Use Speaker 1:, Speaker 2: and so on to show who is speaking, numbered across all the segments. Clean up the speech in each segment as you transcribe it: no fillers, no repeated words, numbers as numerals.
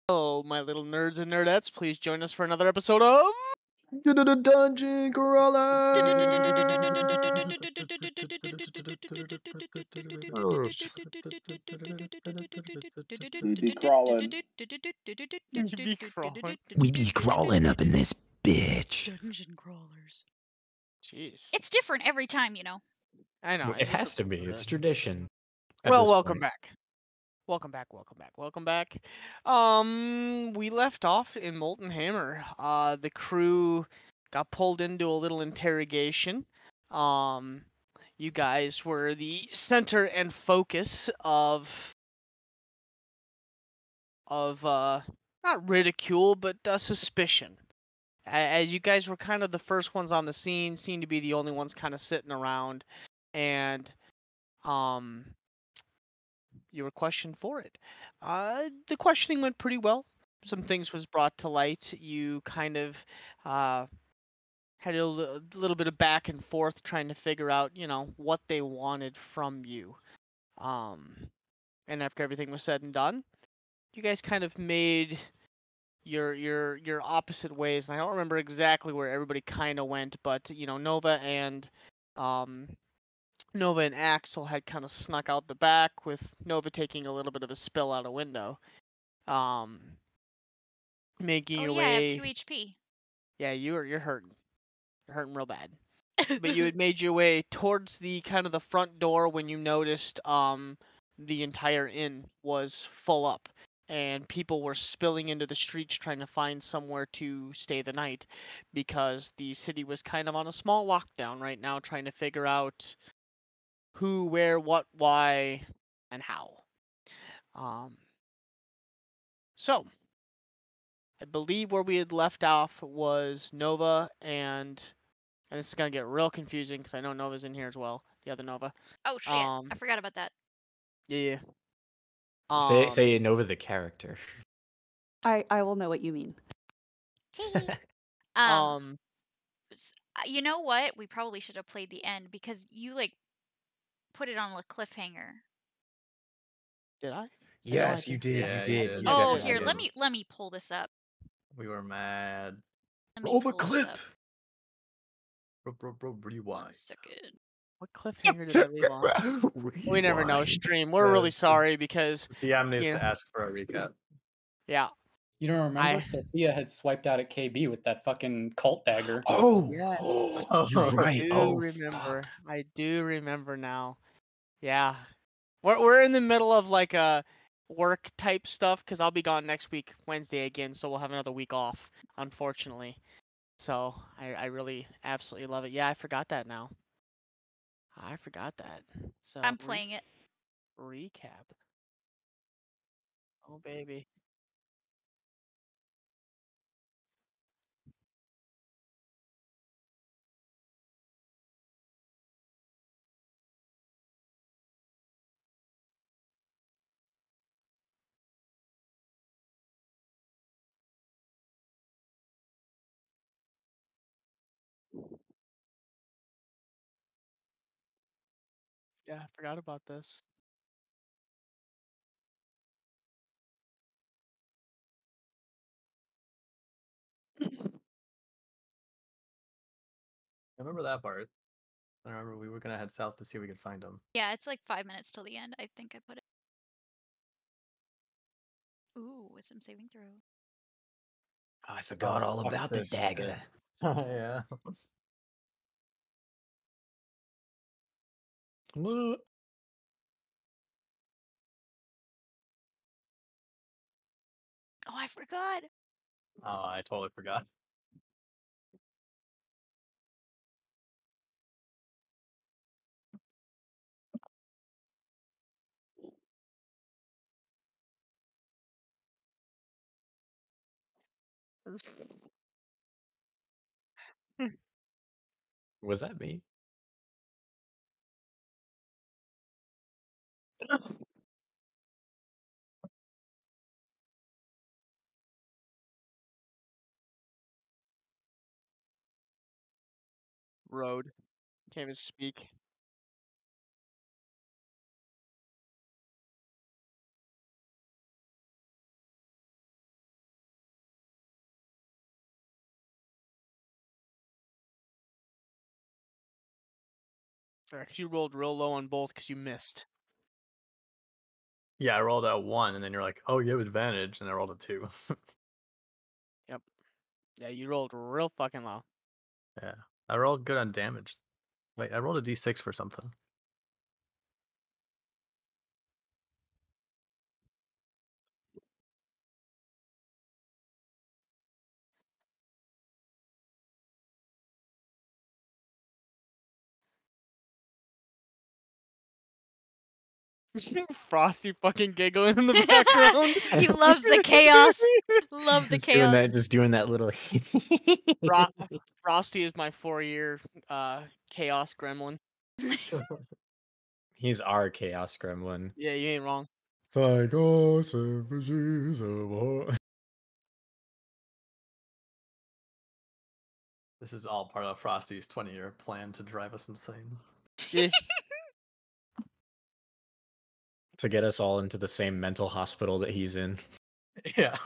Speaker 1: Hello, my little nerds and nerdettes. Please join us for another episode of
Speaker 2: Dungeon Crawlers.
Speaker 3: We be crawling.
Speaker 1: Be Crawling.
Speaker 2: We be crawling up in this bitch.
Speaker 4: Dungeon Crawlers.
Speaker 1: Jeez,
Speaker 4: It's different every time, you know.
Speaker 1: I know.
Speaker 2: It has to be. It's tradition. at
Speaker 1: Well,
Speaker 2: this
Speaker 1: welcome
Speaker 2: point.
Speaker 1: back. Welcome back. We left off in Molten Hammer. The crew got pulled into a little interrogation. You guys were the center and focus of not ridicule, but suspicion. As you guys were kind of the first ones on the scene, seemed to be the only ones kind of sitting around, and you were questioned for it. The questioning went pretty well. Some things was brought to light. You kind of had a little bit of back and forth trying to figure out, what they wanted from you. And after everything was said and done, you guys kind of made your opposite ways. And I don't remember exactly where everybody kind of went, but um Nova and Axel had kind of snuck out the back, with Nova taking a little bit of a spill out a window, um, making your
Speaker 4: Oh yeah, I have
Speaker 1: way.
Speaker 4: 2 HP.
Speaker 1: Yeah, you're hurting real bad. But you had made your way towards the kind of the front door when you noticed the entire inn was full up and people were spilling into the streets trying to find somewhere to stay the night, because the city was kind of on a small lockdown right now, trying to figure out who, where, what, why, and how. Um, so I believe where we had left off was Nova and this is gonna get real confusing because I know Nova's in here as well. The other Nova.
Speaker 4: Oh shit,
Speaker 1: Um,
Speaker 4: I forgot about that.
Speaker 1: yeah.
Speaker 2: Say Nova the character.
Speaker 5: I will know what you mean.
Speaker 4: Um, you know what? We probably should have played the end because you put it on a cliffhanger.
Speaker 1: Did I?
Speaker 2: Yes,
Speaker 1: I
Speaker 2: you
Speaker 1: think-
Speaker 2: did.
Speaker 3: Yeah,
Speaker 2: you
Speaker 3: you
Speaker 2: did.
Speaker 3: did.
Speaker 2: You
Speaker 4: Oh,
Speaker 2: definitely
Speaker 4: here,
Speaker 2: did.
Speaker 4: let me pull this up.
Speaker 3: We were mad.
Speaker 4: Let me
Speaker 2: Roll the
Speaker 4: pull this
Speaker 2: clip.
Speaker 4: up.
Speaker 3: Bro,
Speaker 4: One
Speaker 3: rewind.
Speaker 4: second.
Speaker 1: What cliffhanger did I leave on? We never know. Stream. We're really sorry because
Speaker 3: DM needs
Speaker 1: Yeah.
Speaker 3: to ask for a recap.
Speaker 1: yeah.
Speaker 6: You don't remember?
Speaker 1: I-
Speaker 6: Sophia had swiped out at KB with that fucking cult dagger.
Speaker 2: Oh,
Speaker 1: Yes.
Speaker 2: you're right.
Speaker 1: I do
Speaker 2: Oh,
Speaker 1: remember.
Speaker 2: fuck.
Speaker 1: I do remember now. Yeah. We're in the middle of like a work type stuff because I'll be gone next week, Wednesday again, so we'll have another week off, unfortunately. So I really absolutely love it. Yeah, I forgot that now. I forgot that. So
Speaker 4: I'm playing it.
Speaker 1: recap. Oh baby. Yeah, I forgot about this.
Speaker 3: I remember that part. I remember we were gonna head south to see if we could find him.
Speaker 4: Yeah, it's like 5 minutes till the end. I think I put it. Ooh, wisdom saving throw.
Speaker 2: I forgot all
Speaker 3: fuck
Speaker 2: about the
Speaker 3: this shit.
Speaker 2: dagger.
Speaker 3: Yeah.
Speaker 2: What?
Speaker 4: Oh, I forgot.
Speaker 3: Oh, I totally forgot.
Speaker 2: Was that me?
Speaker 1: Road. Can't even speak. Because you rolled real low on both because you missed.
Speaker 3: Yeah, I rolled a 1, and then you're like, "Oh, you have advantage," and I rolled a 2.
Speaker 1: Yeah, you rolled real fucking low.
Speaker 3: Yeah, I rolled good on damage. Wait, I rolled a d6 for something.
Speaker 1: Frosty fucking giggling in the background.
Speaker 4: He loves the chaos. Love the
Speaker 2: Just doing
Speaker 4: chaos.
Speaker 2: that, just doing that little.
Speaker 1: Frosty is my 4-year chaos gremlin.
Speaker 2: He's our chaos gremlin.
Speaker 1: Yeah, you ain't wrong.
Speaker 2: Psycho savages of war.
Speaker 3: This is all part of Frosty's 20-year plan to drive us insane.
Speaker 1: Yeah.
Speaker 2: To get us all into the same mental hospital that he's in.
Speaker 3: Yeah.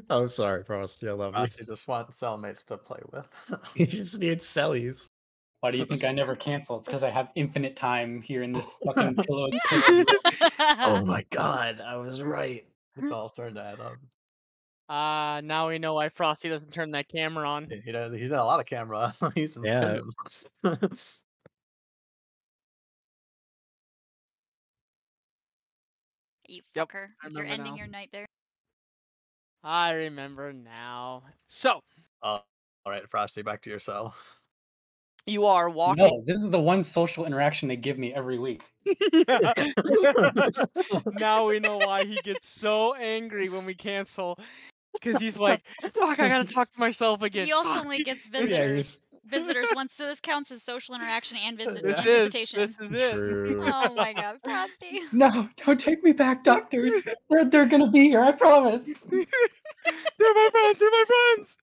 Speaker 2: Oh, sorry, Frosty. I love you.
Speaker 3: Frosty just wants cellmates to play with.
Speaker 2: You just need cellies.
Speaker 6: Why do you think I never cancel? It's because I have infinite time here in this fucking pillow.
Speaker 2: Oh my god, I was right.
Speaker 3: It's all starting to add up.
Speaker 1: Now we know why Frosty doesn't turn that camera on.
Speaker 3: He's done a lot of camera. He's in
Speaker 2: Yeah.
Speaker 3: vision.
Speaker 4: You
Speaker 1: Yep,
Speaker 4: fucker.
Speaker 1: I
Speaker 4: You're
Speaker 1: remember
Speaker 4: ending
Speaker 1: now.
Speaker 4: your night there.
Speaker 1: I remember now. So,
Speaker 3: All right, Frosty, back to your cell.
Speaker 1: you are walking.
Speaker 6: No, this is the one social interaction they give me every week.
Speaker 1: Yeah. Now we know why he gets so angry when we cancel. Because he's like, fuck, I gotta talk to myself again.
Speaker 4: He also
Speaker 1: Fuck.
Speaker 4: only gets
Speaker 2: Yeah,
Speaker 4: visitors. Visitors once, so this counts as social interaction and
Speaker 1: This
Speaker 4: visitation.
Speaker 1: is it.
Speaker 2: True.
Speaker 4: Oh my god, Frosty.
Speaker 6: No, don't take me back, doctors. They're gonna be here, I promise.
Speaker 1: They're my friends. They're my friends.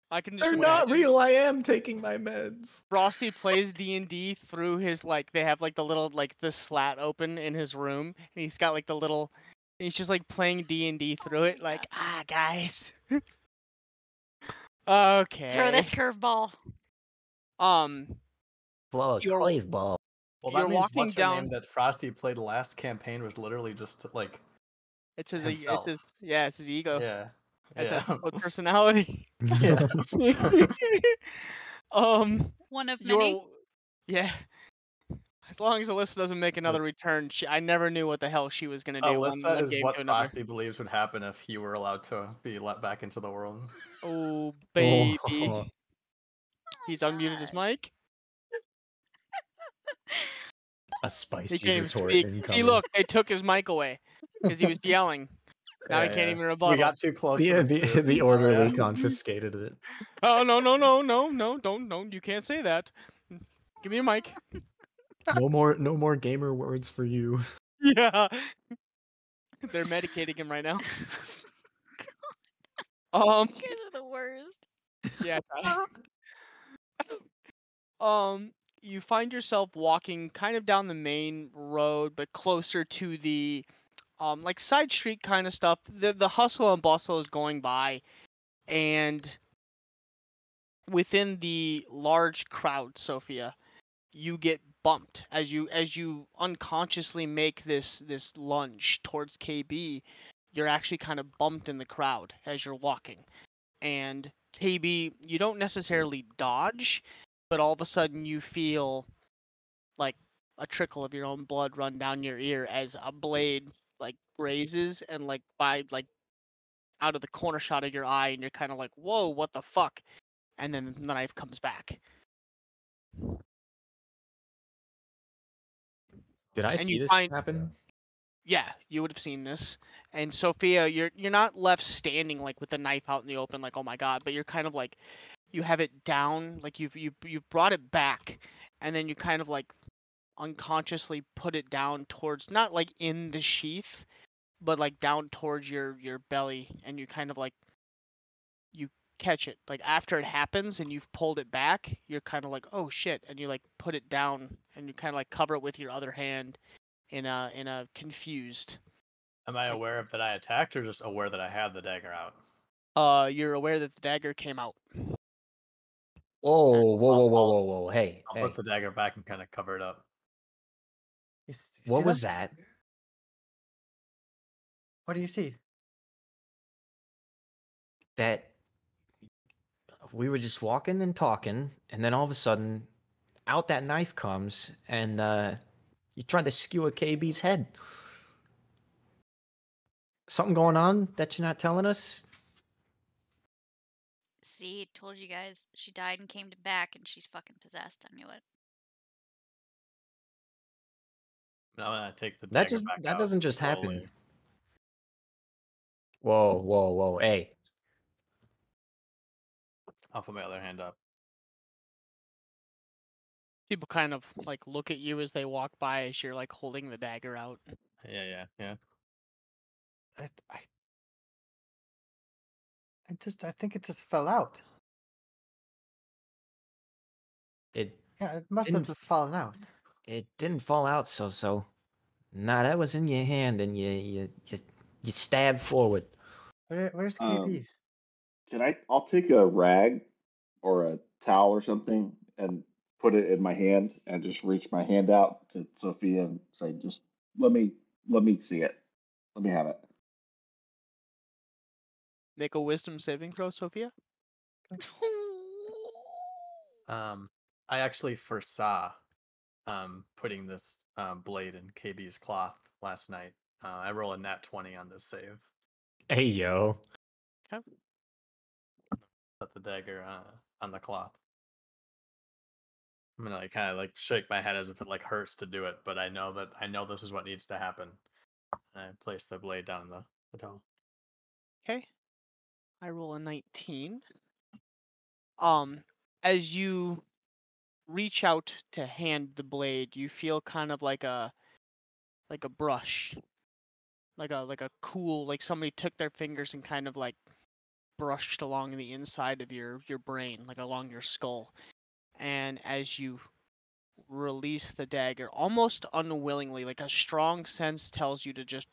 Speaker 1: I can just
Speaker 2: They're
Speaker 1: imagine
Speaker 2: not real. I am taking my meds.
Speaker 1: Frosty plays D&D through his, like, they have, like, the little, like, the slat open in his room. And he's got, like, the little, and he's just, like, playing D&D through it.
Speaker 4: my
Speaker 1: Like, guys. Okay.
Speaker 4: Throw this curveball.
Speaker 2: Blow a
Speaker 1: You're-
Speaker 2: clave ball.
Speaker 3: Well,
Speaker 1: You're
Speaker 3: that means
Speaker 1: walking
Speaker 3: what's her
Speaker 1: down-
Speaker 3: name that Frosty played last campaign was literally just like
Speaker 1: It's his,
Speaker 3: himself.
Speaker 1: it's his ego.
Speaker 3: Yeah.
Speaker 1: It's
Speaker 3: Yeah.
Speaker 1: a split personality.
Speaker 3: Yeah.
Speaker 4: One of many.
Speaker 1: Yeah. As long as Alyssa doesn't make another return, I never knew what the hell she was gonna do.
Speaker 3: Alyssa
Speaker 1: one
Speaker 3: is
Speaker 1: game
Speaker 3: what
Speaker 1: to another.
Speaker 3: Frosty believes would happen if he were allowed to be let back into the world.
Speaker 1: Oh baby,
Speaker 2: Oh.
Speaker 1: he's unmuted his mic.
Speaker 2: A spicy
Speaker 1: He can't even
Speaker 2: retort
Speaker 1: speak.
Speaker 2: incoming.
Speaker 1: See, look, they took his mic away because he was yelling. Now he can't even rebuttal.
Speaker 3: We got too close.
Speaker 2: Yeah,
Speaker 3: to the
Speaker 2: the orderly
Speaker 3: yeah.
Speaker 2: confiscated it.
Speaker 1: Oh no! Don't! You can't say that. Give me your mic.
Speaker 2: No more gamer words for you.
Speaker 1: Yeah. They're medicating him right now.
Speaker 4: You guys are the worst.
Speaker 1: Yeah. You find yourself walking kind of down the main road, but closer to the like side street kind of stuff. The hustle and bustle is going by, and within the large crowd, Sophia, you get bumped as you unconsciously make this lunge towards KB. You're actually kind of bumped in the crowd as you're walking, and KB, you don't necessarily dodge, but all of a sudden you feel like a trickle of your own blood run down your ear as a blade like grazes and like by like out of the corner shot of your eye, and you're kind of like, whoa, what the fuck? And then the knife comes back.
Speaker 2: Did I
Speaker 1: And
Speaker 2: see
Speaker 1: you
Speaker 2: this
Speaker 1: find-
Speaker 2: happen?
Speaker 1: Yeah, you would have seen this. And Sophia, you're not left standing like with the knife out in the open, like, oh my god, but you're kind of like, you have it down, like you've brought it back, and then you kind of like unconsciously put it down towards, not like in the sheath, but like down towards your belly, and you kind of like, you catch it. Like after it happens and you've pulled it back, you're kind of like, oh shit, and you like put it down and you kind of like cover it with your other hand in a confused.
Speaker 3: Am I aware of that I attacked, or just aware that I had the dagger out?
Speaker 1: You're aware that the dagger came out.
Speaker 2: Whoa, whoa. Hey,
Speaker 3: I'll
Speaker 2: hey.
Speaker 3: put the dagger back and kind of cover it up. You
Speaker 2: What
Speaker 3: see
Speaker 2: was that?
Speaker 3: What do you see?
Speaker 2: That we were just walking and talking, and then all of a sudden, out that knife comes, and you tried to skewer KB's head. Something going on that you're not telling us?
Speaker 4: See, told you guys. She died and came back, and she's fucking possessed. I knew it.
Speaker 3: I'm gonna take the
Speaker 2: That
Speaker 3: dagger
Speaker 2: just
Speaker 3: back
Speaker 2: that
Speaker 3: out
Speaker 2: doesn't just
Speaker 3: slowly.
Speaker 2: happen. Whoa. Hey,
Speaker 3: I'll put my other hand up.
Speaker 1: People kind of like look at you as they walk by as you're like holding the dagger out.
Speaker 3: Yeah. I think it just fell out.
Speaker 2: it
Speaker 3: Yeah, it must have
Speaker 2: Didn't
Speaker 3: just fallen out.
Speaker 2: it didn't fall out so. Nah, that was in your hand, and you stabbed forward.
Speaker 3: Where's KB?
Speaker 7: I'll take a rag or a towel or something and put it in my hand and just reach my hand out to Sophia and say, just let me see it. Let me have it.
Speaker 1: Make a wisdom saving throw, Sophia.
Speaker 3: I actually foresaw putting this blade in KB's cloth last night. I roll a nat 20 on this save.
Speaker 2: Hey, yo.
Speaker 3: Put the dagger on the cloth. I'm gonna kind of shake my head as if it hurts to do it, but I know this is what needs to happen. And I place the blade down in the towel.
Speaker 1: Okay. I roll a 19. As you reach out to hand the blade, you feel kind of like a brush. Like a cool, like somebody took their fingers and kind of like brushed along the inside of your brain, like along your skull. And as you release the dagger, almost unwillingly, like a strong sense tells you to just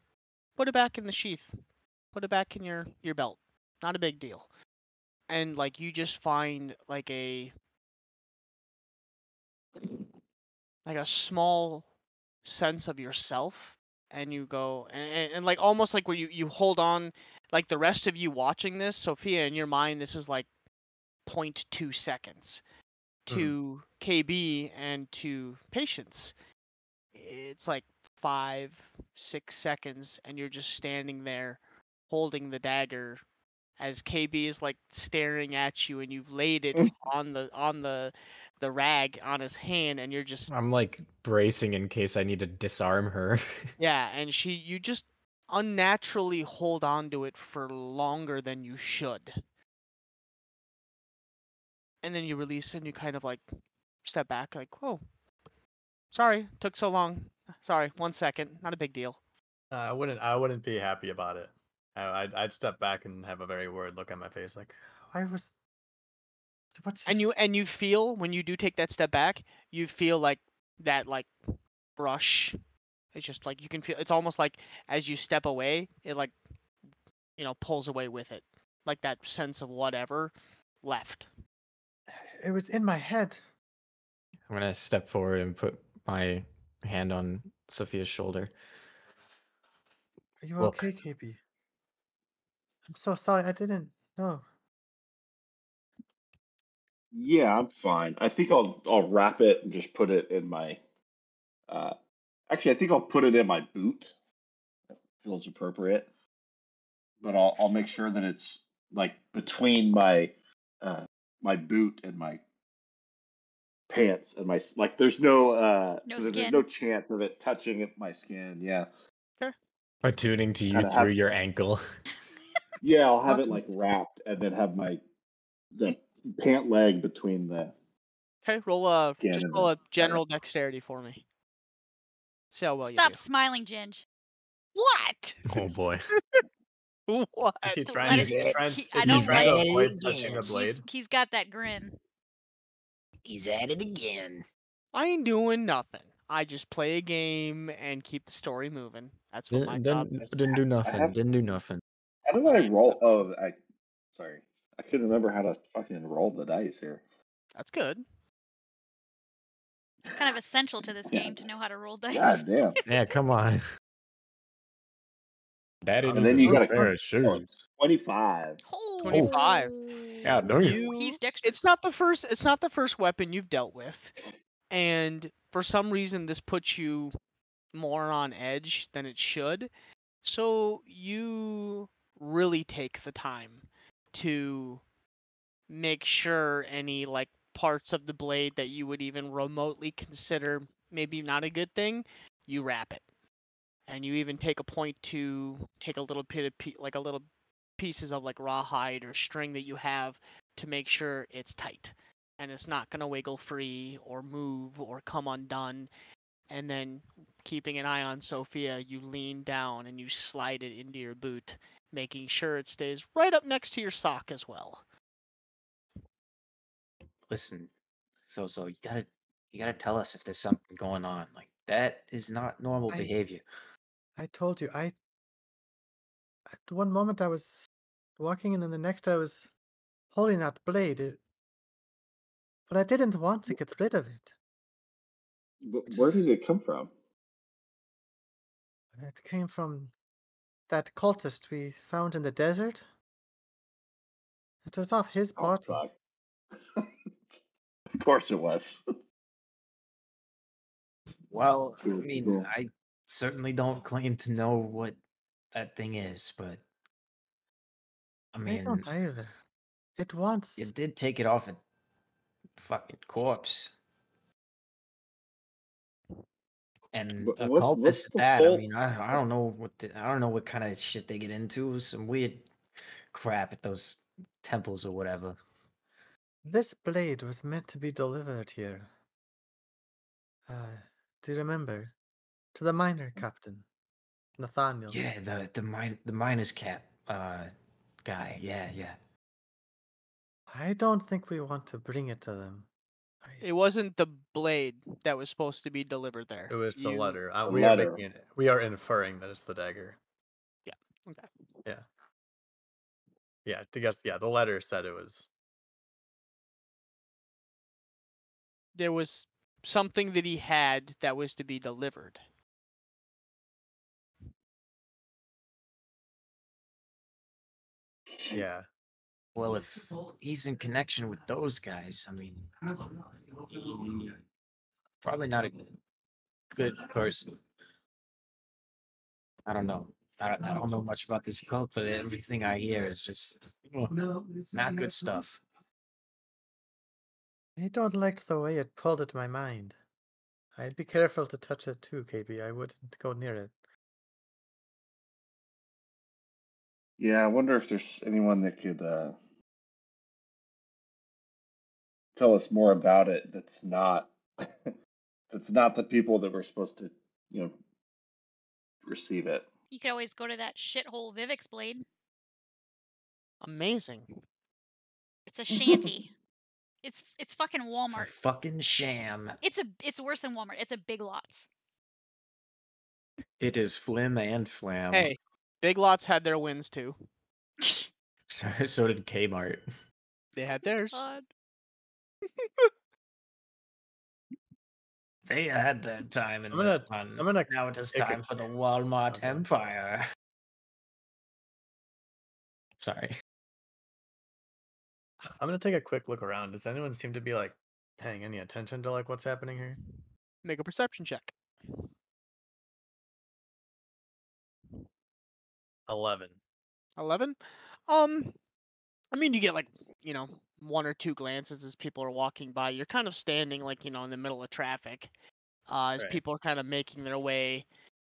Speaker 1: put it back in the sheath. Put it back in your belt. Not a big deal. And like you just find like a small sense of yourself, and you go and like almost like where you hold on, like the rest of you watching this, Sophia, in your mind this is like 0.2 seconds. To KB and to Patience, it's like 5-6 seconds, and you're just standing there holding the dagger as KB is like staring at you, and you've laid it on the rag on his hand, and you're just
Speaker 2: I'm like bracing in case I need to disarm her.
Speaker 1: yeah, and you just unnaturally hold on to it for longer than you should. And then you release and you kind of like step back like, "Whoa. Sorry, took so long. Sorry, 1 second. Not a big deal."
Speaker 3: I wouldn't be happy about it. I'd step back and have a very worried look on my face, like what's
Speaker 1: And you feel when you do take that step back, you feel like that like brush. It's just like you can feel. It's almost like as you step away, it like pulls away with it, like that sense of whatever left.
Speaker 3: It was in my head.
Speaker 2: I'm gonna step forward and put my hand on Sophia's shoulder.
Speaker 3: Are you
Speaker 2: Look.
Speaker 3: okay, KB? I'm so sorry. I didn't know.
Speaker 7: Yeah, I'm fine. I think I'll wrap it and just put it in my. Actually, I think I'll put it in my boot. That feels appropriate. But I'll make sure that it's like between my my boot and my pants and my like. There's no
Speaker 4: No
Speaker 7: so there's
Speaker 4: skin.
Speaker 7: no chance of it touching my skin. Yeah,
Speaker 2: Attuning to you
Speaker 7: Kinda
Speaker 2: through
Speaker 7: have-
Speaker 2: your ankle.
Speaker 7: yeah. I'll have it
Speaker 3: Plot
Speaker 7: like
Speaker 3: twist.
Speaker 7: wrapped and then have the pant leg between the.
Speaker 1: Okay,
Speaker 7: Skin
Speaker 1: just
Speaker 7: and
Speaker 1: roll
Speaker 7: the
Speaker 1: a general dexterity for me. See how well
Speaker 4: Stop
Speaker 1: you
Speaker 4: smiling, Ginge.
Speaker 1: do. What?
Speaker 2: Oh boy.
Speaker 1: What?
Speaker 3: Is he
Speaker 4: Let
Speaker 3: trying
Speaker 4: it-
Speaker 3: to
Speaker 4: I don't
Speaker 3: trying to
Speaker 4: like-
Speaker 3: avoid touching the blade?
Speaker 4: He's got that grin.
Speaker 2: He's at it again.
Speaker 1: I ain't doing nothing. I just play a game and keep the story moving. That's what my job is.
Speaker 2: Didn't do nothing.
Speaker 7: have-
Speaker 2: Didn't do nothing.
Speaker 7: How do I roll? Oh, sorry. I couldn't remember how to fucking roll the dice here.
Speaker 1: That's good.
Speaker 4: It's kind of essential to this
Speaker 7: Yeah.
Speaker 4: game to know how to roll dice.
Speaker 7: God damn.
Speaker 2: Yeah, come on.
Speaker 6: That
Speaker 7: And
Speaker 6: is
Speaker 7: then
Speaker 6: a
Speaker 7: you
Speaker 6: good
Speaker 7: got
Speaker 6: pair
Speaker 7: a
Speaker 6: of shoes.
Speaker 7: 25.
Speaker 1: 25.
Speaker 6: Yeah,
Speaker 4: Oh,
Speaker 6: damn.
Speaker 4: he's
Speaker 1: It's
Speaker 4: dexterous.
Speaker 1: not the first. It's not the first weapon you've dealt with, and for some reason, this puts you more on edge than it should. So you really take the time to make sure any like parts of the blade that you would even remotely consider maybe not a good thing, you wrap it. And you even take a point to take a little bit of like a little pieces of like rawhide or string that you have to make sure it's tight and it's not going to wiggle free or move or come undone. And then keeping an eye on Sophia, you lean down and you slide it into your boot, making sure it stays right up next to your sock as well.
Speaker 2: Listen, so you gotta tell us if there's something going on. Like that is not normal
Speaker 3: I-
Speaker 2: behavior.
Speaker 3: I told you, at one moment I was walking, and then the next I was holding that blade. But I didn't want to get rid of it.
Speaker 7: But where did it come from?
Speaker 3: It came from that cultist we found in the desert. It was off his
Speaker 7: Oh,
Speaker 3: body.
Speaker 7: fuck. Of course it was.
Speaker 2: Well, I
Speaker 7: Cool,
Speaker 2: mean,
Speaker 7: cool.
Speaker 2: I certainly don't claim to know what that thing is, but I
Speaker 3: I
Speaker 2: mean,
Speaker 3: don't either. It wants.
Speaker 2: you did take it off a fucking corpse. And
Speaker 7: But
Speaker 2: a
Speaker 7: what's
Speaker 2: cultist at
Speaker 7: the
Speaker 2: that. I
Speaker 7: whole?
Speaker 2: mean, I don't know I don't know what kind of shit they get into. Some weird crap at those temples or whatever.
Speaker 3: This blade was meant to be delivered here. Do you remember? To the miner captain, Nathaniel.
Speaker 2: Yeah, the miner's cap guy. Yeah.
Speaker 3: I don't think we want to bring it to them.
Speaker 1: It wasn't the blade that was supposed to be delivered there.
Speaker 3: It was the
Speaker 1: You-
Speaker 3: letter.
Speaker 7: The
Speaker 3: We are
Speaker 7: letter.
Speaker 3: making it. We are inferring that it's the dagger.
Speaker 1: Okay.
Speaker 3: Yeah. Yeah. To guess. Yeah. The letter said it was.
Speaker 1: There was something that he had that was to be delivered.
Speaker 3: Yeah.
Speaker 2: Well, if he's in connection with those guys, I mean, probably not a good person. I don't know. I don't know much about this cult, but everything I hear is just not good stuff.
Speaker 3: I don't like the way it pulled at my mind. I'd be careful to touch it too, KB. I wouldn't go near it.
Speaker 7: Yeah, I wonder if there's anyone that could tell us more about it. That's not that's not the people that were supposed to, receive it.
Speaker 4: You could always go to that shithole Vivek's blade.
Speaker 1: Amazing.
Speaker 4: It's a shanty. It's fucking
Speaker 2: It's a
Speaker 4: Walmart.
Speaker 2: fucking sham.
Speaker 4: It's worse than Walmart. It's a Big Lots.
Speaker 2: It is flim and flam.
Speaker 1: Hey, Big Lots had their wins too.
Speaker 2: So did Kmart.
Speaker 1: They had theirs.
Speaker 4: God.
Speaker 2: They had their time in
Speaker 3: I'm
Speaker 2: the
Speaker 3: gonna-
Speaker 2: sun.
Speaker 3: I'm gonna
Speaker 2: Now it is
Speaker 3: take a-
Speaker 2: time for the Walmart
Speaker 3: Okay.
Speaker 2: Empire. Sorry.
Speaker 3: I'm gonna take a quick look around. Does anyone seem to be like paying any attention to like what's happening here?
Speaker 1: Make a perception check.
Speaker 3: 11.
Speaker 1: 11. I mean, you get like, one or two glances as people are walking by. You're kind of standing like, in the middle of traffic. As
Speaker 3: Right.
Speaker 1: people are kind of making their way,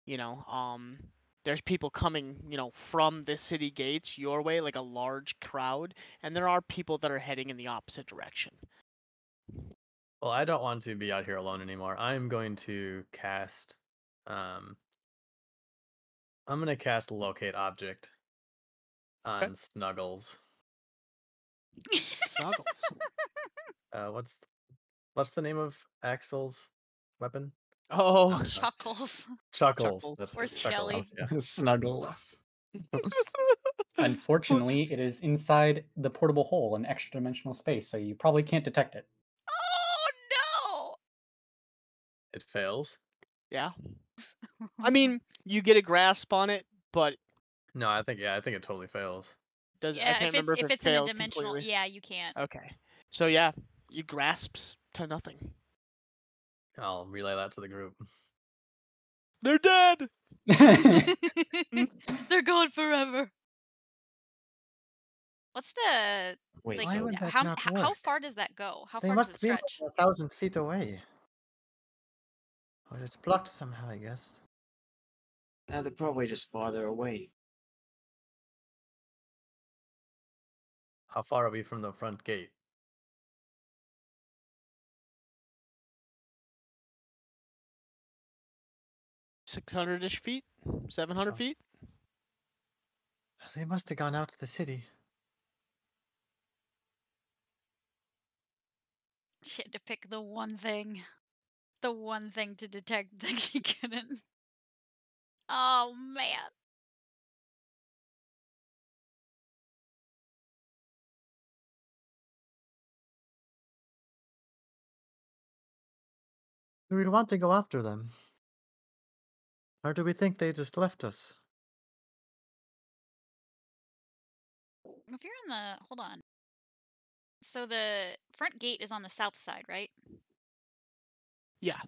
Speaker 1: there's people coming, from the city gates your way, like a large crowd, and there are people that are heading in the opposite direction.
Speaker 3: Well, I don't want to be out here alone anymore. I'm going to cast. I'm gonna cast Locate Object on Snuggles.
Speaker 1: Snuggles.
Speaker 3: What's the name of Axel's weapon?
Speaker 1: Oh,
Speaker 4: Chuckles.
Speaker 3: Chuckles.
Speaker 1: Chuckles.
Speaker 3: That's
Speaker 4: Or
Speaker 3: what-
Speaker 4: Skelly.
Speaker 3: Chuckles, yeah.
Speaker 2: Snuggles.
Speaker 6: Unfortunately, it is inside the portable hole in extra dimensional space, so you probably can't detect it.
Speaker 3: It fails.
Speaker 1: Yeah. I mean, you get a grasp on it, but
Speaker 3: No, I think it totally fails.
Speaker 1: I
Speaker 4: Yeah,
Speaker 1: can't remember
Speaker 4: if
Speaker 1: if it
Speaker 4: it's in a
Speaker 1: fails
Speaker 4: dimensional,
Speaker 1: completely.
Speaker 4: yeah, you can't.
Speaker 1: Okay. So yeah, you grasps to nothing.
Speaker 3: I'll relay that to the group.
Speaker 1: They're dead.
Speaker 4: They're gone forever. What's the
Speaker 2: Wait,
Speaker 4: like?
Speaker 3: Why
Speaker 2: so
Speaker 3: would that
Speaker 4: How
Speaker 3: not
Speaker 4: how
Speaker 3: work?
Speaker 4: far does that go? How
Speaker 3: They
Speaker 4: far does it
Speaker 3: must be more
Speaker 4: stretch?
Speaker 3: than 1,000 feet away. Or it's blocked somehow, I guess.
Speaker 2: they're probably just farther away.
Speaker 3: How far are we from the front gate?
Speaker 1: $600-ish feet, 700
Speaker 3: Oh.
Speaker 1: feet.
Speaker 3: They must have gone out to the city.
Speaker 4: She had to pick the one thing to detect that she couldn't. Oh man.
Speaker 3: Do we want to go after them? Or do we think they just left us?
Speaker 4: If you're in the hold on. So the front gate is on the south side, right?
Speaker 1: Yeah.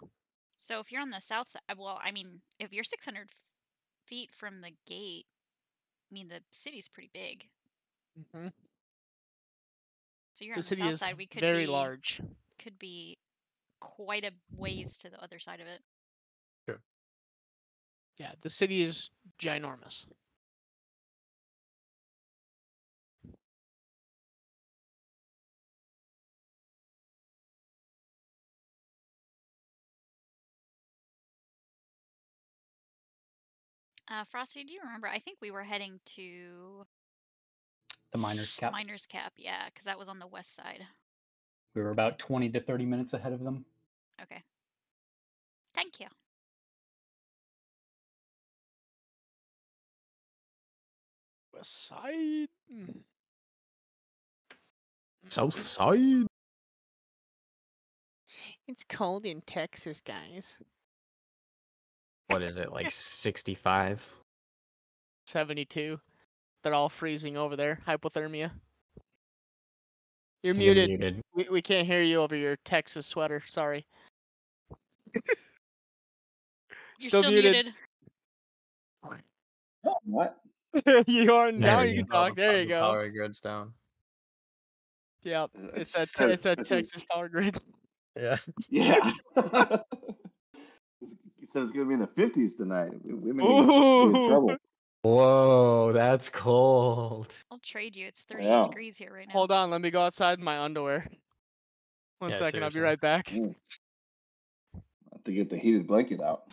Speaker 4: So if you're on the south side, well, I mean, if you're 600 feet from the gate, I mean, the city's pretty big.
Speaker 1: Hmm.
Speaker 4: So you're
Speaker 1: The
Speaker 4: on the
Speaker 1: city
Speaker 4: south
Speaker 1: is
Speaker 4: side. We could
Speaker 1: very
Speaker 4: be
Speaker 1: large.
Speaker 4: could be quite a ways to the other side of it.
Speaker 3: Sure.
Speaker 1: Yeah, the city is ginormous.
Speaker 4: Frosty, do you remember? I think we were heading to
Speaker 6: The Miner's Cap.
Speaker 4: Miner's Cap, yeah, because that was on the west side.
Speaker 6: We were about 20 to 30 minutes ahead of them.
Speaker 4: Okay. Thank you.
Speaker 1: West side.
Speaker 2: South side.
Speaker 1: It's cold in Texas, guys.
Speaker 2: What is it, like 65?
Speaker 1: 72. They're all freezing over there. Hypothermia. You're
Speaker 2: You're
Speaker 1: muted.
Speaker 2: muted.
Speaker 1: We can't hear you over your Texas sweater. Sorry.
Speaker 4: You're
Speaker 1: Still
Speaker 4: still
Speaker 1: muted.
Speaker 7: What?
Speaker 1: You are
Speaker 2: There
Speaker 1: now.
Speaker 2: we
Speaker 1: You
Speaker 2: go.
Speaker 1: can talk. There you
Speaker 3: The
Speaker 1: go.
Speaker 3: power grid's down.
Speaker 1: Yep.
Speaker 7: It
Speaker 1: It's that
Speaker 7: says-
Speaker 1: Texas
Speaker 7: it says-
Speaker 1: power grid.
Speaker 3: Yeah.
Speaker 7: Yeah. He said it's gonna be in the 50s tonight. We may be in trouble.
Speaker 2: Whoa, that's cold.
Speaker 4: I'll trade you. It's 38
Speaker 7: Yeah.
Speaker 4: degrees here right now.
Speaker 1: Hold on. Let me go outside in my underwear. One
Speaker 3: Yeah,
Speaker 1: second. I'll be
Speaker 3: seriously.
Speaker 1: right back.
Speaker 7: Mm. I have to get the heated blanket out.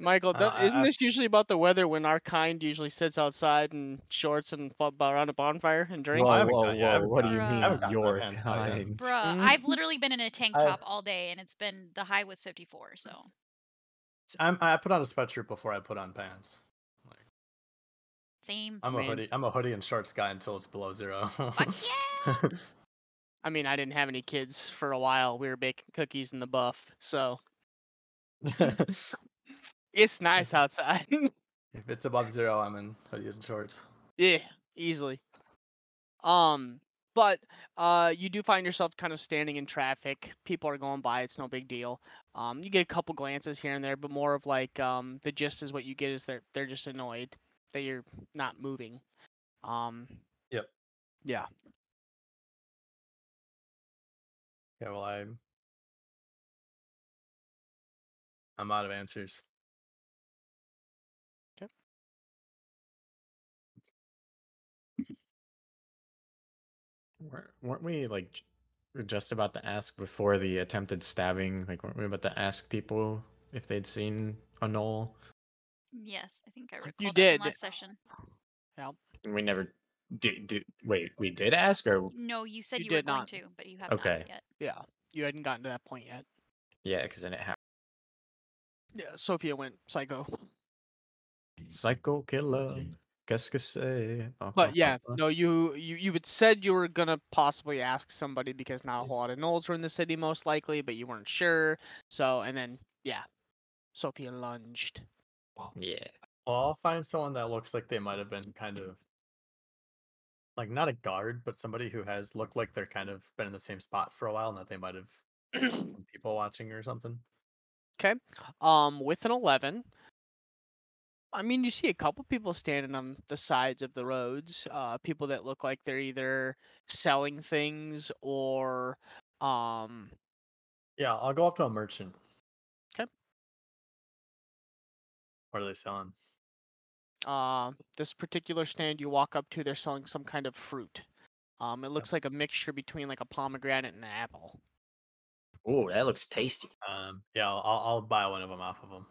Speaker 1: Michael,
Speaker 3: I-
Speaker 1: isn't this usually about the weather when our kind usually sits outside in shorts and around a bonfire and drinks?
Speaker 3: I
Speaker 2: Whoa,
Speaker 3: haven't
Speaker 2: whoa,
Speaker 3: got- yeah, I
Speaker 2: whoa.
Speaker 3: haven't
Speaker 2: What do
Speaker 3: got-
Speaker 2: you
Speaker 4: I
Speaker 2: mean,
Speaker 3: haven't gotten my
Speaker 2: your
Speaker 3: pants out yet.
Speaker 2: kind?
Speaker 4: Bruh,
Speaker 1: Mm.
Speaker 4: I've literally been in a tank
Speaker 3: I've-
Speaker 4: top all day, and the high was 54. So
Speaker 3: I put on a sweatshirt before I put on pants.
Speaker 4: same.
Speaker 3: I'm
Speaker 1: I
Speaker 3: a
Speaker 1: mean-
Speaker 3: hoodie. I'm a hoodie and shorts guy until it's below 0.
Speaker 4: Fuck yeah!
Speaker 1: I mean, I didn't have any kids for a while. We were baking cookies in the buff, so it's nice outside.
Speaker 3: If it's above 0, I'm in hoodies and shorts.
Speaker 1: Yeah, easily. But you do find yourself kind of standing in traffic. People are going by. It's no big deal. You get a couple glances here and there, but more of like the gist is what you get is they're just annoyed that you're not moving.
Speaker 3: Yep.
Speaker 1: Yeah.
Speaker 3: Yeah, well, I'm out of answers.
Speaker 2: Weren't we like just about to ask before the attempted stabbing? Like, weren't we about to ask people if they'd seen a knoll?
Speaker 4: Yes, I think I recall
Speaker 1: You
Speaker 4: that
Speaker 1: did.
Speaker 4: from last session.
Speaker 1: Yeah.
Speaker 2: And we never did. Wait, we did ask, or
Speaker 4: No, you said
Speaker 1: You
Speaker 4: you were
Speaker 1: did
Speaker 4: going
Speaker 1: not.
Speaker 4: to, but you have
Speaker 2: Okay.
Speaker 4: not yet.
Speaker 1: Yeah. You hadn't gotten to that point yet.
Speaker 2: yeah, because then it happened.
Speaker 1: Yeah. Sophia went psycho.
Speaker 2: Psycho killer. Qu'est-ce que c'est?
Speaker 1: But yeah, no, you had said you were gonna possibly ask somebody because not a whole lot of gnolls were in the city, most likely, but you weren't sure. So, and then yeah, Sophia lunged.
Speaker 2: Yeah.
Speaker 3: Well, I'll find someone that looks like they might have been kind of like not a guard, but somebody who has looked like they're kind of been in the same spot for a while and that they might have been people watching or something.
Speaker 1: Okay. With an 11, I mean, you see a couple people standing on the sides of the roads. People that look like they're either selling things or, um,
Speaker 3: Yeah, I'll go up to a merchant.
Speaker 1: 'kay.
Speaker 3: What are they selling?
Speaker 1: This particular stand you walk up to, they're selling some kind of fruit. It looks like a mixture between like a pomegranate and an apple.
Speaker 2: Oh, that looks tasty.
Speaker 3: Yeah, I'll buy one of them off of them.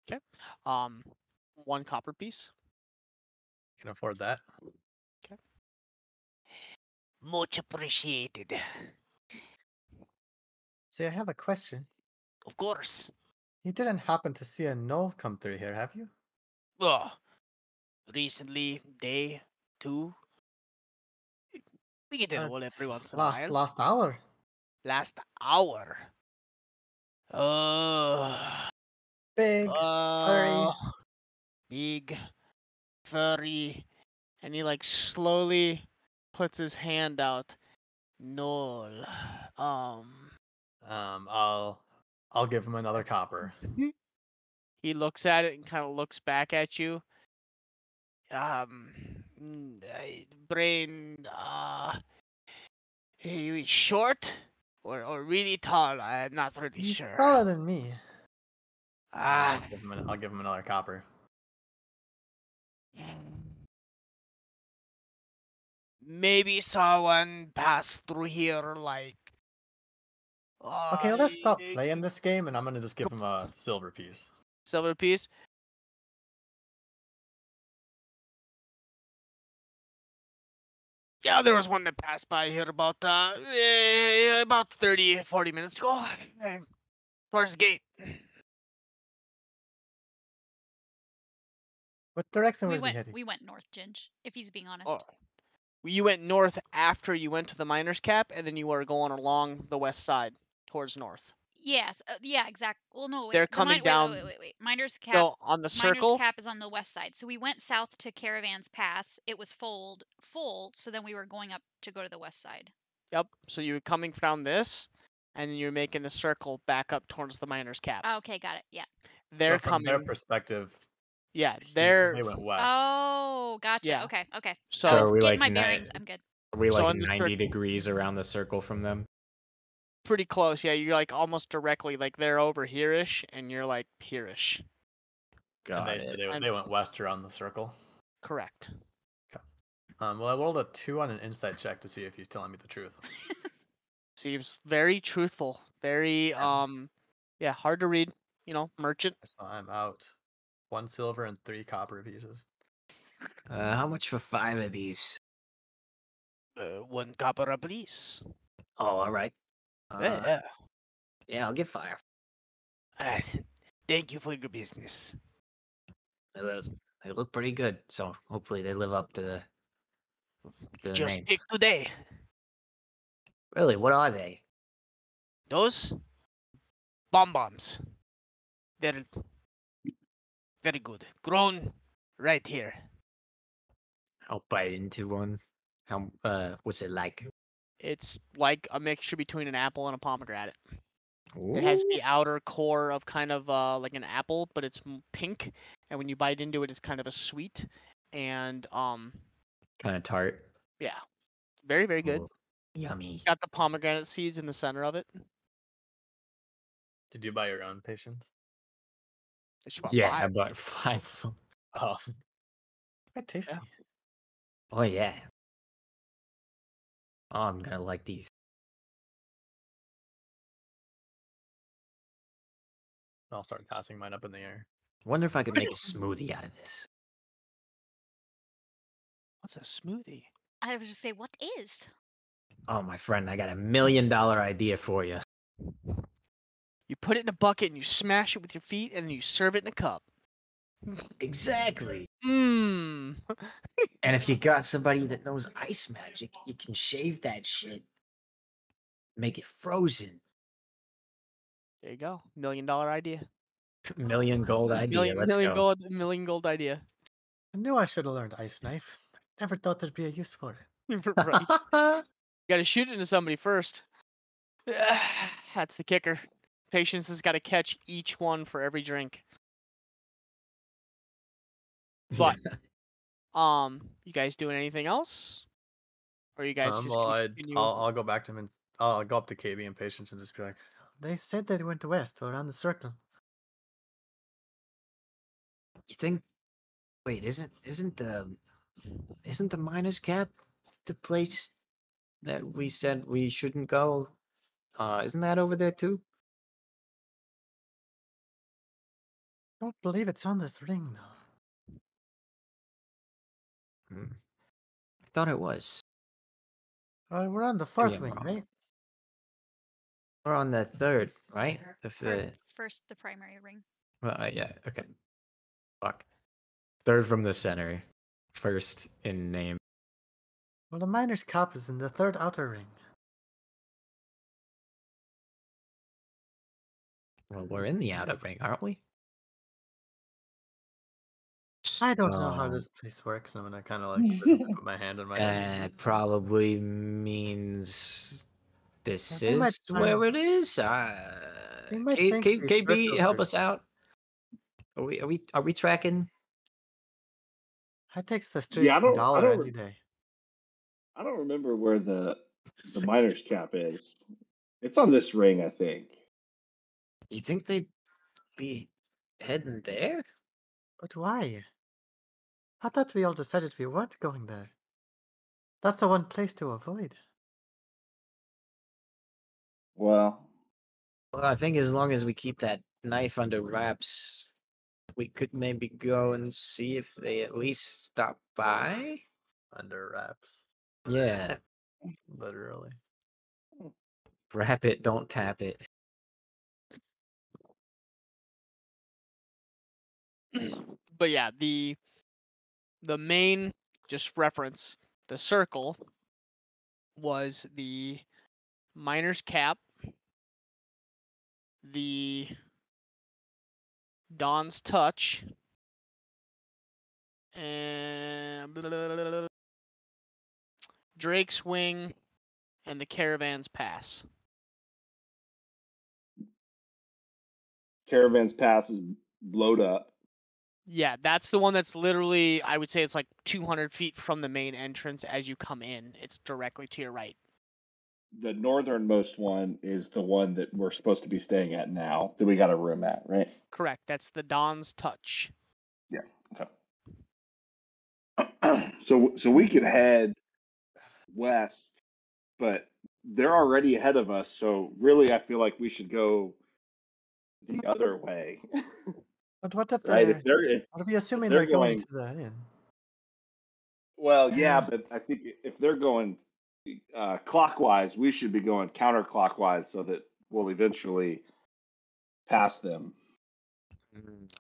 Speaker 1: Okay. 1 copper piece.
Speaker 3: Can afford that.
Speaker 1: Okay. Much appreciated.
Speaker 3: See, I have a question.
Speaker 1: Of course.
Speaker 3: You didn't happen to see a gnoll come through here, have you?
Speaker 1: Oh, recently, day, 2. We get a roll every once in a while.
Speaker 3: Last hour.
Speaker 1: Last hour. Oh.
Speaker 3: Big, furry.
Speaker 1: Big, furry, and he like slowly puts his hand out. Noel.
Speaker 3: I'll give him another copper.
Speaker 1: He looks at it and kind of looks back at you. Brain. He short or really tall? I'm not really
Speaker 3: He's
Speaker 1: sure.
Speaker 3: taller than me.
Speaker 1: Ah.
Speaker 3: I'll give him another copper.
Speaker 1: Maybe saw one pass through here like.
Speaker 3: Okay, let's stop playing this game, and I'm gonna just give him a silver piece.
Speaker 1: Silver piece. Yeah, there was one that passed by here about 30, 40 minutes ago. Towards the gate.
Speaker 3: What direction was he heading?
Speaker 4: We went north, Ginge, if he's being honest.
Speaker 1: Oh. You went north after you went to the miner's cap, and then you were going along the west side towards north.
Speaker 4: Yes, yeah, exactly. Well, no, wait.
Speaker 1: They're coming down.
Speaker 4: Wait. Miner's cap.
Speaker 1: So on the circle.
Speaker 4: Miner's cap is on the west side. So we went south to Caravan's Pass. It was full. So then we were going up to go to the west side.
Speaker 1: Yep. So you were coming down this, and then you're making the circle back up towards the miner's cap.
Speaker 4: Oh, okay, got it. Yeah.
Speaker 1: They're
Speaker 3: from
Speaker 1: coming.
Speaker 3: their perspective.
Speaker 1: Yeah,
Speaker 3: they went west.
Speaker 4: Oh, gotcha.
Speaker 1: Yeah.
Speaker 4: Okay.
Speaker 1: So
Speaker 4: I was
Speaker 2: are we
Speaker 4: getting
Speaker 2: like
Speaker 4: my bearings. I'm good.
Speaker 2: Are we
Speaker 1: So
Speaker 2: like
Speaker 1: in the
Speaker 2: 90 degrees around the circle from them?
Speaker 1: pretty close. Yeah, you're like almost directly. Like they're over here-ish, and you're like here-ish.
Speaker 2: Got
Speaker 3: And
Speaker 2: it.
Speaker 3: they went west around the circle.
Speaker 1: Correct.
Speaker 3: Well, I rolled a 2 on an insight check to see if he's telling me the truth.
Speaker 1: Seems very truthful. Very hard to read. Merchant.
Speaker 3: So I'm out 1 silver and 3 copper pieces.
Speaker 2: How much for 5 of these?
Speaker 1: 1 copper a piece.
Speaker 2: Oh, all right.
Speaker 1: Yeah.
Speaker 2: Yeah, I'll get 5.
Speaker 1: Thank you for your business.
Speaker 2: They look pretty good, so hopefully they live up to the
Speaker 1: Just
Speaker 2: name.
Speaker 1: pick today.
Speaker 2: Really, what are they?
Speaker 1: Those bonbons. They're very good. Grown right here.
Speaker 2: I'll bite into one. How what's it like?
Speaker 1: It's like a mixture between an apple and a pomegranate. It has the outer core of kind of like an apple, but it's pink, and when you bite into it, it's kind of a sweet and
Speaker 2: kind of tart.
Speaker 1: yeah, very very good.
Speaker 2: Ooh, yummy.
Speaker 1: Got the pomegranate seeds in the center of it.
Speaker 3: Did you buy your own patience?
Speaker 2: Yeah, I bought 5 of them.
Speaker 3: Oh, quite tasty.
Speaker 2: Oh yeah. Oh, I'm gonna like these.
Speaker 3: I'll start tossing mine up in the air.
Speaker 2: Wonder if I could make a smoothie out of this.
Speaker 1: What's a smoothie?
Speaker 4: I was just say, what is?
Speaker 2: Oh, my friend, I got $1 million idea for you.
Speaker 1: You put it in a bucket and you smash it with your feet, and then you serve it in a cup.
Speaker 2: Exactly.
Speaker 1: Mmm.
Speaker 2: And if you got somebody that knows ice magic, you can shave that shit, make it frozen.
Speaker 1: There you go. $1 million idea.
Speaker 2: Million gold idea. Let's go.
Speaker 1: Million gold idea.
Speaker 3: I knew I should have learned ice knife. Never thought there'd be a use for it.
Speaker 1: Right. You gotta shoot into somebody first. That's the kicker. Patience has got to catch each one for every drink. But you guys doing anything else? Or you guys just
Speaker 3: Well,
Speaker 1: gonna continue?
Speaker 3: I'll go back to him and I'll go up to KB and Patience and just be like, they said they went west around the circle.
Speaker 2: You think? Wait, isn't the miners cap the place that we said we shouldn't go? Isn't that over there too?
Speaker 3: I don't believe it's on this ring though.
Speaker 2: I thought it was.
Speaker 3: We're on the
Speaker 2: Maybe
Speaker 3: fourth
Speaker 2: I'm
Speaker 3: ring,
Speaker 2: wrong.
Speaker 3: right?
Speaker 2: We're on the third, right?
Speaker 4: First, the primary ring.
Speaker 2: Well, yeah. Okay. Fuck. Third from the center. First in name.
Speaker 3: Well, the miner's cap is in the third outer ring.
Speaker 2: Well, we're in the outer ring, aren't we?
Speaker 3: I don't know how this place works. I'm gonna kind of like just put my hand on my head.
Speaker 2: That probably means this
Speaker 3: Yeah, they might
Speaker 2: is where
Speaker 3: find-
Speaker 2: it is.
Speaker 3: They might think these
Speaker 2: KB,
Speaker 3: crystals
Speaker 2: help
Speaker 3: are-
Speaker 2: us out. Are we tracking?
Speaker 3: I take the streets
Speaker 7: Yeah, I don't-
Speaker 3: dollar any day.
Speaker 7: I don't remember where the miner's cap is. It's on this ring, I think.
Speaker 2: Do you think they'd be heading there?
Speaker 3: But why? I thought we all decided we weren't going there. That's the one place to avoid.
Speaker 7: Well,
Speaker 2: Well, I think as long as we keep that knife under wraps, we could maybe go and see if they at least stop by.
Speaker 3: Under wraps,
Speaker 2: Yeah,
Speaker 3: literally.
Speaker 2: wrap it, don't tap it.
Speaker 1: But yeah, the main just reference, the circle was the miner's cap, the Dawn's touch, and Drake's wing, and the caravan's pass.
Speaker 7: Caravan's Pass is blowed up.
Speaker 1: Yeah, that's the one that's literally, I would say it's like 200 feet from the main entrance as you come in. It's directly to your right.
Speaker 7: The northernmost one is the one that we're supposed to be staying at now, that we got a room at, right?
Speaker 1: Correct. That's the Dawn's touch.
Speaker 7: Yeah. Okay. So we could head west, but they're already ahead of us. So really, I feel like we should go the other way.
Speaker 3: But what if
Speaker 7: Right?
Speaker 3: what are we assuming
Speaker 7: they're
Speaker 3: they're going
Speaker 7: going-
Speaker 3: to the inn?
Speaker 7: Well, yeah, but I think if they're going clockwise, we should be going counterclockwise so that we'll eventually pass them.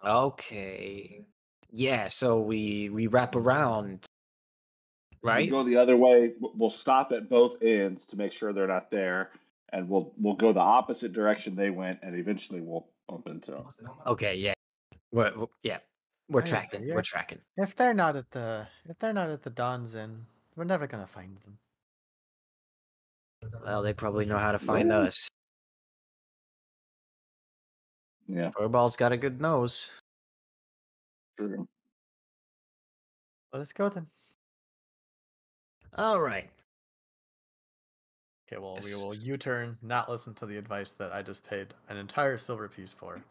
Speaker 2: Okay. Yeah, so we wrap around,
Speaker 7: We
Speaker 2: right?
Speaker 7: go the other way. We'll stop at both ends to make sure they're not there, and we'll go the opposite direction they went, and eventually we'll bump into them.
Speaker 2: Okay, yeah. We're
Speaker 3: I
Speaker 2: tracking.
Speaker 3: agree.
Speaker 2: We're tracking.
Speaker 3: If they're not at the Don's Inn, we're never gonna find them.
Speaker 2: Well, they probably know how to find
Speaker 7: Really?
Speaker 2: us.
Speaker 7: Yeah,
Speaker 2: Furball's got a good nose.
Speaker 7: true.
Speaker 3: Let's go then.
Speaker 2: All right.
Speaker 3: Okay, well, we
Speaker 2: Yes.
Speaker 3: will U-turn, not listen to the advice that I just paid an entire silver piece for.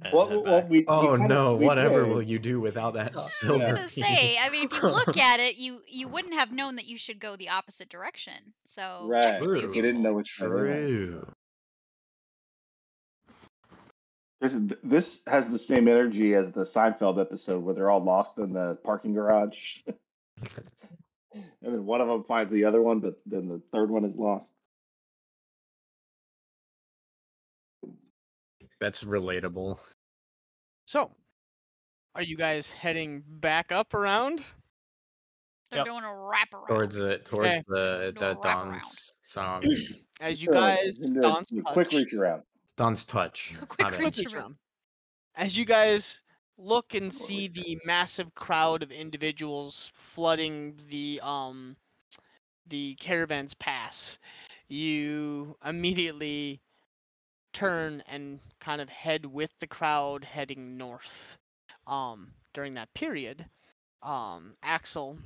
Speaker 3: And head back.
Speaker 2: Oh no! Whatever will
Speaker 7: did.
Speaker 2: you do without that
Speaker 4: I was
Speaker 2: silver
Speaker 4: gonna
Speaker 2: piece?
Speaker 4: say, I mean, if you look at it, you wouldn't have known that you should go the opposite direction. So
Speaker 7: Right.
Speaker 4: it really is
Speaker 2: True.
Speaker 7: You didn't know
Speaker 4: useful.
Speaker 7: which way they went.
Speaker 2: True.
Speaker 7: This has the same energy as the Seinfeld episode where they're all lost in the parking garage. And then one of them finds the other one, but then the third one is lost.
Speaker 2: That's relatable.
Speaker 1: So, are you guys heading back up around?
Speaker 4: They're
Speaker 6: Yep.
Speaker 4: doing a wraparound.
Speaker 2: Towards
Speaker 1: Okay.
Speaker 2: the
Speaker 4: Do a wraparound.
Speaker 2: Dawn's song.
Speaker 1: As you
Speaker 7: Sure,
Speaker 1: guys, Dawn's
Speaker 7: do a
Speaker 1: touch.
Speaker 7: quick reach around.
Speaker 2: Dawn's touch.
Speaker 4: A quick
Speaker 2: My bad.
Speaker 1: Quick
Speaker 4: reach
Speaker 1: reach
Speaker 4: around.
Speaker 1: around. As you guys look and see the massive crowd of individuals flooding the caravan's pass, you immediately turn and kind of head with the crowd heading north. During that period, Axel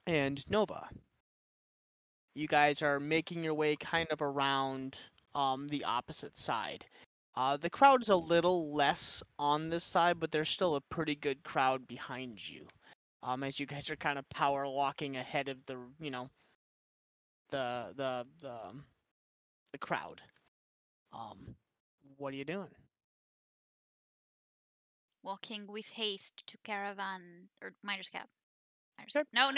Speaker 1: and Nova, you guys are making your way kind of around the opposite side. The crowd's a little less on this side, but there's still a pretty good crowd behind you. As you guys are kind of power walking ahead of the the crowd. What are you doing?
Speaker 4: Walking with haste to caravan or miner's cap. Miner's
Speaker 1: Okay.
Speaker 4: cap. No.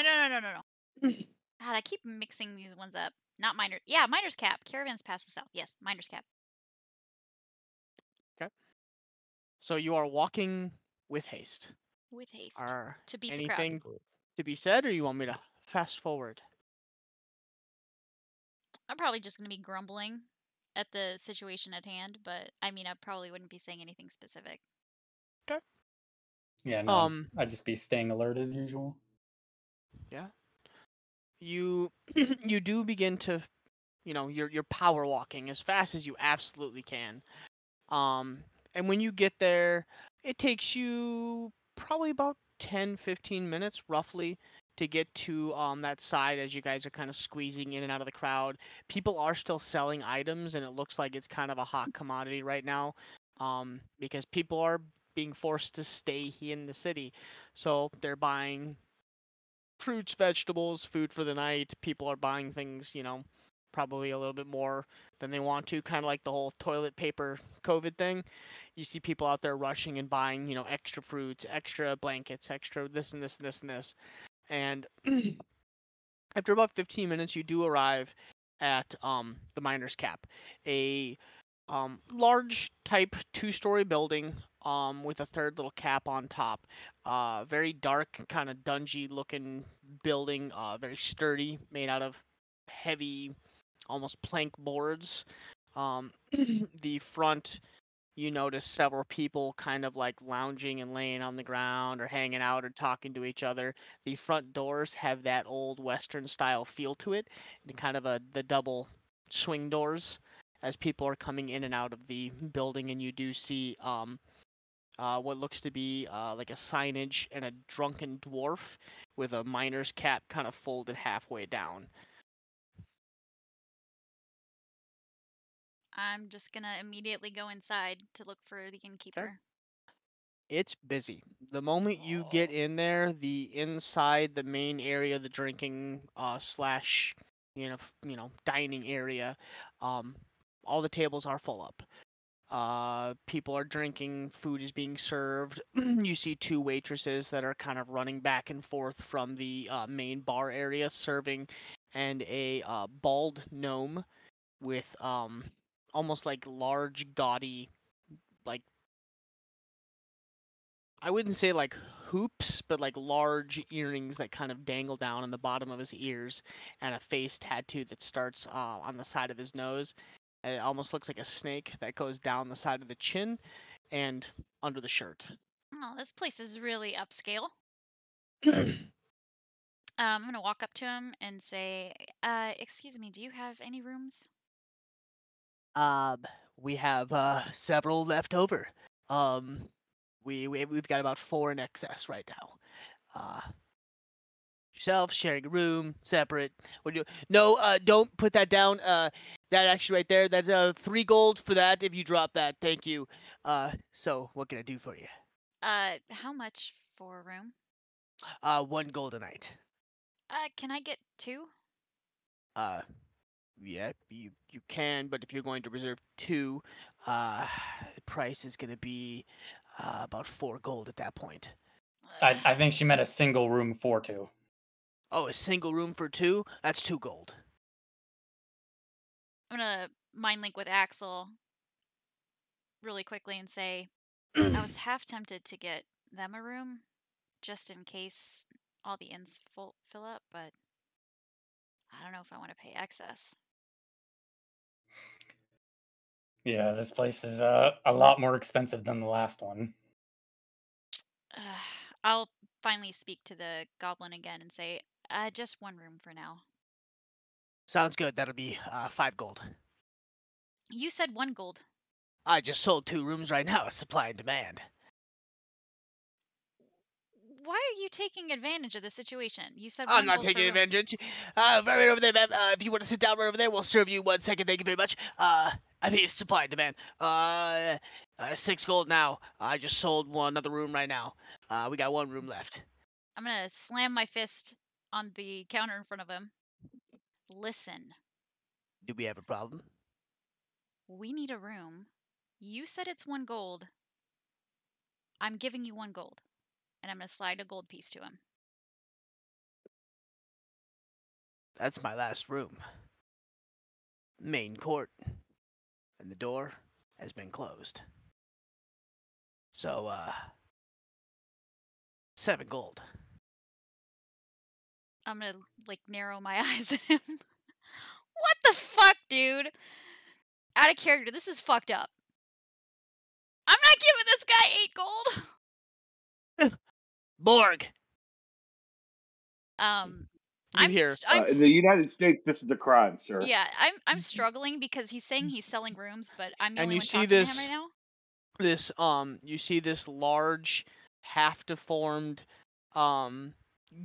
Speaker 4: God, I keep mixing these ones up. Not miner. Yeah, miner's cap. Caravans pass the south. Yes, miner's cap.
Speaker 1: So you are walking with haste.
Speaker 4: With haste
Speaker 1: Are
Speaker 4: to beat the crowd.
Speaker 1: anything to be said, or you want me to fast forward?
Speaker 4: I'm probably just gonna be grumbling at the situation at hand, but I mean, I probably wouldn't be saying anything specific.
Speaker 6: Yeah, no, I'd just be staying alert as usual.
Speaker 1: Yeah. You you do begin to, you're power walking as fast as you absolutely can. And when you get there, it takes you probably about 10-15 minutes roughly to get to that side as you guys are kind of squeezing in and out of the crowd. People are still selling items, and it looks like it's kind of a hot commodity right now, because people are being forced to stay in the city. So they're buying fruits, vegetables, food for the night. People are buying things, probably a little bit more than they want to, kind of like the whole toilet paper COVID thing. You see people out there rushing and buying, extra fruits, extra blankets, extra this and this and this and this. And after about 15 minutes, you do arrive at the Miner's Cap, a large type 2-story building with a third little cap on top. Very dark, kind of dungy looking building. Very sturdy, made out of heavy, almost plank boards. The front, you notice several people kind of like lounging and laying on the ground or hanging out or talking to each other. The front doors have that old Western style feel to it, and kind of the double swing doors as people are coming in and out of the building, and you do see what looks to be like a signage and a drunken dwarf with a miner's cap kind of folded halfway down.
Speaker 4: I'm just gonna immediately go inside to look for the innkeeper.
Speaker 1: It's busy. The moment you get in there, the inside, the main area, the drinking slash, dining area, all the tables are full up. People are drinking, food is being served. You see 2 waitresses that are kind of running back and forth from the main bar area serving, and a bald gnome with almost like large, gaudy, like, I wouldn't say like hoops, but like large earrings that kind of dangle down on the bottom of his ears, and a face tattoo that starts on the side of his nose. It almost looks like a snake that goes down the side of the chin and under the shirt.
Speaker 4: Oh, this place is really upscale. I'm gonna walk up to him and say, excuse me, do you have any rooms?
Speaker 1: We have several left over. We've got about 4 in excess right now. Yourself sharing a room, separate. What do you? No, don't put that down. That actually right there. That's 3 gold for that. If you drop that, thank you. So what can I do for you?
Speaker 4: How much for a room?
Speaker 1: 1 gold a night.
Speaker 4: Can I get 2?
Speaker 1: Yeah, you can, but if you're going to reserve 2, the price is gonna be about 4 gold at that point.
Speaker 6: I think she meant a single room for 2.
Speaker 1: Oh, a single room for 2? That's 2 gold.
Speaker 4: I'm gonna mind link with Axel really quickly and say, I was half tempted to get them a room, just in case all the inns fill up, but I don't know if I want to pay excess.
Speaker 6: Yeah, this place is a lot more expensive than the last one.
Speaker 4: I'll finally speak to the goblin again and say, just one room for now.
Speaker 1: Sounds good. That'll be 5 gold.
Speaker 4: You said 1 gold.
Speaker 1: I just sold 2 rooms right now. Supply and demand.
Speaker 4: Why are you taking advantage of the situation? You said
Speaker 1: I'm
Speaker 4: 1
Speaker 1: not
Speaker 4: gold
Speaker 1: taking
Speaker 4: for room.
Speaker 1: advantage. Right over there, ma'am. If you want to sit down right over there, we'll serve you 1 second. Thank you very much. I mean, supply and demand. 6 gold now. I just sold another room right now. We got 1 room left.
Speaker 4: I'm gonna slam my fist on the counter in front of him. Listen.
Speaker 1: Do we have a problem?
Speaker 4: We need a room. You said it's 1 gold. I'm giving you 1 gold. And I'm gonna slide a gold piece to him.
Speaker 1: That's my last room. Main court. And the door has been closed. So, 7 gold.
Speaker 4: I'm gonna, narrow my eyes at him. What the fuck, dude? Out of character. This is fucked up. I'm not giving this guy 8 gold.
Speaker 1: Borg!
Speaker 4: I'm
Speaker 1: hear,
Speaker 7: in the United States, this is a crime, sir.
Speaker 4: Yeah, I'm struggling because he's saying he's selling rooms, but I'm the
Speaker 1: And
Speaker 4: only
Speaker 1: you
Speaker 4: one
Speaker 1: see
Speaker 4: talking
Speaker 1: this-
Speaker 4: to him right now.
Speaker 1: you see this large, half-deformed,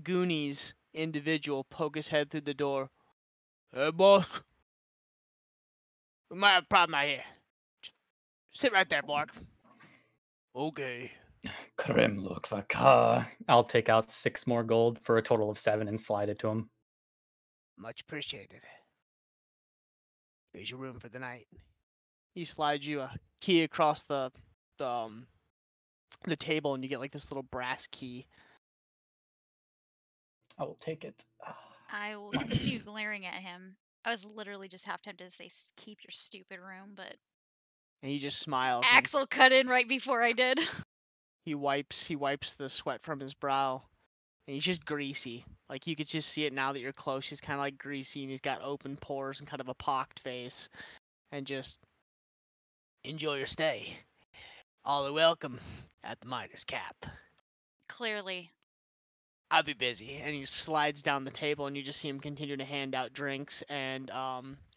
Speaker 1: Goonies individual poke his head through the door. Hey, boss. We might have a problem out here. Sit right there, Borg. Okay.
Speaker 6: Kremluk I'll take out 6 more gold for a total of 7 and slide it to him.
Speaker 1: Much appreciated. Here's your room for the night. He slides you a key across the table, and you get this little brass key.
Speaker 6: I will take it.
Speaker 4: I will continue glaring at him. I was literally just half tempted to say, keep your stupid room, but
Speaker 1: And he just smiles. and
Speaker 4: Axel cut in right before I did.
Speaker 1: He wipes the sweat from his brow. And he's just greasy. You could just see it now that you're close. He's kind of greasy, and he's got open pores and kind of a pocked face. And just enjoy your stay. All are welcome at the Miner's Cap.
Speaker 4: Clearly.
Speaker 1: I'll be busy. And he slides down the table, and you just see him continue to hand out drinks. And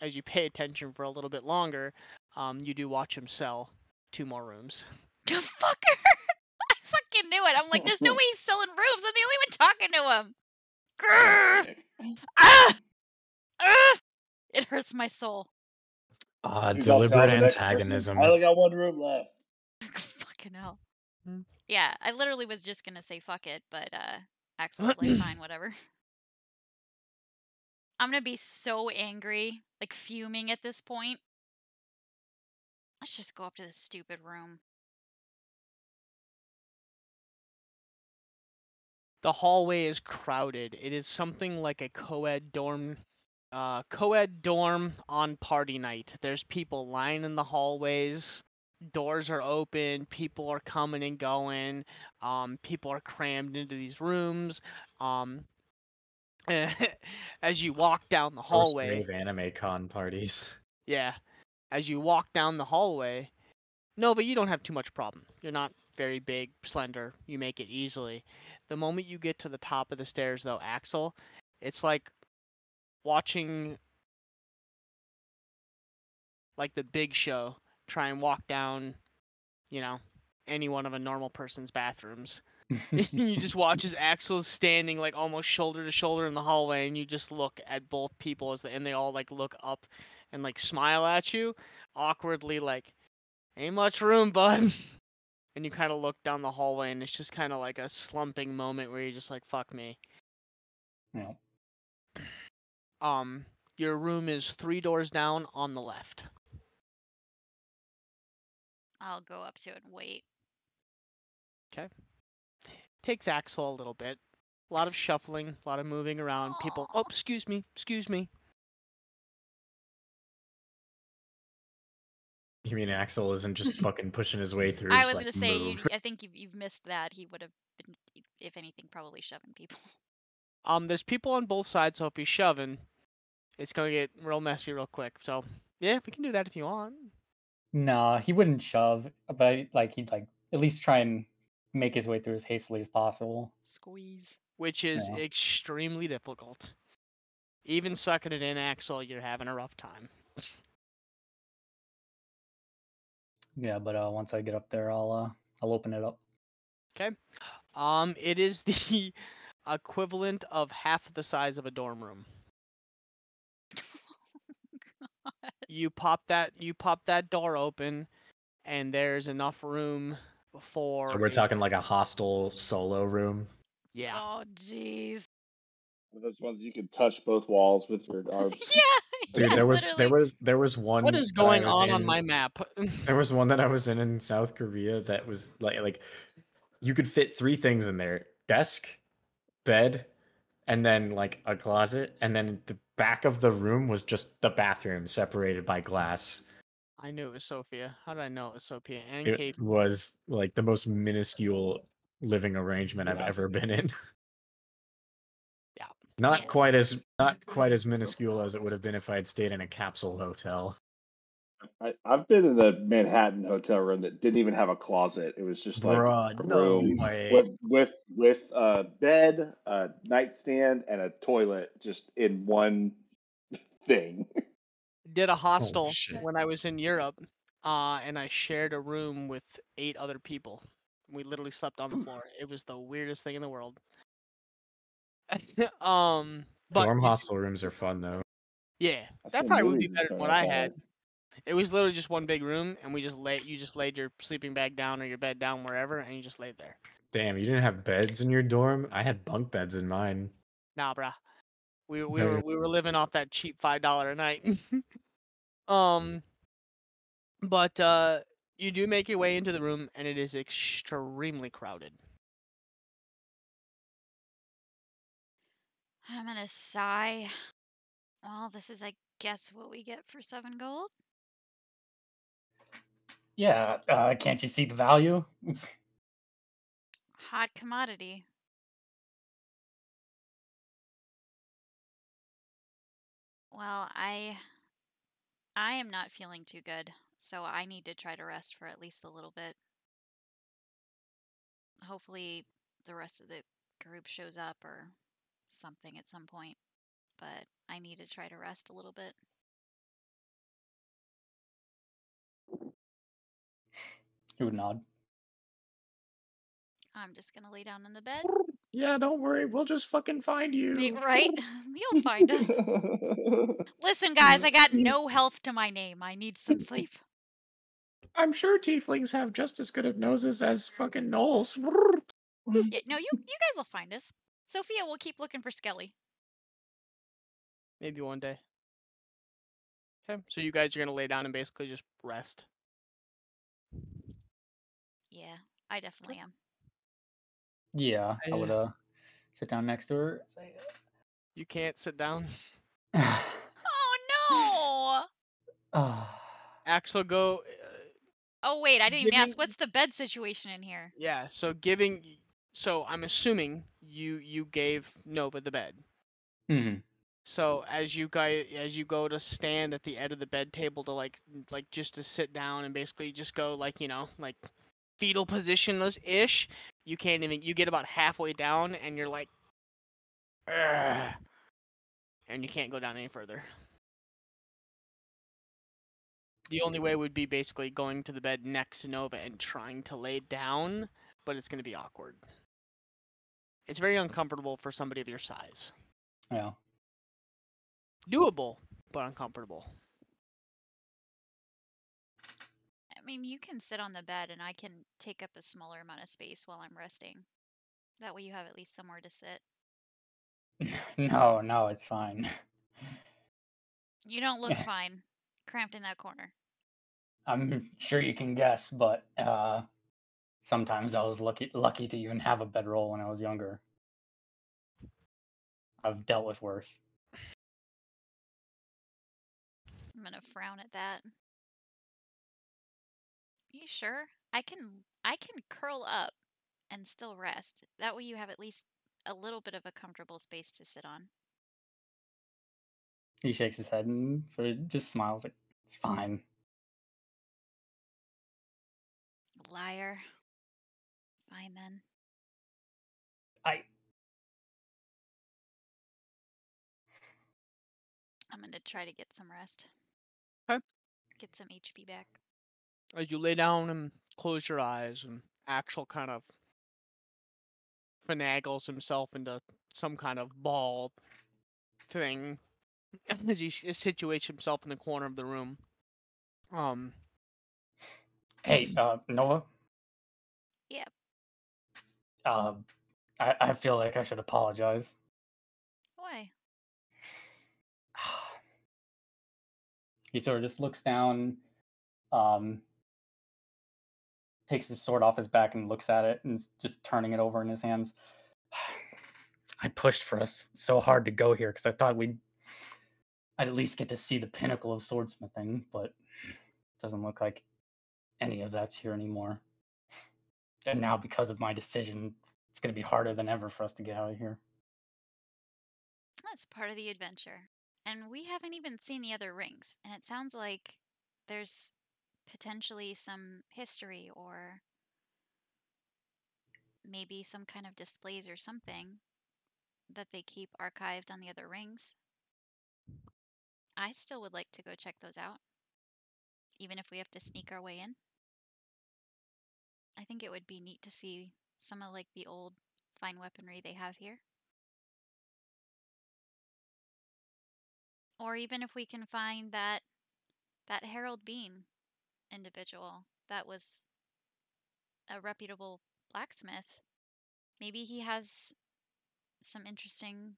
Speaker 1: as you pay attention for a little bit longer, you do watch him sell 2 more rooms.
Speaker 4: Fucker! I fucking knew it. I'm like, there's no way he's selling rooms. I'm the only one talking to him. Grrr! Ah! It hurts my soul.
Speaker 2: Deliberate antagonism.
Speaker 7: I only got 1 room left.
Speaker 4: Fucking hell. Yeah, I literally was just gonna say fuck it, but Axel was like, fine, whatever. I'm gonna be so angry, fuming at this point. Let's just go up to this stupid room.
Speaker 1: The hallway is crowded. It is something like a co-ed dorm on party night. There's people lining the hallways. Doors are open. People are coming and going. People are crammed into these rooms. As you walk down the hallway,
Speaker 2: Anime con parties.
Speaker 1: yeah. As you walk down the hallway, Nova, you don't have too much problem. You're not very big, slender. You make it easily. The moment you get to the top of the stairs, though, Axel, it's like watching the Big Show try and walk down, any one of a normal person's bathrooms. You just watch as Axel's standing almost shoulder to shoulder in the hallway, and you just look at both people and they all look up and smile at you awkwardly, ain't much room, bud. And you kind of look down the hallway, and it's just kind of a slumping moment where you're just fuck me.
Speaker 6: Yeah.
Speaker 1: Your room is 3 doors down on the left.
Speaker 4: I'll go up to it and wait.
Speaker 1: Okay. Takes Axel a little bit. A lot of shuffling, a lot of moving around. People,
Speaker 4: Aw.
Speaker 1: oh, excuse me.
Speaker 2: You mean Axel isn't just fucking pushing his way through?
Speaker 4: I
Speaker 2: just
Speaker 4: was
Speaker 2: like,
Speaker 4: gonna say,
Speaker 2: move.
Speaker 4: I think you've missed that. He would have been, if anything, probably shoving people.
Speaker 1: There's people on both sides, so if he's shoving, it's gonna get real messy real quick. So yeah, we can do that if you want.
Speaker 6: Nah, he wouldn't shove, but like he'd like at least try and make his way through as hastily as possible.
Speaker 4: Squeeze.
Speaker 1: Which is
Speaker 6: Yeah.
Speaker 1: extremely difficult. Even sucking it in, Axel, you're having a rough time.
Speaker 6: Yeah, but once I get up there, I'll open it up.
Speaker 1: Okay. It is the equivalent of half the size of a dorm room. You pop that door open, and there's enough room for.
Speaker 2: So we're talking like a hostel solo room.
Speaker 1: Yeah.
Speaker 4: Oh, jeez.
Speaker 7: Those ones you can touch both walls with your arms.
Speaker 4: Yeah.
Speaker 2: Dude,
Speaker 4: yeah,
Speaker 2: there was
Speaker 4: literally.
Speaker 2: one.
Speaker 1: What is
Speaker 2: that I
Speaker 1: going
Speaker 2: was
Speaker 1: on
Speaker 2: in-
Speaker 1: my map?
Speaker 2: There was one that I was in South Korea that was like you could fit 3 things in there: desk, bed, and then like a closet, and then the back of the room was just the bathroom separated by glass.
Speaker 1: I knew it was Sophia. How did I know it was Sophia and
Speaker 2: It
Speaker 1: Kate?
Speaker 2: was like the most minuscule living arrangement I've
Speaker 7: Yeah.
Speaker 2: ever been in.
Speaker 1: Yeah.
Speaker 2: Not
Speaker 4: Yeah.
Speaker 2: quite as minuscule as it would have been if I had stayed in a capsule hotel.
Speaker 7: I've been in a Manhattan hotel room that didn't even have a closet. It was just like
Speaker 2: Bruh,
Speaker 7: a
Speaker 2: no
Speaker 7: room
Speaker 2: way.
Speaker 7: with a bed, a nightstand, and a toilet just in one thing.
Speaker 1: Did a hostel
Speaker 2: shit.
Speaker 1: when I was in Europe, and I shared a room with 8 other people. We literally slept on the floor. It was the weirdest thing in the world. But
Speaker 2: Dorm
Speaker 1: you
Speaker 2: hostel rooms are fun though.
Speaker 1: yeah,
Speaker 7: I've
Speaker 1: that
Speaker 7: seen
Speaker 1: probably would be
Speaker 7: movies and
Speaker 1: better than
Speaker 7: stuff
Speaker 1: what
Speaker 7: like
Speaker 1: I
Speaker 7: that.
Speaker 1: had. It was literally just one big room, and you just laid your sleeping bag down or your bed down wherever, and you just laid there.
Speaker 2: Damn, you didn't have beds in your dorm? I had bunk beds in mine.
Speaker 1: Nah, bruh. We
Speaker 2: Damn.
Speaker 1: were living off that cheap $5 a night. um, but you do make your way into the room, and it is extremely crowded.
Speaker 4: I'm gonna sigh. Well, this is, I guess, what we get for 7 gold.
Speaker 6: Yeah, can't you see the value?
Speaker 4: Hot commodity. Well, I am not feeling too good, so I need to try to rest for at least a little bit. Hopefully the rest of the group shows up or something at some point, but I need to try to rest a little bit.
Speaker 6: He would nod.
Speaker 4: I'm just gonna lay down in the bed.
Speaker 2: Yeah, don't worry, we'll just fucking find you.
Speaker 4: Right? You'll find us. Listen, guys, I got no health to my name. I need some sleep.
Speaker 2: I'm sure tieflings have just as good of noses as fucking gnolls.
Speaker 4: Yeah, no, you guys will find us. Sophia will keep looking for Skelly.
Speaker 1: Maybe one day. Okay, so you guys are gonna lay down and basically just rest.
Speaker 4: Yeah, I definitely am.
Speaker 6: Yeah, I would
Speaker 1: Yeah.
Speaker 6: sit down next to her. Say,
Speaker 1: You can't sit down.
Speaker 4: Oh no!
Speaker 1: Axel, go.
Speaker 4: Oh wait, I didn't even
Speaker 1: Giving-
Speaker 4: ask. What's the bed situation in here?
Speaker 1: Yeah. So I'm assuming you gave Nova the bed.
Speaker 6: Mhm.
Speaker 1: So as you go to stand at the end of the bed table to like just to sit down and basically just go like fetal positionless ish, you can't even. You get about halfway down and you're like, "Ugh," and you can't go down any further. The only way would be basically going to the bed next to Nova and trying to lay down, but it's going to be awkward. It's very uncomfortable for somebody of your size.
Speaker 6: Yeah.
Speaker 1: Doable, but uncomfortable.
Speaker 4: I mean, you can sit on the bed and I can take up a smaller amount of space while I'm resting. That way you have at least somewhere to sit.
Speaker 6: No, it's fine.
Speaker 4: You don't look fine, cramped in that corner.
Speaker 6: I'm sure you can guess, but sometimes I was lucky to even have a bedroll when I was younger. I've dealt with worse.
Speaker 4: I'm gonna frown at that. You sure? I can curl up and still rest. That way you have at least a little bit of a comfortable space to sit on.
Speaker 6: He shakes his head and just smiles like, it's fine.
Speaker 4: Liar. Fine then. I'm gonna try to get some rest.
Speaker 1: Okay.
Speaker 4: Get some HP back.
Speaker 1: As you lay down and close your eyes, and Axel kind of finagles himself into some kind of ball thing as he situates himself in the corner of the room.
Speaker 6: Hey, Nova.
Speaker 4: Yeah.
Speaker 6: I feel like I should apologize.
Speaker 4: Why?
Speaker 6: He sort of just looks down, takes his sword off his back and looks at it and is just turning it over in his hands. I pushed for us so hard to go here because I thought I'd at least get to see the pinnacle of swordsmithing, but it doesn't look like any of that's here anymore. And now, because of my decision, it's going to be harder than ever for us to get out of here.
Speaker 4: That's part of the adventure. And we haven't even seen the other rings. And it sounds like there's potentially some history or maybe some kind of displays or something that they keep archived on the other rings. I still would like to go check those out, even if we have to sneak our way in. I think it would be neat to see some of like the old fine weaponry they have here. Or even if we can find that Harold Bean individual that was a reputable blacksmith. Maybe he has some interesting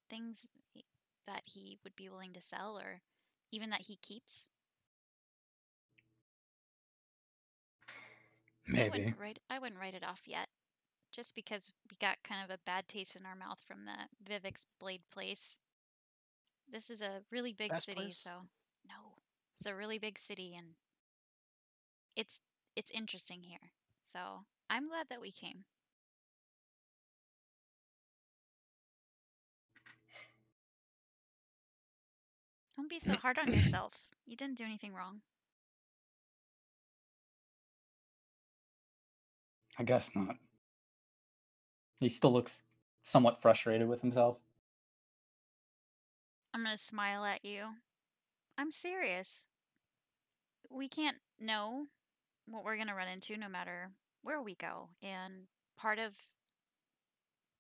Speaker 4: things that he would be willing to sell or even that he keeps.
Speaker 6: Maybe.
Speaker 4: I wouldn't write it off yet, just because we got kind of a bad taste in our mouth from the Vivek's Blade place. This is a really big
Speaker 1: Best
Speaker 4: city,
Speaker 1: place?
Speaker 4: so no, it's a really big city and it's interesting here. So I'm glad that we came. Don't be so hard on yourself. You didn't do anything wrong.
Speaker 6: I guess not. He still looks somewhat frustrated with himself.
Speaker 4: I'm gonna smile at you. I'm serious. We can't know what we're gonna run into no matter where we go. And part of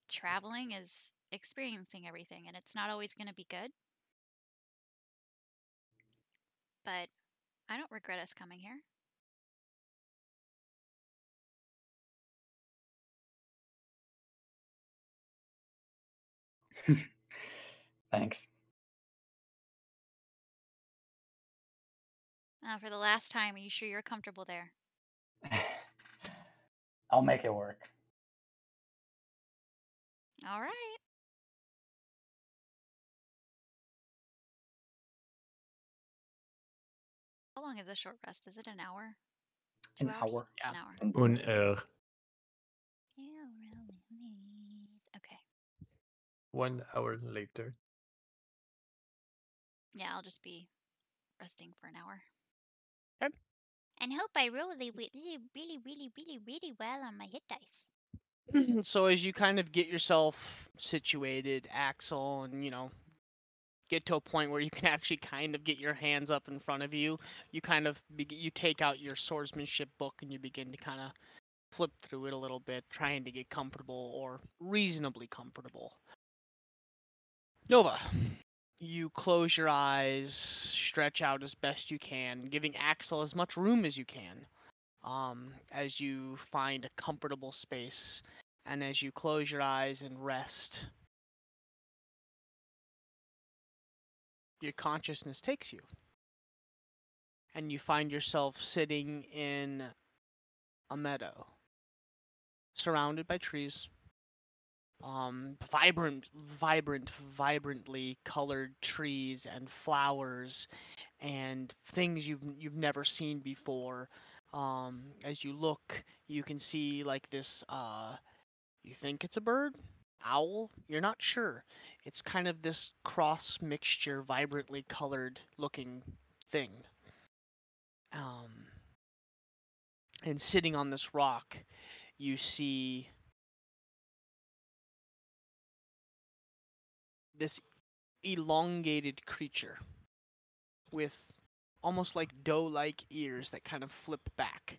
Speaker 4: traveling is experiencing everything, and it's not always gonna be good. But I don't regret us coming here.
Speaker 6: Thanks.
Speaker 4: Now, for the last time, are you sure you're comfortable there?
Speaker 6: I'll make it work.
Speaker 4: All right. How long is a short rest? Is it an hour? 2
Speaker 6: An
Speaker 4: hours?
Speaker 6: hour.
Speaker 1: Yeah.
Speaker 4: An hour.
Speaker 2: Un heure.
Speaker 4: Okay.
Speaker 3: 1 hour later.
Speaker 4: Yeah, I'll just be resting for an hour.
Speaker 1: Okay.
Speaker 4: And hope I roll really, really well on my hit dice.
Speaker 1: So as you kind of get yourself situated, Axel, and get to a point where you can actually kind of get your hands up in front of you, you kind of you take out your swordsmanship book and you begin to kind of flip through it a little bit, trying to get comfortable or reasonably comfortable. Nova, you close your eyes, stretch out as best you can, giving Axel as much room as you can. As you find a comfortable space, and as you close your eyes and rest, your consciousness takes you. And you find yourself sitting in a meadow, surrounded by trees. Vibrantly colored trees and flowers and things you've never seen before. As you look, you can see like this. You think it's a bird, owl. You're not sure. It's kind of this cross mixture, vibrantly colored looking thing. And sitting on this rock, you see this elongated creature with almost like doe-like ears that kind of flip back.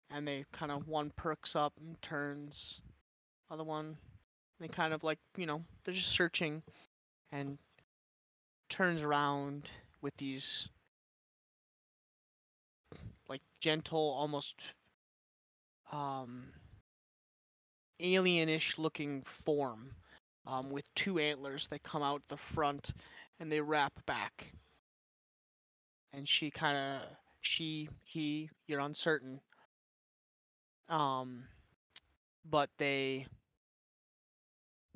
Speaker 1: And they kind of, one perks up and turns, other one, they kind of like, they're just searching, and turns around with these like gentle, almost alienish looking form, with two antlers that come out the front and they wrap back. And she kind of, he, you're uncertain. But they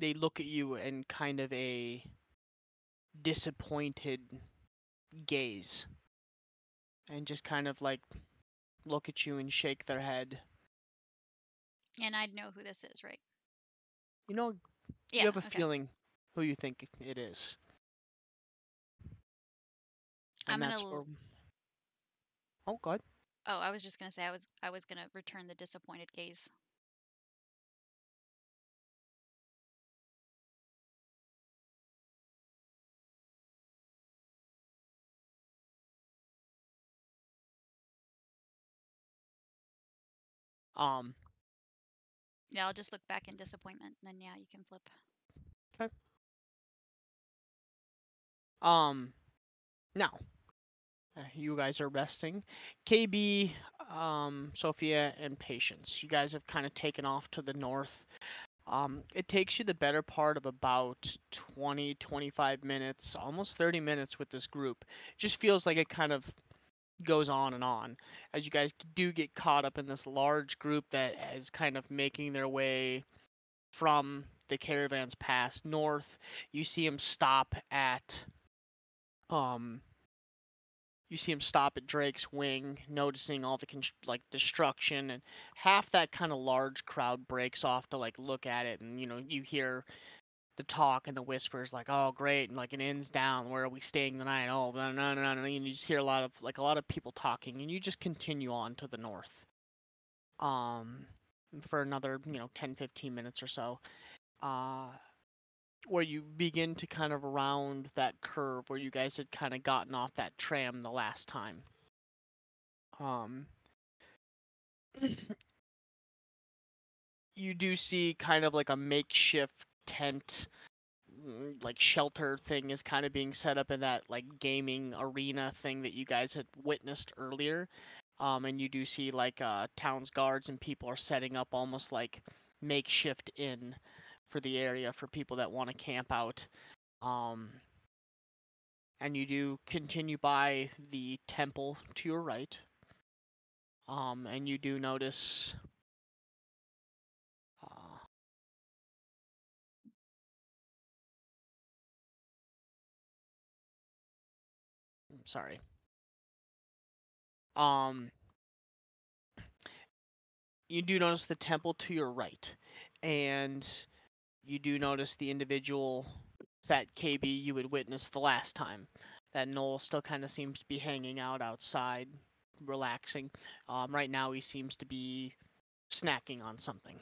Speaker 1: look at you in kind of a disappointed gaze, and just kind of like look at you and shake their head.
Speaker 4: And I'd know who this is, right?
Speaker 1: You
Speaker 4: Yeah.
Speaker 1: have a
Speaker 4: okay.
Speaker 1: feeling who you think it is. And
Speaker 4: I'm
Speaker 1: that's
Speaker 4: gonna.
Speaker 1: where... Oh, go ahead.
Speaker 4: Oh, I was just gonna say I was gonna return the disappointed gaze. Yeah, I'll just look back in disappointment, and then yeah, you can flip.
Speaker 1: Okay. Now, you guys are resting. KB, Sophia, and Patience. You guys have kind of taken off to the north. It takes you the better part of about 20, 25 minutes, almost 30 minutes with this group. It just feels like it kind of goes on and on as you guys do get caught up in this large group that is kind of making their way from the caravan's pass north. You see them stop at Drake's Wing, noticing all the destruction, and half that kind of large crowd breaks off to like look at it, and you hear the talk and the whispers like, "Oh, great!" and like an inn's down. Where are we staying the night? Oh, no, no, no, no. And you just hear a lot of people talking, and you just continue on to the north. For another 10, 15 minutes or so. Where you begin to kind of round that curve where you guys had kind of gotten off that tram the last time. You do see kind of like a makeshift tent, like shelter thing is kind of being set up in that like gaming arena thing that you guys had witnessed earlier. And you do see like town's guards and people are setting up almost like makeshift inn for the area for people that want to camp out. And you do continue by the temple to your right. And you do notice sorry. You do notice the temple to your right, and you do notice the individual that KB you had witnessed the last time. That Noel still kind of seems to be hanging out outside, relaxing. Right now he seems to be snacking on something.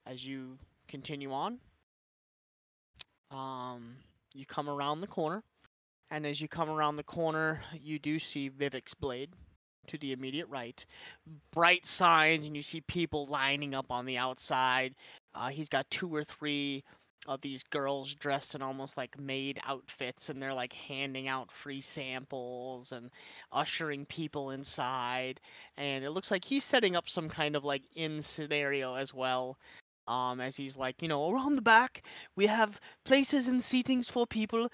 Speaker 1: As you continue on, you come around the corner, and as you come around the corner, you do see Vivek's blade to the immediate right. Bright signs, and you see people lining up on the outside. He's got 2 or 3 of these girls dressed in almost like maid outfits, and they're like handing out free samples and ushering people inside. And it looks like he's setting up some kind of like inn scenario as well. As he's like, around the back we have places and seatings for people.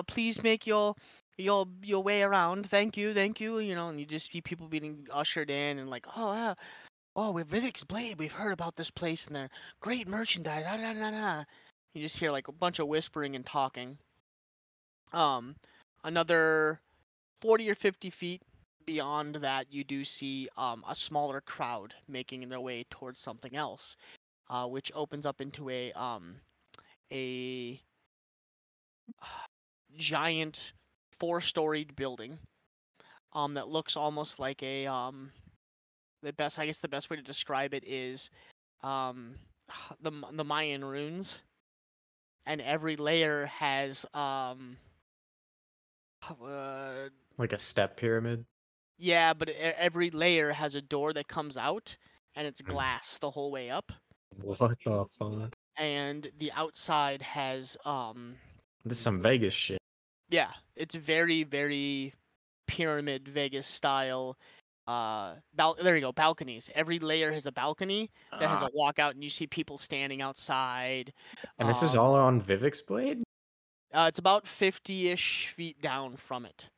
Speaker 1: Please make your way around. Thank you. And you just see people being ushered in and like, oh yeah, oh, we're Vivek's Blade. We've heard about this place and they're great merchandise. Ah, nah, nah, nah. You just hear like a bunch of whispering and talking. Another 40 or 50 feet beyond that, you do see a smaller crowd making their way towards something else, which opens up into a giant 4-storied building that looks almost like a the best way to describe it is um the Mayan runes, and every layer has
Speaker 2: Like a step pyramid.
Speaker 1: yeah, but every layer has a door that comes out, and it's
Speaker 2: Hmm.
Speaker 1: glass the whole way up,
Speaker 2: What the fuck?
Speaker 1: and the outside has
Speaker 2: This is some Vegas shit.
Speaker 1: yeah, it's very, very pyramid Vegas style. There you go, balconies. Every layer has a balcony that has a walkout, and you see people standing outside.
Speaker 2: And this is all on Vivek's blade?
Speaker 1: It's about 50-ish feet down from it,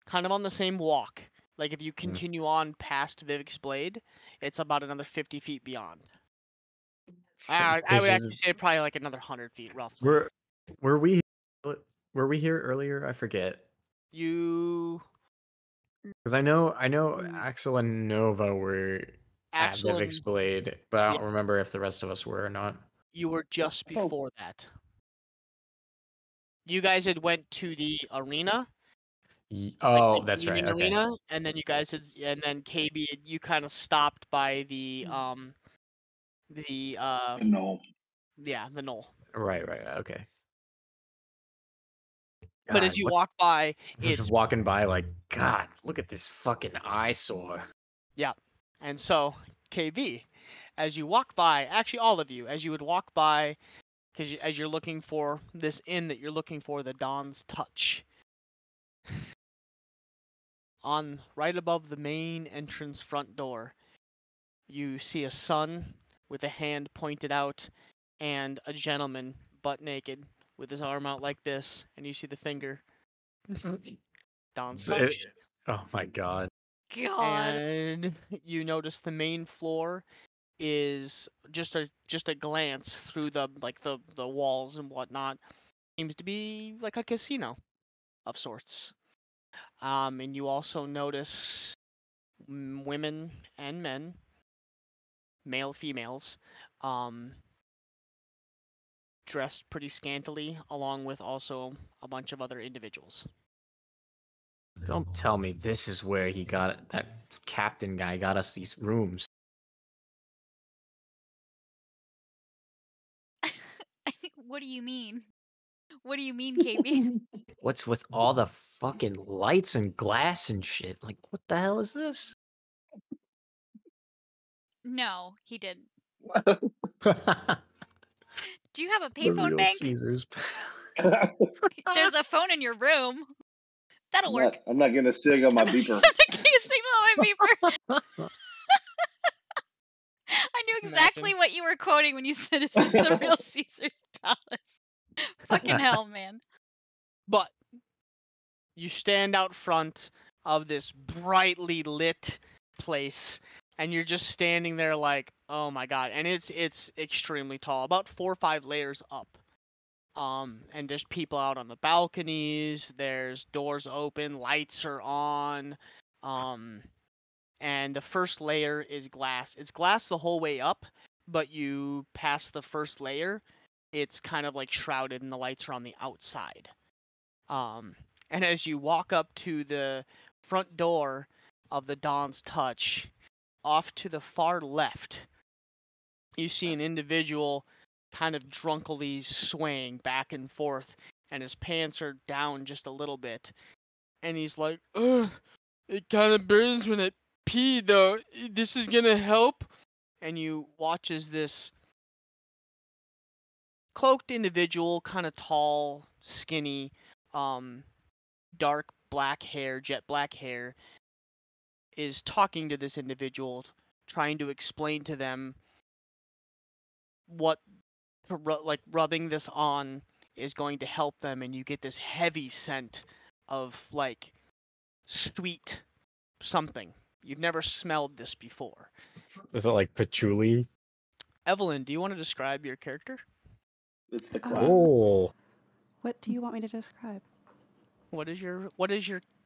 Speaker 1: kind of on the same walk. Like if you continue on past Vivek's blade, it's about another 50 feet beyond. I would actually say probably like another 100 feet roughly.
Speaker 2: Were we here earlier? I forget.
Speaker 1: You
Speaker 2: Because I know Axel and Nova were at
Speaker 1: Axel
Speaker 2: Vivek's
Speaker 1: and
Speaker 2: blade, but I
Speaker 1: yeah,
Speaker 2: don't remember if the rest of us were or not.
Speaker 1: you were just before that. You guys had went to the arena.
Speaker 2: Oh,
Speaker 1: The
Speaker 2: that's right.
Speaker 1: gaming
Speaker 2: Okay.
Speaker 1: arena, and then you guys had, and then KB, you kind of stopped by the
Speaker 7: No.
Speaker 1: yeah, the knoll.
Speaker 2: Right. Okay.
Speaker 1: But as
Speaker 2: God,
Speaker 1: you
Speaker 2: what-
Speaker 1: walk by,
Speaker 2: just
Speaker 1: it's
Speaker 2: walking by like, God, look at this fucking eyesore.
Speaker 1: yeah. And so KB, as you walk by, actually all of you, as you would walk by, because as you're looking for this inn that you're looking for, the Dawn's Touch. On right above the main entrance front door, you see a sun with a hand pointed out, and a gentleman butt naked with his arm out like this, and you see the finger. Dawn's Touch.
Speaker 2: Oh my God.
Speaker 4: God.
Speaker 1: And you notice the main floor is just a glance through the walls and whatnot. Seems to be like a casino of sorts. And you also notice women and men, male, females, dressed pretty scantily, along with also a bunch of other individuals.
Speaker 2: Don't tell me this is where he got it. That captain guy got us these rooms.
Speaker 4: What do you mean? What do you mean, KB?
Speaker 2: What's with all the fucking lights and glass and shit? Like, what the hell is this?
Speaker 4: No, he didn't.
Speaker 2: The
Speaker 4: Do you have a payphone
Speaker 2: real
Speaker 4: bank?
Speaker 2: Caesars.
Speaker 4: There's a phone in your room. That'll work.
Speaker 7: I'm not gonna sing on my beeper.
Speaker 4: I'm not getting a signal on my beeper. I knew exactly
Speaker 1: Imagine.
Speaker 4: what you were quoting when you said, "Is this the real Caesar's Palace?" Fucking hell, man.
Speaker 1: But you stand out front of this brightly lit place, and you're just standing there like, oh my god. And it's extremely tall, about 4 or 5 layers up. And there's people out on the balconies, there's doors open, lights are on. And the first layer is glass. It's glass the whole way up, but you pass the first layer, it's kind of like shrouded and the lights are on the outside. And as you walk up to the front door of the Dawn's Touch, off to the far left, you see an individual kind of drunkily swaying back and forth, and his pants are down just a little bit. And he's like, ugh, it kind of burns when I pee, though. This is gonna help? And you watch as this cloaked individual, kind of tall, skinny, dark black hair, jet black hair, is talking to this individual, trying to explain to them what rubbing this on is going to help them, and you get this heavy scent of like sweet something. You've never smelled this before.
Speaker 2: Is it like patchouli?
Speaker 1: Evelyn, do you want to describe your character?
Speaker 7: It's the clown.
Speaker 2: Oh.
Speaker 5: What do you want me to describe?
Speaker 1: What is your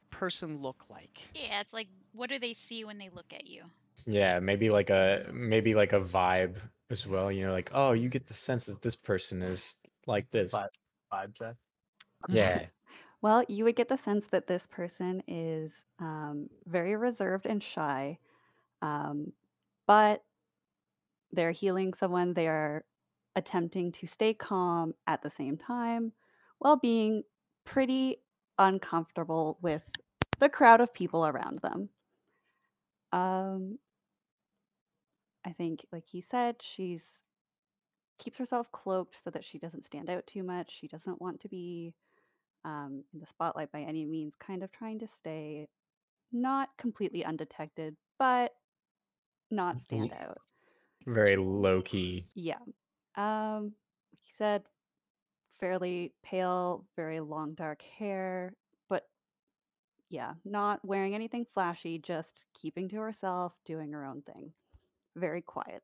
Speaker 1: person look like?
Speaker 4: Yeah, it's like, what do they see when they look at you?
Speaker 2: Yeah, maybe like a vibe as well. You know, like, oh, you get the sense that this person is like this.
Speaker 3: Vibe check.
Speaker 2: Yeah.
Speaker 5: Well, you would get the sense that this person is very reserved and shy, but they're healing someone. They are attempting to stay calm at the same time while being pretty uncomfortable with the crowd of people around them. I think, like he said, she's keeps herself cloaked so that she doesn't stand out too much. She doesn't want to be in the spotlight by any means, kind of trying to stay not completely undetected, but not stand out.
Speaker 2: Very low key.
Speaker 5: Yeah. He said fairly pale, very long dark hair, but yeah, not wearing anything flashy, just keeping to herself, doing her own thing. Very quiet.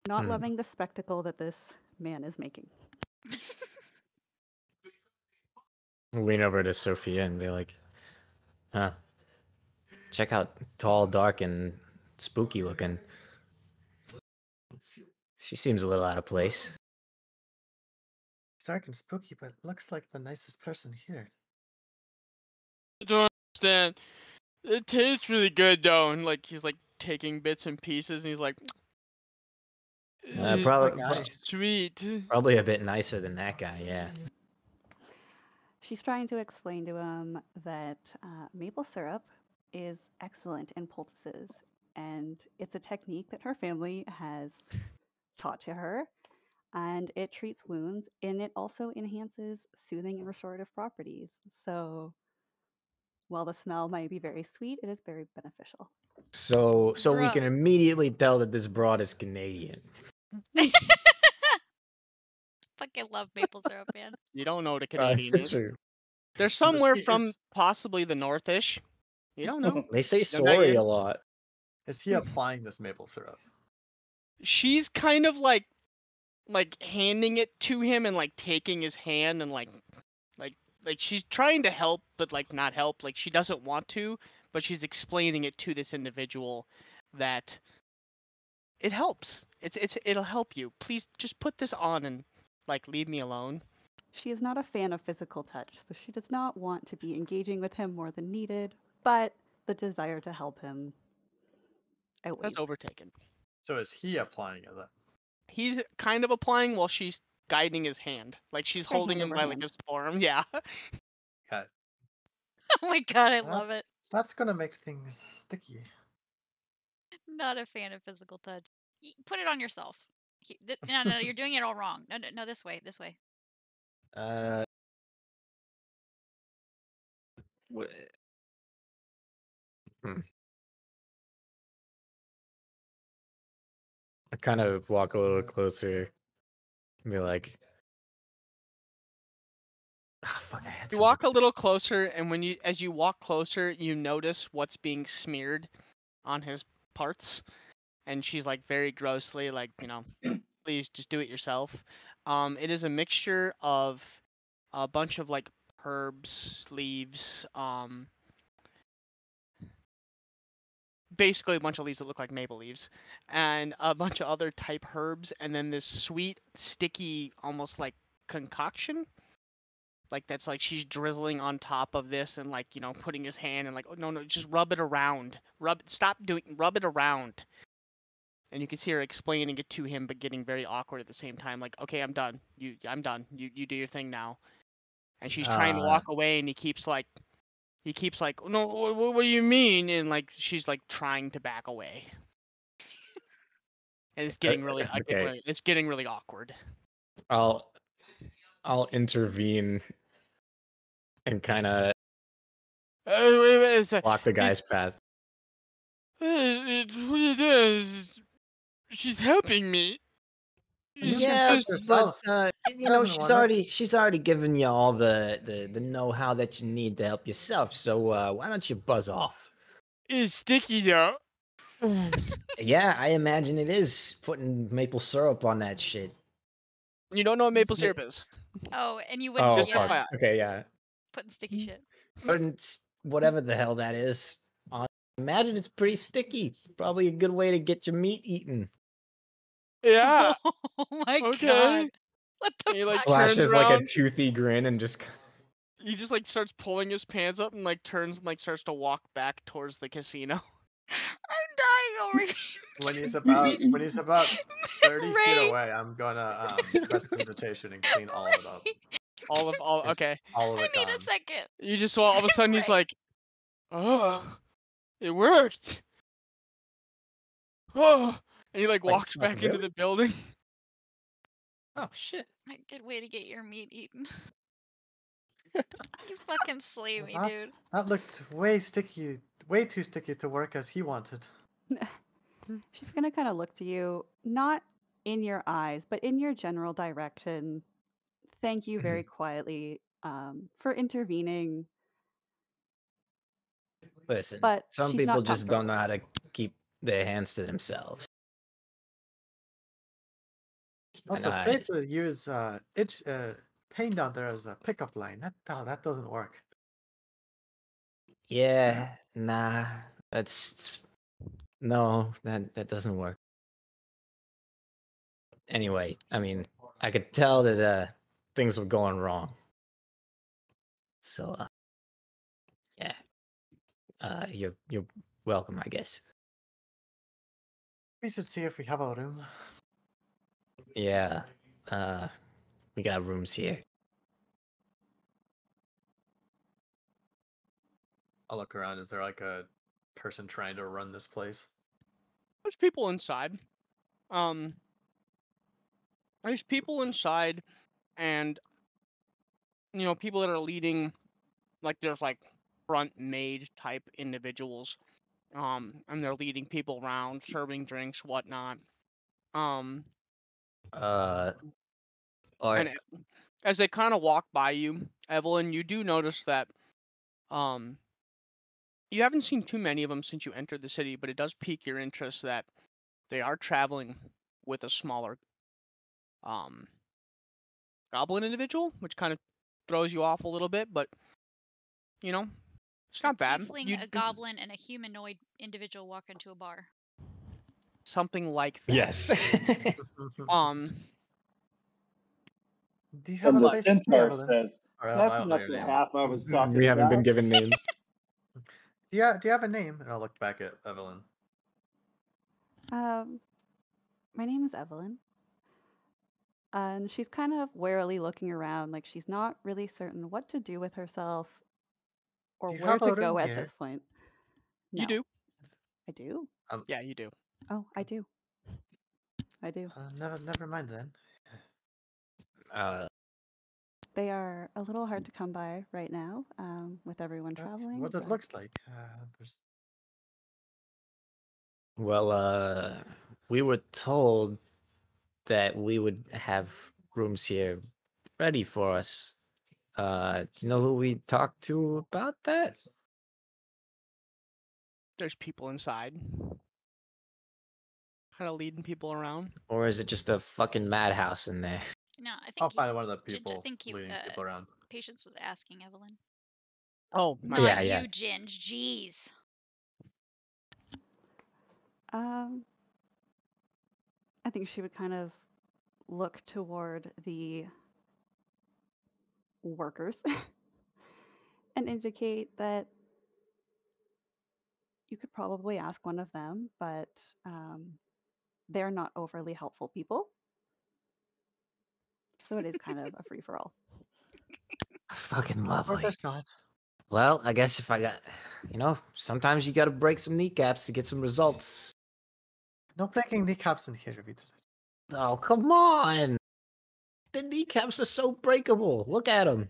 Speaker 5: Not loving the spectacle that this man is making.
Speaker 2: Lean over to Sophia and be like, huh. Check out tall, dark, and spooky looking. She seems a little out of place.
Speaker 3: It's dark and spooky, but looks like the nicest person here.
Speaker 1: I don't understand. It tastes really good though, and like he's like taking bits and pieces, and he's like, sweet.
Speaker 2: Probably a bit nicer than that guy, yeah.
Speaker 5: She's trying to explain to him that maple syrup is excellent in poultices, and it's a technique that her family has taught to her, and it treats wounds, and it also enhances soothing and restorative properties. So while the smell might be very sweet, it is very beneficial.
Speaker 2: So we
Speaker 4: Bro.
Speaker 2: can immediately tell that this broad is Canadian.
Speaker 4: Fucking love maple syrup, man.
Speaker 1: You don't know what a Canadian is.
Speaker 2: True.
Speaker 1: They're somewhere
Speaker 3: Is-
Speaker 1: from possibly the northish. You don't know.
Speaker 2: They say
Speaker 1: got
Speaker 2: sorry
Speaker 1: your-
Speaker 2: a lot.
Speaker 3: Is he applying this maple syrup?
Speaker 1: She's kind of like handing it to him and like taking his hand and like she's trying to help but like not help. Like she doesn't want to, but she's explaining it to this individual that it helps. It'll help you. Please just put this on and like leave me alone.
Speaker 5: She is not a fan of physical touch, so she does not want to be engaging with him more than needed, but the desire to help him outweighs.
Speaker 1: That's overtaken.
Speaker 3: So is he applying it then?
Speaker 1: He's kind of applying while she's guiding his hand. Like she's
Speaker 5: Yeah,
Speaker 1: holding
Speaker 5: hand
Speaker 1: him
Speaker 5: over
Speaker 1: by like
Speaker 5: hand.
Speaker 1: his forearm. Yeah.
Speaker 3: Okay.
Speaker 4: Oh my god, I
Speaker 3: Well,
Speaker 4: love it.
Speaker 3: That's gonna make things sticky.
Speaker 4: Not a fan of physical touch. Put it on yourself. No, you're doing it all wrong. No, this way, this way.
Speaker 2: I kind of walk a little closer and be like, oh, fuck, I had
Speaker 1: You
Speaker 2: something.
Speaker 1: walk a little closer, and as you walk closer, you notice what's being smeared on his parts, and she's like very grossly like, please just do it yourself. It is a mixture of a bunch of like herbs, leaves, basically a bunch of leaves that look like maple leaves, and a bunch of other type herbs, and then this sweet, sticky, almost like concoction. Like that's like she's drizzling on top of this and like, putting his hand and like, oh, no, just rub it around. Rub it around. And you can see her explaining it to him, but getting very awkward at the same time. Like, okay, I'm done. I'm done. You do your thing now. And she's trying to walk away, and he keeps like, no, what do you mean? And like, she's like trying to back away. And it's getting really,
Speaker 2: Okay.
Speaker 1: it's getting really awkward.
Speaker 2: I'll intervene and kind of block the guy's path.
Speaker 1: What it is, she's helping me.
Speaker 2: Yeah, but
Speaker 3: doesn't want it.
Speaker 2: she's already given you all the know-how that you need to help yourself. So why don't you buzz off?
Speaker 1: It's sticky though.
Speaker 2: Yeah, I imagine it is putting maple syrup on that shit.
Speaker 1: You don't know what maple syrup is.
Speaker 4: Oh, and you wouldn't.
Speaker 2: Oh,
Speaker 1: Just
Speaker 4: yeah.
Speaker 1: FYI.
Speaker 2: Okay, yeah.
Speaker 4: Putting sticky shit.
Speaker 2: Putting whatever the hell that is on. Imagine it's pretty sticky. Probably a good way to get your meat eaten.
Speaker 1: Yeah.
Speaker 4: Oh my
Speaker 1: Okay.
Speaker 4: god. What the
Speaker 1: And he, like,
Speaker 4: fuck?
Speaker 1: turns
Speaker 2: Flashes like a
Speaker 1: around.
Speaker 2: toothy grin and just.
Speaker 1: He just like starts pulling his pants up and like turns and like starts to walk back towards the casino.
Speaker 4: I'm dying over here.
Speaker 3: When he's about 30 feet
Speaker 4: Ray.
Speaker 3: away, I'm gonna prestidigitation and clean all of it up.
Speaker 1: All
Speaker 3: It's
Speaker 1: okay.
Speaker 3: all of
Speaker 4: I
Speaker 3: it
Speaker 4: need
Speaker 3: gone.
Speaker 4: a second.
Speaker 1: You just saw all of a sudden he's
Speaker 4: Ray.
Speaker 1: like, oh, it worked. Oh, and he like
Speaker 2: Wait,
Speaker 1: walks back into
Speaker 2: really?
Speaker 1: the building.
Speaker 2: Oh shit!
Speaker 4: A good way to get your meat eaten. You fucking slay me, dude.
Speaker 3: That looked way too sticky to work as he wanted.
Speaker 5: She's going to kind of look to you, not in your eyes, but in your general direction. Thank you very quietly for intervening.
Speaker 2: Listen,
Speaker 5: But
Speaker 2: some
Speaker 5: she's
Speaker 2: people
Speaker 5: not
Speaker 2: just don't
Speaker 5: comfortable.
Speaker 2: know how to keep their hands to themselves. I
Speaker 3: Also,
Speaker 2: know how
Speaker 3: try
Speaker 2: it is.
Speaker 3: to use pain down there as a pickup line. That doesn't work.
Speaker 2: Yeah, nah, that's no, that doesn't work. Anyway, I mean, I could tell that things were going wrong. So, yeah, you're welcome, I guess.
Speaker 3: We should see if we have a room.
Speaker 2: Yeah, we got rooms here.
Speaker 3: I'll look around. Is there like a person trying to run this place?
Speaker 1: There's people inside. There's people inside, and you know, people that are leading. Like there's like front maid type individuals. And they're leading people around, serving drinks, whatnot.
Speaker 2: Or
Speaker 1: And as they kind of walk by you, Evelyn, you do notice that you haven't seen too many of them since you entered the city, but it does pique your interest that they are traveling with a smaller goblin individual, which kind of throws you off a little bit, but you know, it's not bad.
Speaker 4: Tiefling, a goblin, and a humanoid individual walk into a bar.
Speaker 1: Something like that.
Speaker 2: yes.
Speaker 3: Do you have
Speaker 7: And
Speaker 3: a
Speaker 7: the
Speaker 3: place to stay,
Speaker 7: centaur
Speaker 3: Evelyn?
Speaker 7: says,
Speaker 3: Or I
Speaker 7: "That's
Speaker 3: don't know
Speaker 7: not
Speaker 3: your
Speaker 7: the
Speaker 3: name.
Speaker 7: half I was talking
Speaker 2: We haven't been
Speaker 7: about."
Speaker 2: given names.
Speaker 3: Do you have a name? And I'll look back at Evelyn.
Speaker 5: My name is Evelyn. And she's kind of warily looking around, like she's not really certain what to do with herself or
Speaker 3: Do you
Speaker 5: where
Speaker 3: have
Speaker 5: to
Speaker 3: a
Speaker 5: go
Speaker 3: room
Speaker 5: at
Speaker 3: here?
Speaker 5: this point.
Speaker 1: You
Speaker 5: No.
Speaker 1: do.
Speaker 5: I do?
Speaker 1: Yeah, you do.
Speaker 5: Oh, I do. I do.
Speaker 3: Never mind then.
Speaker 5: They are a little hard to come by right now, with everyone
Speaker 3: That's
Speaker 5: traveling.
Speaker 3: what it
Speaker 5: but
Speaker 3: looks like.
Speaker 2: Well, we were told that we would have rooms here ready for us. Do you know who we talked to about that?
Speaker 1: There's people inside. Kind of leading people around.
Speaker 2: Or is it just a fucking madhouse in there?
Speaker 4: No, I think
Speaker 3: I'll find one of the
Speaker 4: Ginger,
Speaker 3: people
Speaker 4: I think
Speaker 3: leading people around.
Speaker 4: Patience was asking Evelyn.
Speaker 1: Oh, my
Speaker 4: Not
Speaker 1: bad.
Speaker 2: Yeah.
Speaker 4: you, Ginge. Jeez.
Speaker 5: I think she would kind of look toward the workers and indicate that you could probably ask one of them, but they're not overly helpful people. So it is kind of a free for all.
Speaker 2: Fucking lovely.
Speaker 3: Workers not.
Speaker 2: Well, I guess if I got, sometimes you gotta break some kneecaps to get some results.
Speaker 3: No breaking kneecaps in here.
Speaker 2: Oh, come on! The kneecaps are so breakable. Look at them.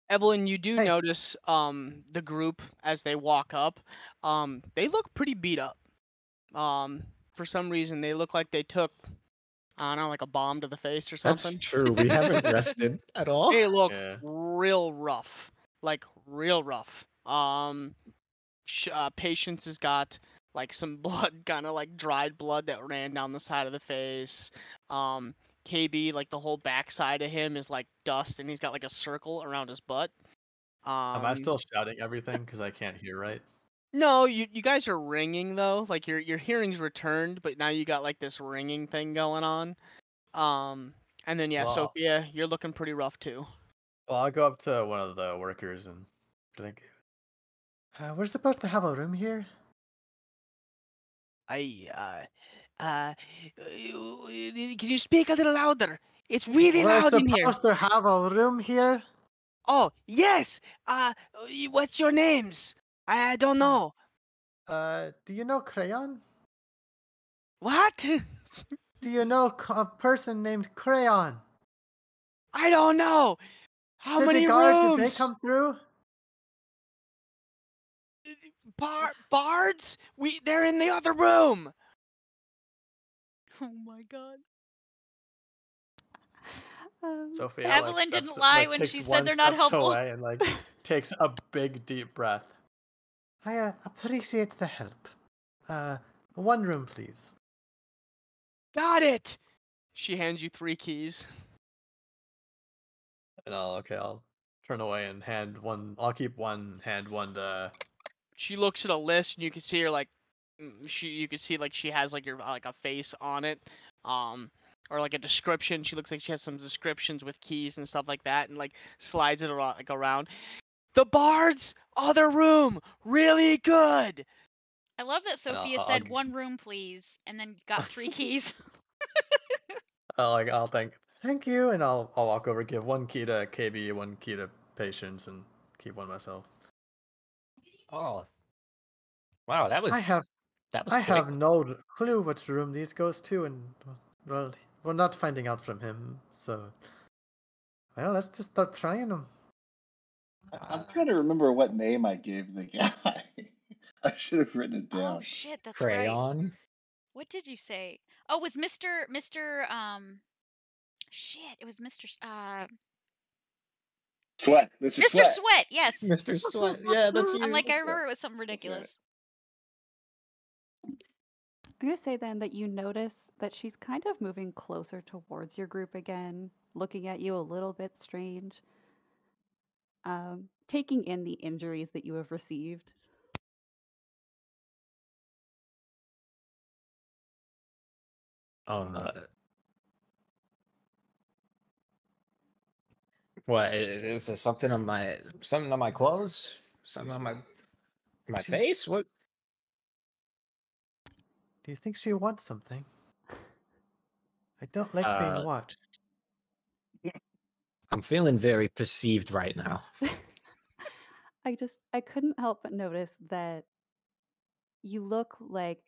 Speaker 1: Evelyn, you do
Speaker 3: Hey.
Speaker 1: notice the group as they walk up. They look pretty beat up. For some reason they look like they took, I don't know, like a bomb to the face or something.
Speaker 2: That's true. We haven't rested at all.
Speaker 1: They look
Speaker 3: Yeah.
Speaker 1: real rough. Like real rough. Patience has got like some blood, kind of like dried blood that ran down the side of the face. KB, like the whole backside of him is like dust, and he's got like a circle around his butt.
Speaker 3: Am I still shouting everything because I can't hear right?
Speaker 1: No, you guys are ringing though. Like your hearing's returned, but now you got like this ringing thing going on. And then
Speaker 3: Well-
Speaker 1: Sophia, you're looking pretty rough too.
Speaker 3: Well, I'll go up to one of the workers and be like, we're supposed to have a room here.
Speaker 1: Can you speak a little louder? It's really
Speaker 3: We're
Speaker 1: loud in here.
Speaker 3: supposed to have a room here.
Speaker 1: Oh, yes. What's your names? I don't know.
Speaker 3: Do you know Crayon?
Speaker 1: What?
Speaker 3: Do you know a person named Crayon?
Speaker 1: I don't know. How
Speaker 3: City
Speaker 1: many
Speaker 3: guard,
Speaker 1: rooms?
Speaker 3: did they come through?
Speaker 1: Bards? They're in the other room.
Speaker 4: Oh my god.
Speaker 3: Sophia
Speaker 4: Evelyn didn't lie when she said they're not helpful.
Speaker 3: Away and takes a big deep breath. I appreciate the help. One room, please.
Speaker 1: Got it. She hands you 3 keys.
Speaker 3: And I'll turn away and hand one. I'll keep one, hand one to.
Speaker 1: She looks at a list, and you can see her like, you can see like she has like a face on it, or like a description. She looks like she has some descriptions with keys and stuff like that, and like slides it around. The Bard's other room, really good.
Speaker 4: I love that Sophia
Speaker 3: I'll
Speaker 4: said 1 room, please, and then got 3 keys.
Speaker 3: I'll thank you, and I'll walk over, give 1 key to KB, 1 key to Patience, and keep 1 myself.
Speaker 2: Oh, wow, that was.
Speaker 3: I have
Speaker 2: quick.
Speaker 3: have no clue what room these goes to, and well, we're not finding out from him. So, well, let's just start trying them.
Speaker 7: I'm trying to remember what name I gave the guy. I should have written it down.
Speaker 4: Oh shit, that's right.
Speaker 2: Crayon.
Speaker 4: What did you say? Oh, it was Mr. Shit, it was Mr.
Speaker 7: Sweat. Mr.
Speaker 4: Mr.
Speaker 7: Sweat.
Speaker 4: Sweat, yes.
Speaker 2: Mr. Sweat. Yeah, that's you.
Speaker 4: I'm like, I
Speaker 2: That's
Speaker 4: remember
Speaker 2: right.
Speaker 4: it was something ridiculous.
Speaker 5: I'm going to say then that you notice that she's kind of moving closer towards your group again, looking at you a little bit strange, taking in the injuries that you have received.
Speaker 2: What is there? Something on my clothes? Something on my face? What?
Speaker 3: Do you think she wants something? I don't like being watched.
Speaker 2: I'm feeling very perceived right now.
Speaker 5: I couldn't help but notice that you look like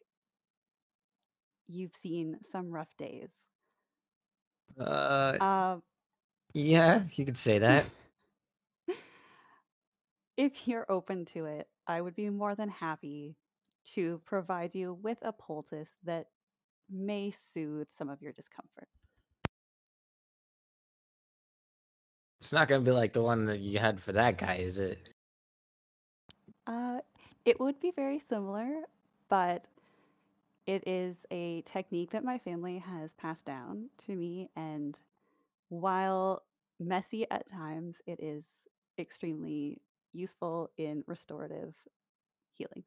Speaker 5: you've seen some rough days.
Speaker 2: Yeah, you could say that.
Speaker 5: If you're open to it, I would be more than happy to provide you with a poultice that may soothe some of your discomfort.
Speaker 2: It's not gonna be like the one that you had for that guy, is it?
Speaker 5: It would be very similar, but it is a technique that my family has passed down to me, and while messy at times, it is extremely useful in restorative healing.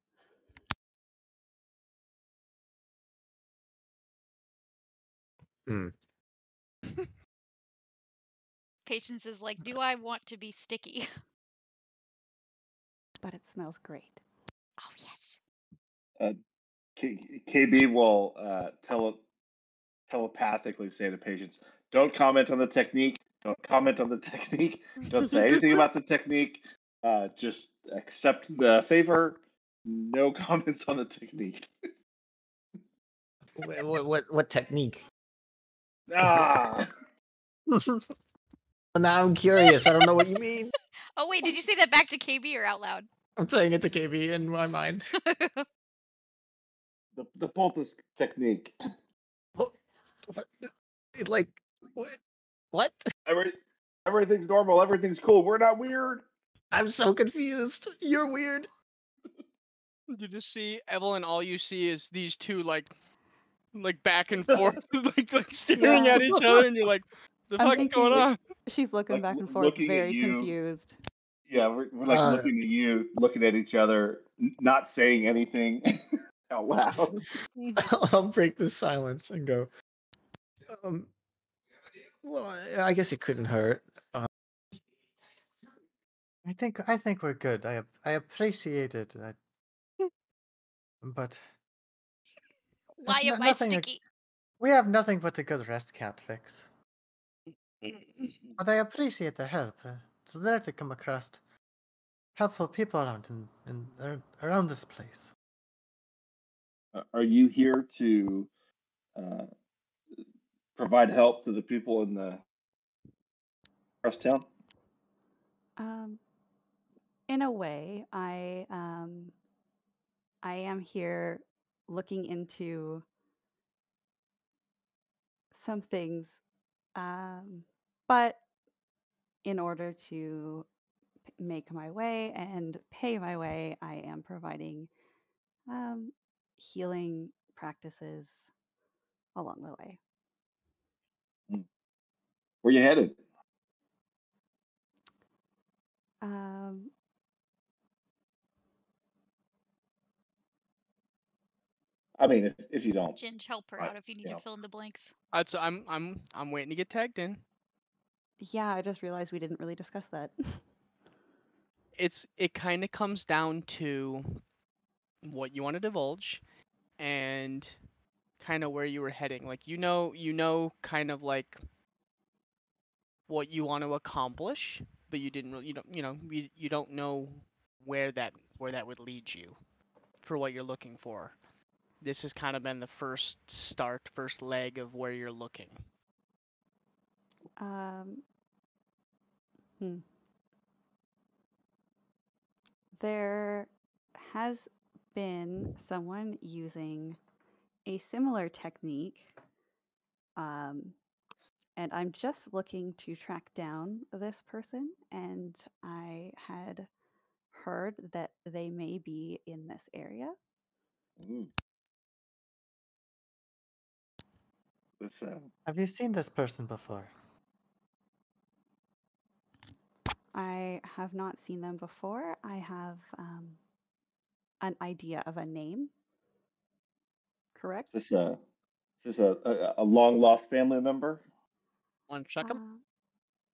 Speaker 4: Patience is like, do I want to be sticky?
Speaker 5: But it smells great.
Speaker 4: Oh, yes.
Speaker 7: KB will telepathically say to patients, "Don't comment on the technique. Don't comment on the technique. Don't say anything about the technique. Just accept the favor. No comments on the technique."
Speaker 2: What technique?
Speaker 7: Ah,
Speaker 2: Now I'm curious. I don't know what you mean.
Speaker 4: Oh, wait, did you say that back to KB or out loud?
Speaker 2: I'm saying it to KB in my mind.
Speaker 7: the poultice technique.
Speaker 2: What? Like what?
Speaker 7: Everything's normal. Everything's cool. We're not weird.
Speaker 2: I'm so confused. You're weird.
Speaker 1: You just see Evelyn. All you see is these 2 like like back and forth, like staring at each other, and you're like, "The
Speaker 5: I'm
Speaker 1: fuck's going
Speaker 5: thinking
Speaker 1: on?"
Speaker 5: she's looking
Speaker 7: Like,
Speaker 5: back and forth,
Speaker 7: looking at
Speaker 5: very
Speaker 7: you.
Speaker 5: confused.
Speaker 7: Yeah, we're like looking at you, looking at each other, not saying anything out loud.
Speaker 2: I'll break the silence and go. Well, I guess it couldn't hurt.
Speaker 3: I think we're good. I appreciate it, but
Speaker 4: Why am I
Speaker 3: nothing.
Speaker 4: sticky?
Speaker 3: We have nothing but a good rest can't fix. But I appreciate the help. It's rare to come across helpful people around this place.
Speaker 7: Are you here to provide help to the people in the rest town?
Speaker 5: In a way, I am here looking into some things, but in order to make my way and pay my way, I am providing healing practices along the way.
Speaker 7: Where you headed?
Speaker 5: Um,
Speaker 7: I mean, if you don't,
Speaker 4: Ginge, help her
Speaker 7: I-
Speaker 4: out if you need
Speaker 7: you
Speaker 4: to
Speaker 7: know.
Speaker 4: fill in the blanks.
Speaker 1: I'm waiting to get tagged in.
Speaker 5: yeah, I just realized we didn't really discuss that.
Speaker 1: It kind of comes down to what you want to divulge, and kind of where you were heading. Like you know, kind of like what you want to accomplish, but you didn't really, you don't know where that would lead you for what you're looking for. This has kind of been the first leg of where you're looking.
Speaker 5: Hmm. There has been someone using a similar technique, and I'm just looking to track down this person, and I had heard that they may be in this area.
Speaker 3: Have you seen this person before?
Speaker 5: I have not seen them before. I have an idea of a name, correct?
Speaker 7: Is this a long lost family member?
Speaker 1: 1 second.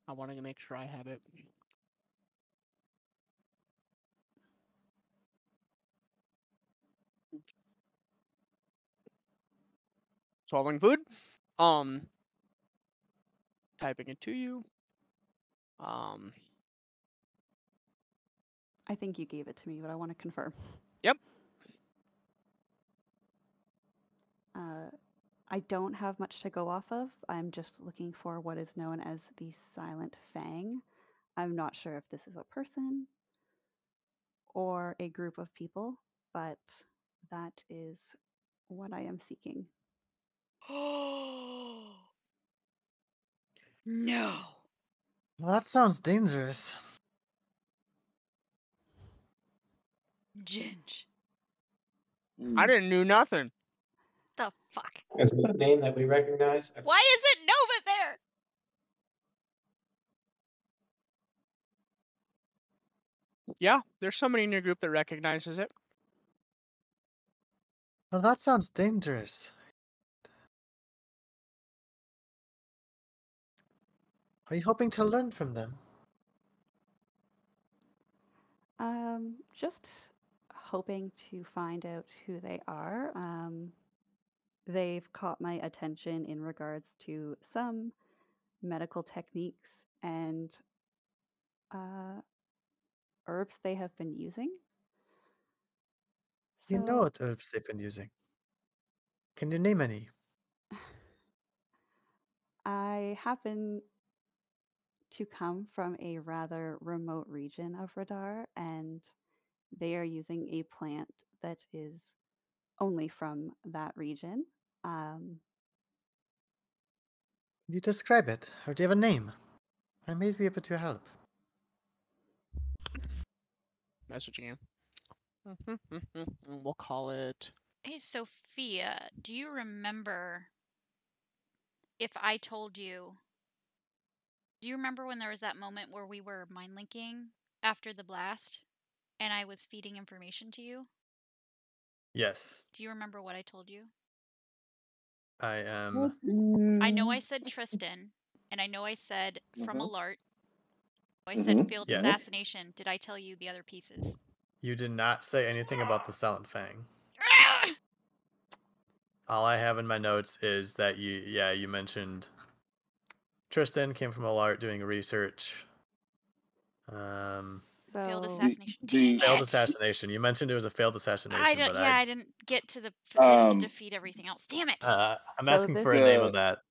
Speaker 1: I want to make sure I have it. Swallowing food. Typing it to you.
Speaker 5: I think you gave it to me, but I want to confirm.
Speaker 1: Yep.
Speaker 5: I don't have much to go off of. I'm just looking for what is known as the Silent Fang. I'm not sure if this is a person or a group of people, but that is what I am seeking.
Speaker 4: No.
Speaker 3: Well, that sounds dangerous.
Speaker 4: Ginge.
Speaker 1: I didn't do nothing.
Speaker 4: The fuck?
Speaker 8: Is it a name that we recognize?
Speaker 4: Why is it Nova there?
Speaker 1: Yeah, there's somebody in your group that recognizes it.
Speaker 3: Well, that sounds dangerous. Are you hoping to learn from them?
Speaker 5: Just hoping to find out who they are. They've caught my attention in regards to some medical techniques and herbs they have been using.
Speaker 3: You know what herbs they've been using. Can you name any?
Speaker 5: I happen to come from a rather remote region of Radar, and they are using a plant that is only from that region.
Speaker 3: Can you describe it, or do you have a name? I may be able to help.
Speaker 1: Messaging you. We'll call it.
Speaker 4: Hey, Hey, Sophia, do you remember if I told you? Do you remember when there was that moment where we were mind linking after the blast and I was feeding information to you?
Speaker 3: Yes,
Speaker 4: Do you remember what I told you?
Speaker 3: I am.
Speaker 4: I know I said Tristan, and I know I said from
Speaker 7: Mhm.
Speaker 4: alert. I said
Speaker 7: Mhm.
Speaker 4: failed
Speaker 3: Yes.
Speaker 4: assassination. Did I tell you the other pieces?
Speaker 3: You did not say anything about the Silent Fang. All I have in my notes is that you mentioned Tristan came from Alart doing research.
Speaker 4: Failed
Speaker 5: So
Speaker 4: assassination.
Speaker 7: the-
Speaker 4: Dang
Speaker 3: Failed
Speaker 4: it!
Speaker 3: assassination. You mentioned it was a failed assassination, but
Speaker 4: I didn't get to the defeat everything else. Damn it!
Speaker 3: I'm
Speaker 5: So
Speaker 3: asking
Speaker 5: this-
Speaker 3: for a name
Speaker 7: The-
Speaker 3: of that.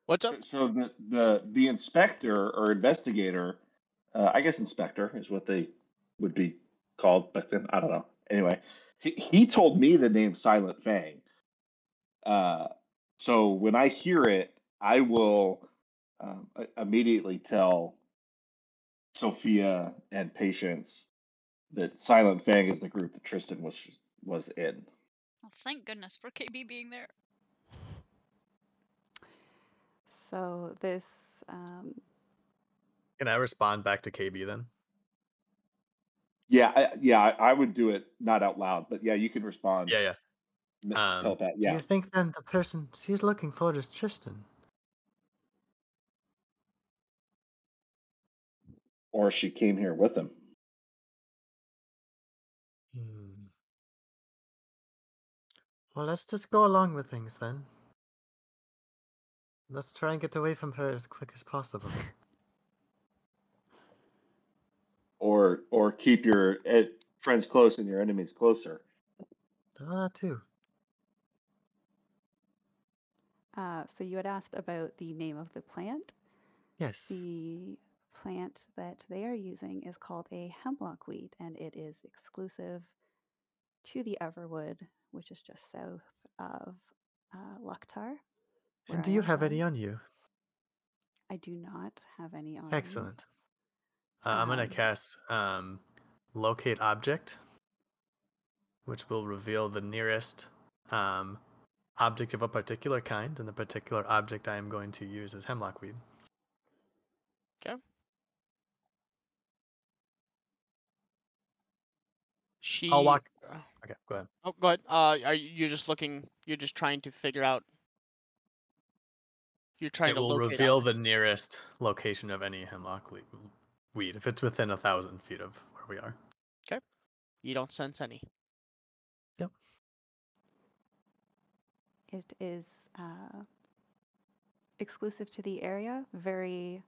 Speaker 1: What's up?
Speaker 7: So the inspector or investigator, I guess inspector is what they would be called back then. I don't know. Anyway, he told me the name Silent Fang. So when I hear it, I will immediately tell Sophia and Patience that Silent Fang is the group that Tristan was in.
Speaker 4: Well, thank goodness for KB being there.
Speaker 5: So this
Speaker 3: Can I respond back to KB then?
Speaker 7: I would do it not out loud, but yeah, you can respond.
Speaker 3: Yeah.
Speaker 7: Telepath.
Speaker 9: Do
Speaker 7: Yeah.
Speaker 9: you think then the person she's looking for is Tristan?
Speaker 7: Or she came here with him.
Speaker 9: Well, let's just go along with things then. Let's try and get away from her as quick as possible.
Speaker 7: Or keep your friends close and your enemies closer.
Speaker 9: Too.
Speaker 5: so you had asked about the name of the plant.
Speaker 9: Yes.
Speaker 5: The plant that they are using is called a hemlock weed, and it is exclusive to the Everwood, which is just south of Lucktar.
Speaker 9: And do you have any on you?
Speaker 5: I do not have any on me.
Speaker 9: Excellent.
Speaker 3: I'm gonna cast locate object, which will reveal the nearest object of a particular kind, and the particular object I am going to use is hemlock weed.
Speaker 1: Okay.
Speaker 3: I'll walk. Okay, go ahead.
Speaker 1: Oh, go ahead. Are you just looking? You're just trying to figure out. You're trying
Speaker 3: It
Speaker 1: to
Speaker 3: will
Speaker 1: locate
Speaker 3: reveal
Speaker 1: objects.
Speaker 3: the nearest location of any hemlock weed if it's within 1,000 feet of where we are.
Speaker 1: Okay. You don't sense any.
Speaker 3: Yep.
Speaker 5: It is exclusive to the area, very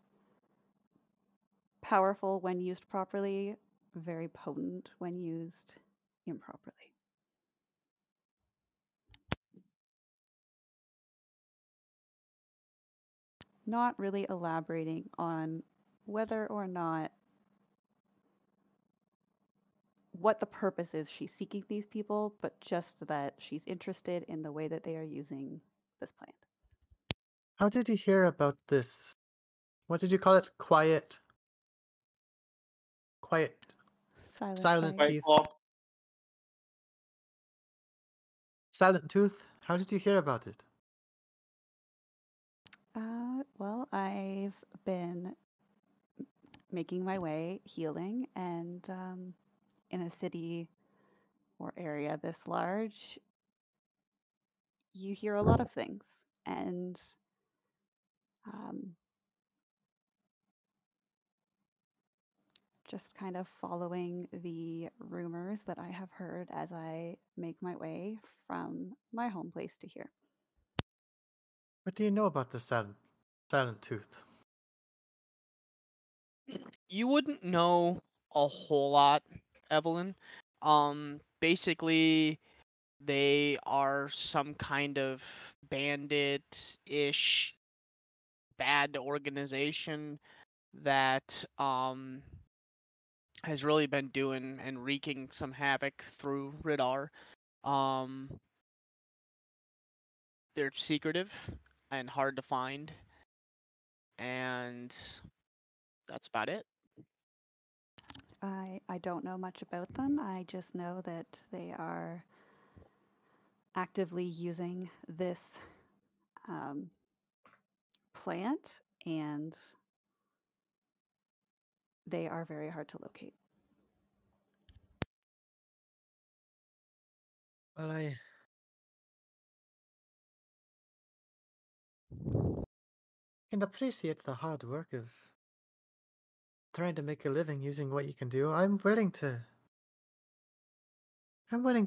Speaker 5: powerful when used properly, very potent when used improperly. Not really elaborating on whether or not what the purpose is she's seeking these people, but just that she's interested in the way that they are using this plant.
Speaker 9: How did you hear about this? What did you call it? Quiet. Silent
Speaker 5: fire.
Speaker 9: teeth. Silent tooth. How did you hear about it?
Speaker 5: Well, I've been making my way healing, and in a city or area this large, you hear a lot of things, and just kind of following the rumors that I have heard as I make my way from my home place to here.
Speaker 9: What do you know about the silent tooth?
Speaker 1: You wouldn't know a whole lot, Evelyn. Basically, they are some kind of bandit-ish bad organization that has really been doing and wreaking some havoc through Ridar. They're secretive and hard to find, and that's about it.
Speaker 5: I don't know much about them. I just know that they are actively using this plant, and they are very hard to locate.
Speaker 9: Well, I can appreciate the hard work of trying to make a living using what you can do. I'm willing to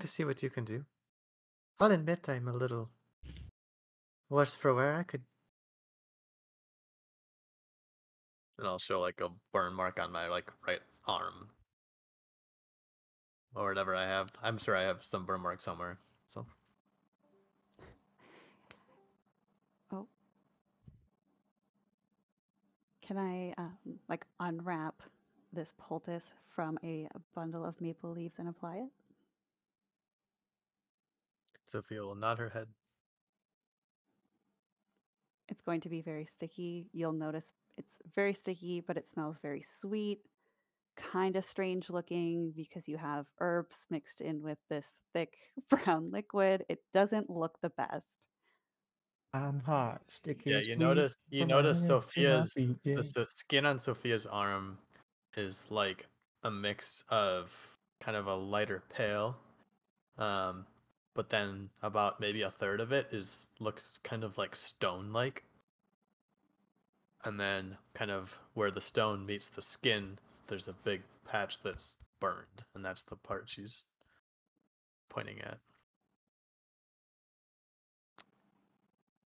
Speaker 9: see what you can do. I'll admit I'm a little worse for wear. I could.
Speaker 3: And I'll show like a burn mark on my like right arm or whatever I have. I'm sure I have some burn mark somewhere. So
Speaker 5: Oh, can I like unwrap this poultice from a bundle of maple leaves and apply it?
Speaker 3: Sophia will nod her head.
Speaker 5: It's going to be very sticky. You'll notice it's very sticky, but it smells very sweet, kind of strange looking because you have herbs mixed in with this thick brown liquid. It doesn't look the best.
Speaker 9: I'm hot, sticky,
Speaker 3: Yeah,
Speaker 9: sweet.
Speaker 3: you
Speaker 9: From my
Speaker 3: notice
Speaker 9: head to my
Speaker 3: Sophia's
Speaker 9: feet, yeah.
Speaker 3: the skin on Sophia's arm is like a mix of kind of a lighter pale, but then about maybe a third of it looks kind of like stone like, and then kind of where the stone meets the skin, there's a big patch that's burned, and that's the part she's pointing at.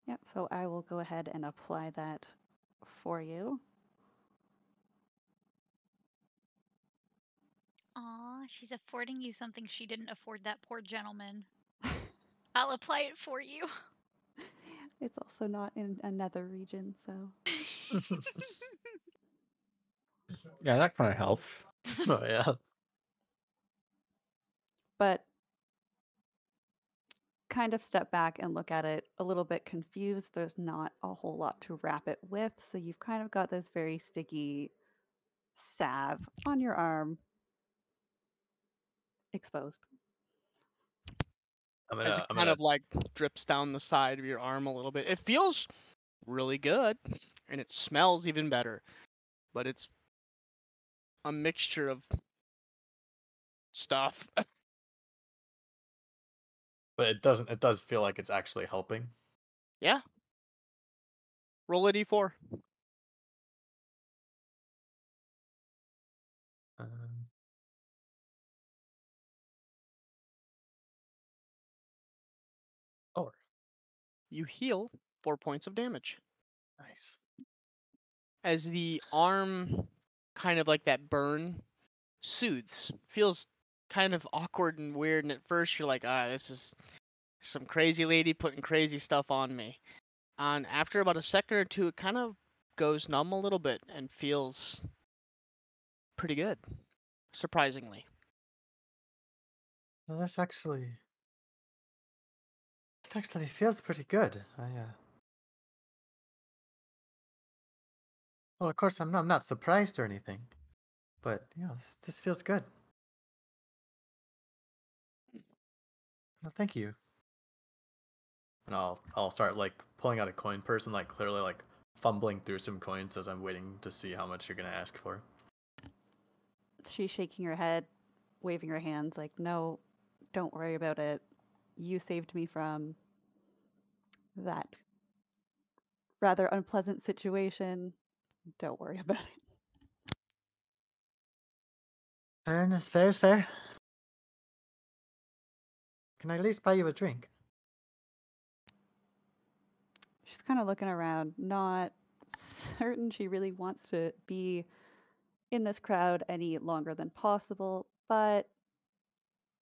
Speaker 5: Yep, so I will go ahead and apply that for you.
Speaker 4: Aw, she's affording you something she didn't afford that poor gentleman. I'll apply it for you.
Speaker 5: It's also not in another region, so.
Speaker 6: Yeah, that kind of helps.
Speaker 3: Oh yeah.
Speaker 5: But kind of step back and look at it a little bit confused. There's not a whole lot to wrap it with, so you've kind of got this very sticky salve on your arm, exposed.
Speaker 1: As it
Speaker 3: I'm
Speaker 1: kind
Speaker 3: gonna
Speaker 1: of like drips down the side of your arm a little bit. It feels really good, and it smells even better. But it's a mixture of stuff.
Speaker 3: but it does feel like it's actually helping.
Speaker 1: Yeah. Roll a d4.
Speaker 3: Um,
Speaker 1: You heal 4 points of damage.
Speaker 3: nice.
Speaker 1: As the arm, kind of like that burn, soothes. Feels kind of awkward and weird, and at first you're like, this is some crazy lady putting crazy stuff on me. And after about a second or two, it kind of goes numb a little bit and feels pretty good, surprisingly.
Speaker 9: Well, it actually feels pretty good. Well, of course, I'm not surprised or anything, but this feels good. Well, thank you.
Speaker 3: And I'll start like pulling out a coin purse and like clearly like fumbling through some coins as I'm waiting to see how much you're gonna ask for.
Speaker 5: She's shaking her head, waving her hands like, no, don't worry about it. You saved me from that rather unpleasant situation. Don't worry about it.
Speaker 9: Fairness, fair is fair. Can I at least buy you a drink?
Speaker 5: She's kind of looking around, not certain she really wants to be in this crowd any longer than possible, but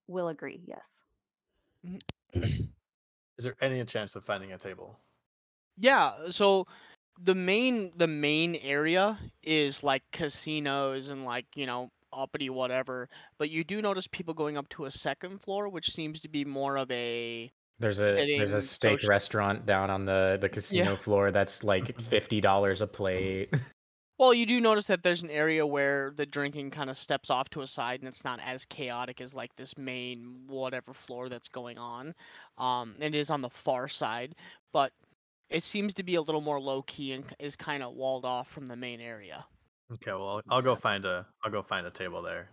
Speaker 5: will agree, yes.
Speaker 3: Is there any chance of finding a table?
Speaker 1: Yeah, so the main area is like casinos and like, uppity whatever, but you do notice people going up to a second floor, which seems to be more of a
Speaker 6: There's a
Speaker 1: sitting
Speaker 6: steak
Speaker 1: social.
Speaker 6: restaurant down on the casino
Speaker 1: Yeah.
Speaker 6: floor that's like $50 a plate.
Speaker 1: Well, you do notice that there's an area where the drinking kind of steps off to a side, and it's not as chaotic as like this main whatever floor that's going on. It is on the far side, but it seems to be a little more low key and is kind of walled off from the main area.
Speaker 3: Okay, well, I'll go find a table there.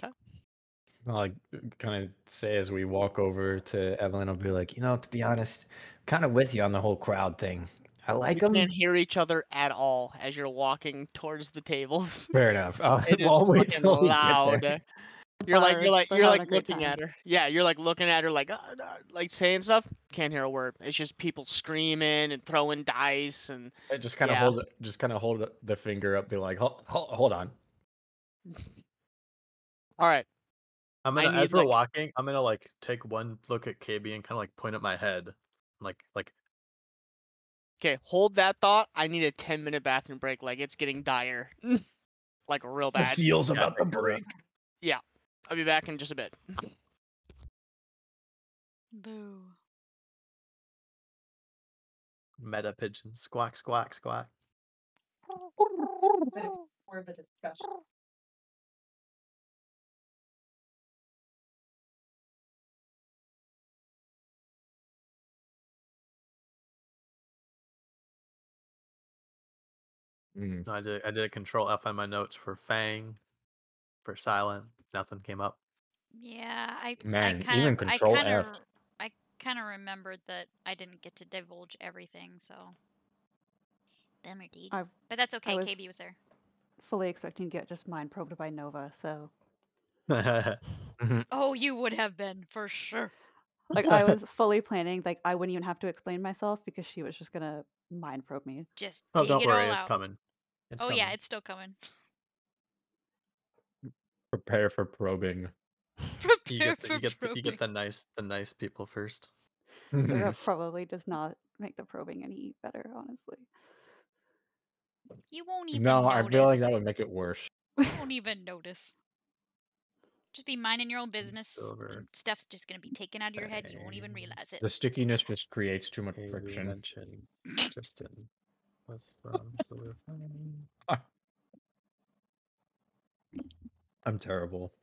Speaker 2: I'll like kind of say as we walk over to Evelyn, I'll be like, to be honest, kind of with you on the whole crowd thing. I like
Speaker 1: You
Speaker 2: them.
Speaker 1: can't hear each other at all as you're walking towards the tables.
Speaker 2: Fair enough.
Speaker 1: It is
Speaker 2: Well, I'll wait
Speaker 1: fucking
Speaker 2: till we get
Speaker 1: loud.
Speaker 2: there.
Speaker 1: You're like
Speaker 5: They're having a great
Speaker 1: looking
Speaker 5: time.
Speaker 1: at her. Yeah, you're like looking at her like saying stuff. Can't hear a word. It's just people screaming and throwing dice and
Speaker 2: I just kind of hold the finger up, be like, hold on.
Speaker 1: all right.
Speaker 3: I'm gonna,
Speaker 1: I
Speaker 3: as
Speaker 1: need,
Speaker 3: we're
Speaker 1: like-
Speaker 3: walking, I'm gonna like take one look at KB and kind of like point at my head, like
Speaker 1: Okay, hold that thought. I need a 10-minute bathroom break. Like it's getting dire, like real
Speaker 2: The
Speaker 1: bad.
Speaker 2: seal's
Speaker 3: Yeah,
Speaker 2: about to
Speaker 3: take care of
Speaker 2: break.
Speaker 1: Yeah, I'll be back in just a bit.
Speaker 4: Boo.
Speaker 3: meta pigeon, squawk, squawk, squawk.
Speaker 10: More of a discussion.
Speaker 2: Mm.
Speaker 3: No, I did a control F on my notes for Fang, for silent. Nothing came up.
Speaker 4: Yeah,
Speaker 2: Man,
Speaker 4: kind
Speaker 2: even
Speaker 4: of
Speaker 2: Control F.
Speaker 4: I kind of remembered that I didn't get to divulge everything, so bummer, dude.
Speaker 5: I've-
Speaker 4: But that's okay.
Speaker 5: was-
Speaker 4: KB was there.
Speaker 5: Fully expecting to get just mind probed by Nova, so
Speaker 4: Oh, you would have been for sure.
Speaker 5: like I was fully planning like I wouldn't even have to explain myself because she was just gonna mind probe me.
Speaker 4: Just
Speaker 3: Oh,
Speaker 4: dig
Speaker 3: don't
Speaker 4: it
Speaker 3: worry,
Speaker 4: all
Speaker 3: it's
Speaker 4: out.
Speaker 3: coming. It's
Speaker 4: Oh
Speaker 3: coming.
Speaker 4: yeah, it's still coming.
Speaker 2: Prepare for probing.
Speaker 4: Prepare for
Speaker 3: you get
Speaker 4: probing.
Speaker 3: the nice people first.
Speaker 5: Sarah probably does not make the probing any better, honestly.
Speaker 4: You won't even
Speaker 2: No,
Speaker 4: notice.
Speaker 2: I feel like that would make it worse.
Speaker 4: You won't even notice. Just be minding your own business.
Speaker 3: Silver.
Speaker 4: And stuff's just gonna be taken out of your head. You won't even realize it.
Speaker 2: The stickiness just creates too much
Speaker 3: Hey, we
Speaker 2: friction.
Speaker 3: mentioned Tristan was from Silver Fang.
Speaker 2: I'm terrible.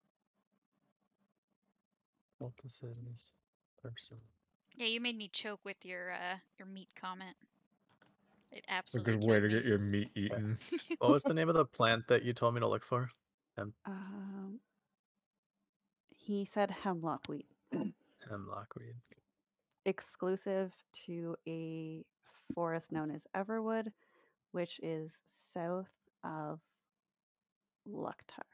Speaker 3: What this is person.
Speaker 4: Yeah, you made me choke with your meat comment. It
Speaker 2: It's a
Speaker 4: absolutely
Speaker 2: good way to
Speaker 4: killed
Speaker 2: get your meat eaten.
Speaker 3: What was the name of the plant that you told me to look for?
Speaker 5: He said hemlock wheat,
Speaker 3: Hemlock weed.
Speaker 5: exclusive to a forest known as Everwood, which is south of Luktar.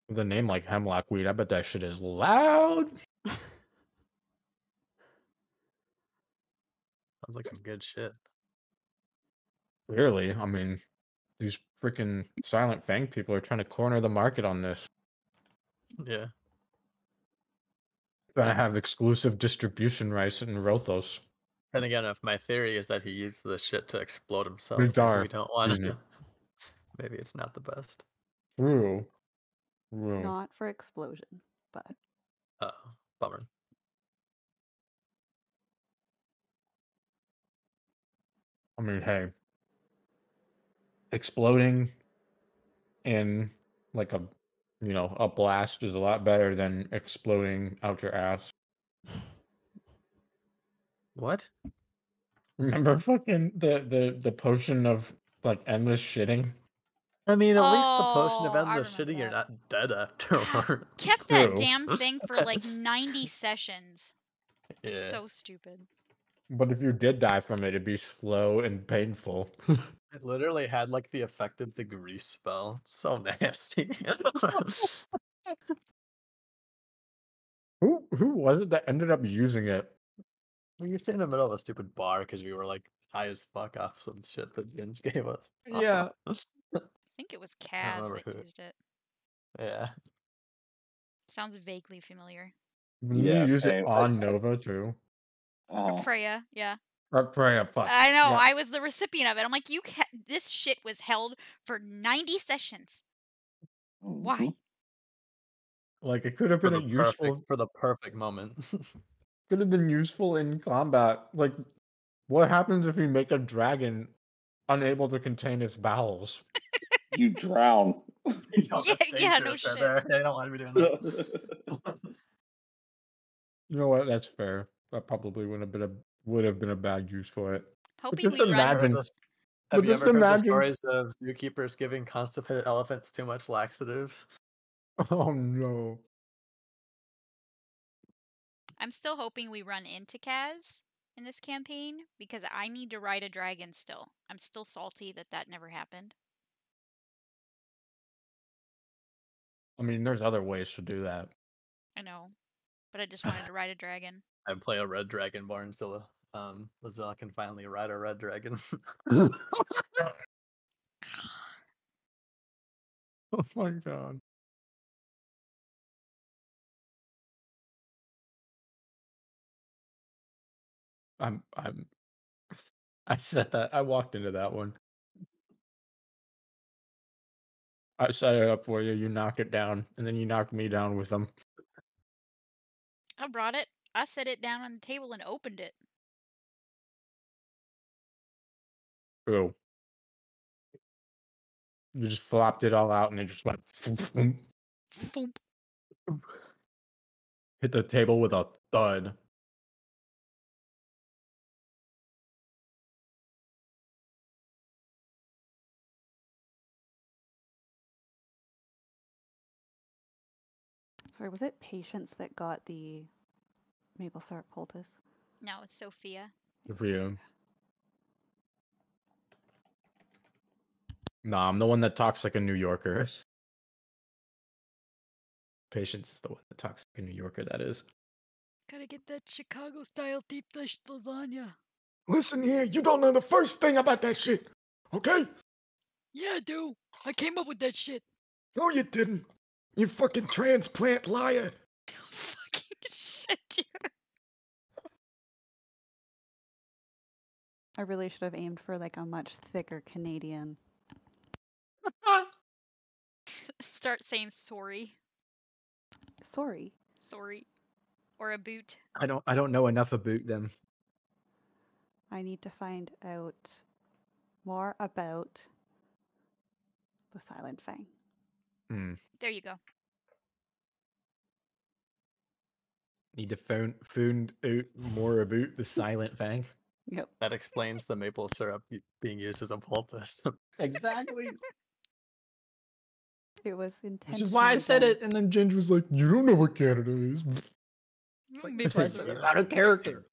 Speaker 2: With a name like hemlock weed, I bet that shit is loud.
Speaker 3: Sounds like some good shit.
Speaker 2: Clearly, I mean, these freaking Silent Fang people are trying to corner the market on this.
Speaker 3: Yeah.
Speaker 2: Trying to have exclusive distribution rights in Rothos.
Speaker 3: And again, if my theory is that he used the shit to explode himself,
Speaker 2: Good
Speaker 3: maybe
Speaker 2: jar.
Speaker 3: we don't want
Speaker 2: Easy.
Speaker 3: to. Maybe it's not the best.
Speaker 2: True.
Speaker 5: Not for explosion, but
Speaker 3: Oh, bummer.
Speaker 2: I mean, hey, exploding in like a blast is a lot better than exploding out your ass.
Speaker 3: What?
Speaker 2: Remember fucking the potion of like endless shitting?
Speaker 3: I mean, at least the potion of
Speaker 4: Oh, I
Speaker 3: endless
Speaker 4: remember
Speaker 3: shitting, you're
Speaker 4: that.
Speaker 3: not dead afterward.
Speaker 4: Kept that
Speaker 2: True.
Speaker 4: damn thing for like 90 sessions.
Speaker 3: Yeah.
Speaker 4: So stupid.
Speaker 2: But if you did die from it, it'd be slow and painful.
Speaker 3: It literally had like the effect of the grease spell. It's so nasty.
Speaker 2: Who was it that ended up using it?
Speaker 3: We were sitting in the middle of a stupid bar because we were like high as fuck off some shit that Jins gave us.
Speaker 2: Yeah.
Speaker 4: I think it was Kaz
Speaker 3: remember
Speaker 4: that
Speaker 3: who.
Speaker 4: used it.
Speaker 3: Yeah.
Speaker 4: Sounds vaguely familiar.
Speaker 2: Didn't
Speaker 7: Yeah,
Speaker 2: you use it
Speaker 7: same.
Speaker 2: on Nova too?
Speaker 7: Oh,
Speaker 4: Freya, yeah.
Speaker 2: Or Freya, fuck.
Speaker 4: I know.
Speaker 2: Yeah.
Speaker 4: I was the recipient of it. I'm like, this shit was held for 90 sessions. Why?
Speaker 7: mhm.
Speaker 2: Like it could have been a useful
Speaker 3: for the perfect moment.
Speaker 2: could have been useful in combat. Like what happens if you make a dragon
Speaker 10: unable to contain its bowels.
Speaker 7: You drown.
Speaker 3: Yo, that's
Speaker 4: Yeah, no
Speaker 3: dangerous right
Speaker 4: shit.
Speaker 3: there. I don't want to be doing that.
Speaker 10: You know what? That's fair. That probably would have been a bad use for it. But
Speaker 4: Hoping
Speaker 10: just
Speaker 4: we run.
Speaker 10: imagine.
Speaker 3: Have
Speaker 10: But
Speaker 3: you
Speaker 10: just
Speaker 3: ever heard the
Speaker 10: imagine.
Speaker 3: stories of zookeepers giving constipated elephants too much laxative?
Speaker 10: Oh no.
Speaker 4: I'm still hoping we run into Kaz in this campaign because I need to ride a dragon still. I'm still salty that never happened.
Speaker 10: I mean, there's other ways to do that.
Speaker 4: I know, but I just wanted to ride a dragon.
Speaker 3: I play a red dragonborn so Lazella can finally ride a red dragon.
Speaker 10: Oh my god. I said that. I walked into that one. I set it up for you. You knock it down, and then you knock me down with them.
Speaker 4: I brought it. I set it down on the table and opened it.
Speaker 10: Ooh. You just flopped it all out, and it just went.
Speaker 4: Foomp.
Speaker 10: Hit the table with a thud.
Speaker 5: Sorry, was it Patience that got the maple syrup poultice?
Speaker 4: No, it's Sophia.
Speaker 10: For you. Nah, I'm the one that talks like a New Yorker. Patience is the one that talks like a New Yorker, that is.
Speaker 4: Gotta get that Chicago-style deep dish lasagna.
Speaker 10: Listen here, you don't know the first thing about that shit, okay?
Speaker 4: Yeah, I do. I came up with that shit.
Speaker 10: No, you didn't. You fucking transplant liar.
Speaker 4: Fucking shit, dude.
Speaker 5: I really should have aimed for like a much thicker Canadian.
Speaker 4: Start saying sorry.
Speaker 5: Sorry.
Speaker 4: Sorry. Or a boot.
Speaker 10: I don't know enough about them.
Speaker 5: I need to find out more about the Silent Fang.
Speaker 4: There you go.
Speaker 10: Need to find out more about the Silent Fang.
Speaker 5: Yep.
Speaker 3: That explains the maple syrup being used as a poultice.
Speaker 10: Exactly.
Speaker 5: It was intentional.
Speaker 10: Which is why I said it, and then Ginger was like, "You don't know what Canada is."
Speaker 3: It's like,
Speaker 4: Maple
Speaker 3: it's
Speaker 4: syrup.
Speaker 10: Out of character.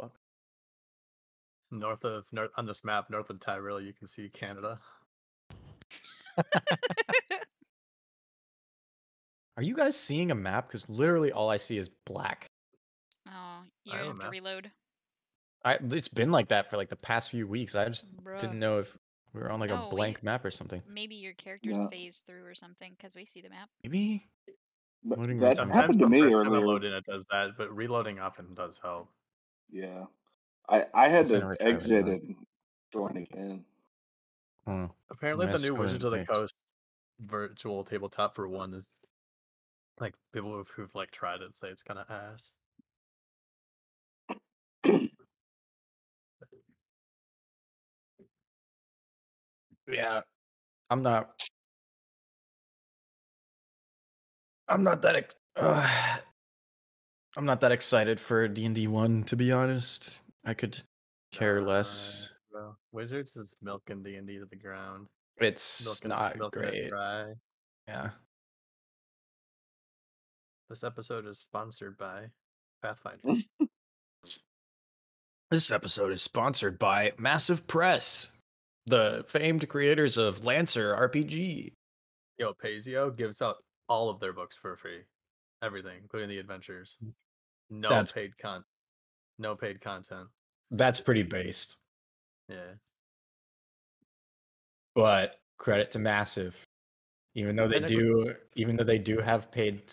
Speaker 10: Fuck.
Speaker 3: north on this map, north of Tyrell, you can see Canada.
Speaker 10: Are you guys seeing a map? Because literally all I see is black.
Speaker 4: Oh, you
Speaker 3: I have a
Speaker 4: have to
Speaker 3: map.
Speaker 4: reload.
Speaker 10: It's been like that for like the past few weeks. I just
Speaker 4: Bruh.
Speaker 10: didn't know if we were on like
Speaker 4: No,
Speaker 10: a blank map or something.
Speaker 4: Maybe your character's
Speaker 7: Yeah.
Speaker 4: phased through or something, because we see the map.
Speaker 10: Maybe.
Speaker 7: But
Speaker 10: Loading
Speaker 7: that
Speaker 10: resume.
Speaker 7: happened to
Speaker 3: the
Speaker 7: me
Speaker 3: first time I
Speaker 7: earlier.
Speaker 3: load in, it does that, but reloading often does help.
Speaker 7: Yeah. I had
Speaker 10: Guess I
Speaker 7: to
Speaker 10: never tried
Speaker 7: exit
Speaker 10: reloading.
Speaker 7: and join again.
Speaker 10: Oh,
Speaker 3: Apparently, the
Speaker 10: Let's
Speaker 3: new
Speaker 10: go
Speaker 3: Wizards of the
Speaker 10: and fix.
Speaker 3: Coast virtual tabletop for one is like people who've like tried it say it's kind of ass.
Speaker 10: Yeah, I'm not that. I'm not that excited for D&D 1, to be honest. I could care less.
Speaker 3: Bro. Wizards is milking D&D to the ground.
Speaker 10: It's not
Speaker 3: milking it
Speaker 10: great.
Speaker 3: dry.
Speaker 10: Yeah.
Speaker 3: This episode is sponsored by Pathfinder.
Speaker 10: This episode is sponsored by Massive Press, the famed creators of Lancer RPG.
Speaker 3: Yo, Pazio gives out all of their books for free. Everything, including the adventures. No
Speaker 10: That's-
Speaker 3: paid content.
Speaker 10: That's pretty based,
Speaker 3: Yeah.
Speaker 10: but credit to Massive. Even though they do have paid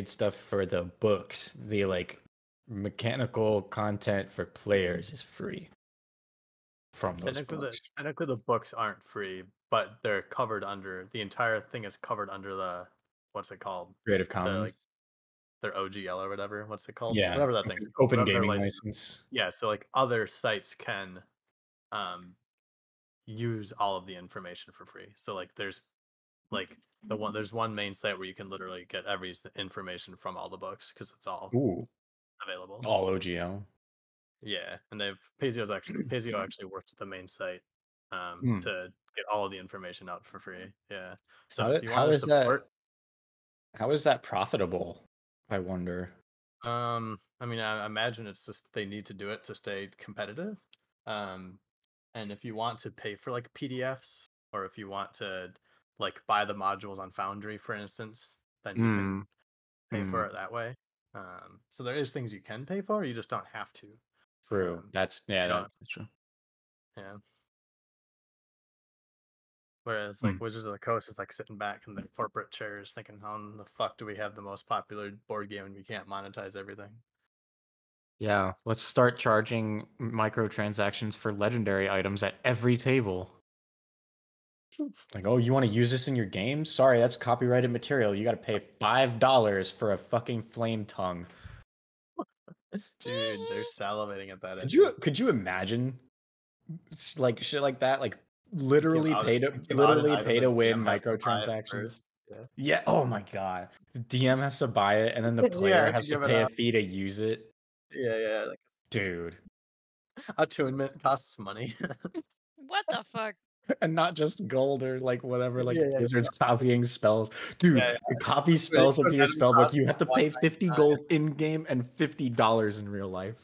Speaker 10: stuff for the books, the like mechanical content for players is free from those books.
Speaker 3: Technically, the books aren't free, but they're covered under the entire thing is covered under the what's it called?
Speaker 10: Creative Commons.
Speaker 3: their OGL or whatever. What's it called?
Speaker 10: Yeah,
Speaker 3: Whatever that thing's called.
Speaker 10: open
Speaker 3: Whatever their
Speaker 10: gaming
Speaker 3: license.
Speaker 10: license.
Speaker 3: Yeah, so like other sites can use all of the information for free. So like there's one main site where you can literally get every information from all the books because it's all
Speaker 10: Ooh,
Speaker 3: available.
Speaker 10: all OGL.
Speaker 3: Yeah, and Pazio actually worked at the main site
Speaker 10: Hmm.
Speaker 3: to get all of the information out for free. Yeah. So
Speaker 10: How,
Speaker 3: if you
Speaker 10: how
Speaker 3: want to
Speaker 10: is that?
Speaker 3: support,
Speaker 10: How is that profitable? I wonder.
Speaker 3: I mean, I imagine it's just they need to do it to stay competitive. And if you want to pay for like PDFs, or if you want to like buy the modules on Foundry, for instance, then you can pay for it that way. So there is things you can pay for, you just don't have to.
Speaker 10: True. That's
Speaker 3: don't-
Speaker 10: that's true.
Speaker 3: Yeah. Whereas like Wizards of the Coast is like sitting back in their corporate chairs thinking, how in the fuck do we have the most popular board game and we can't monetize everything?
Speaker 10: Yeah, let's start charging microtransactions for legendary items at every table. Like, oh, you want to use this in your game? Sorry, that's copyrighted material. You got to pay $5 for a fucking flame tongue.
Speaker 3: Dude, they're salivating at that.
Speaker 10: Could you imagine like shit like that? Like literally pay to win microtransactions. Yeah. Oh my god. The DM has to buy it, and then the player has to pay a fee to use it.
Speaker 3: Yeah. Like,
Speaker 10: dude.
Speaker 3: Attunement costs money.
Speaker 4: What the fuck?
Speaker 10: And not just gold or like whatever, like Wizards copying spells. Dude, to copy spells into your spellbook, you have to pay 50 gold in game and $50 in real life.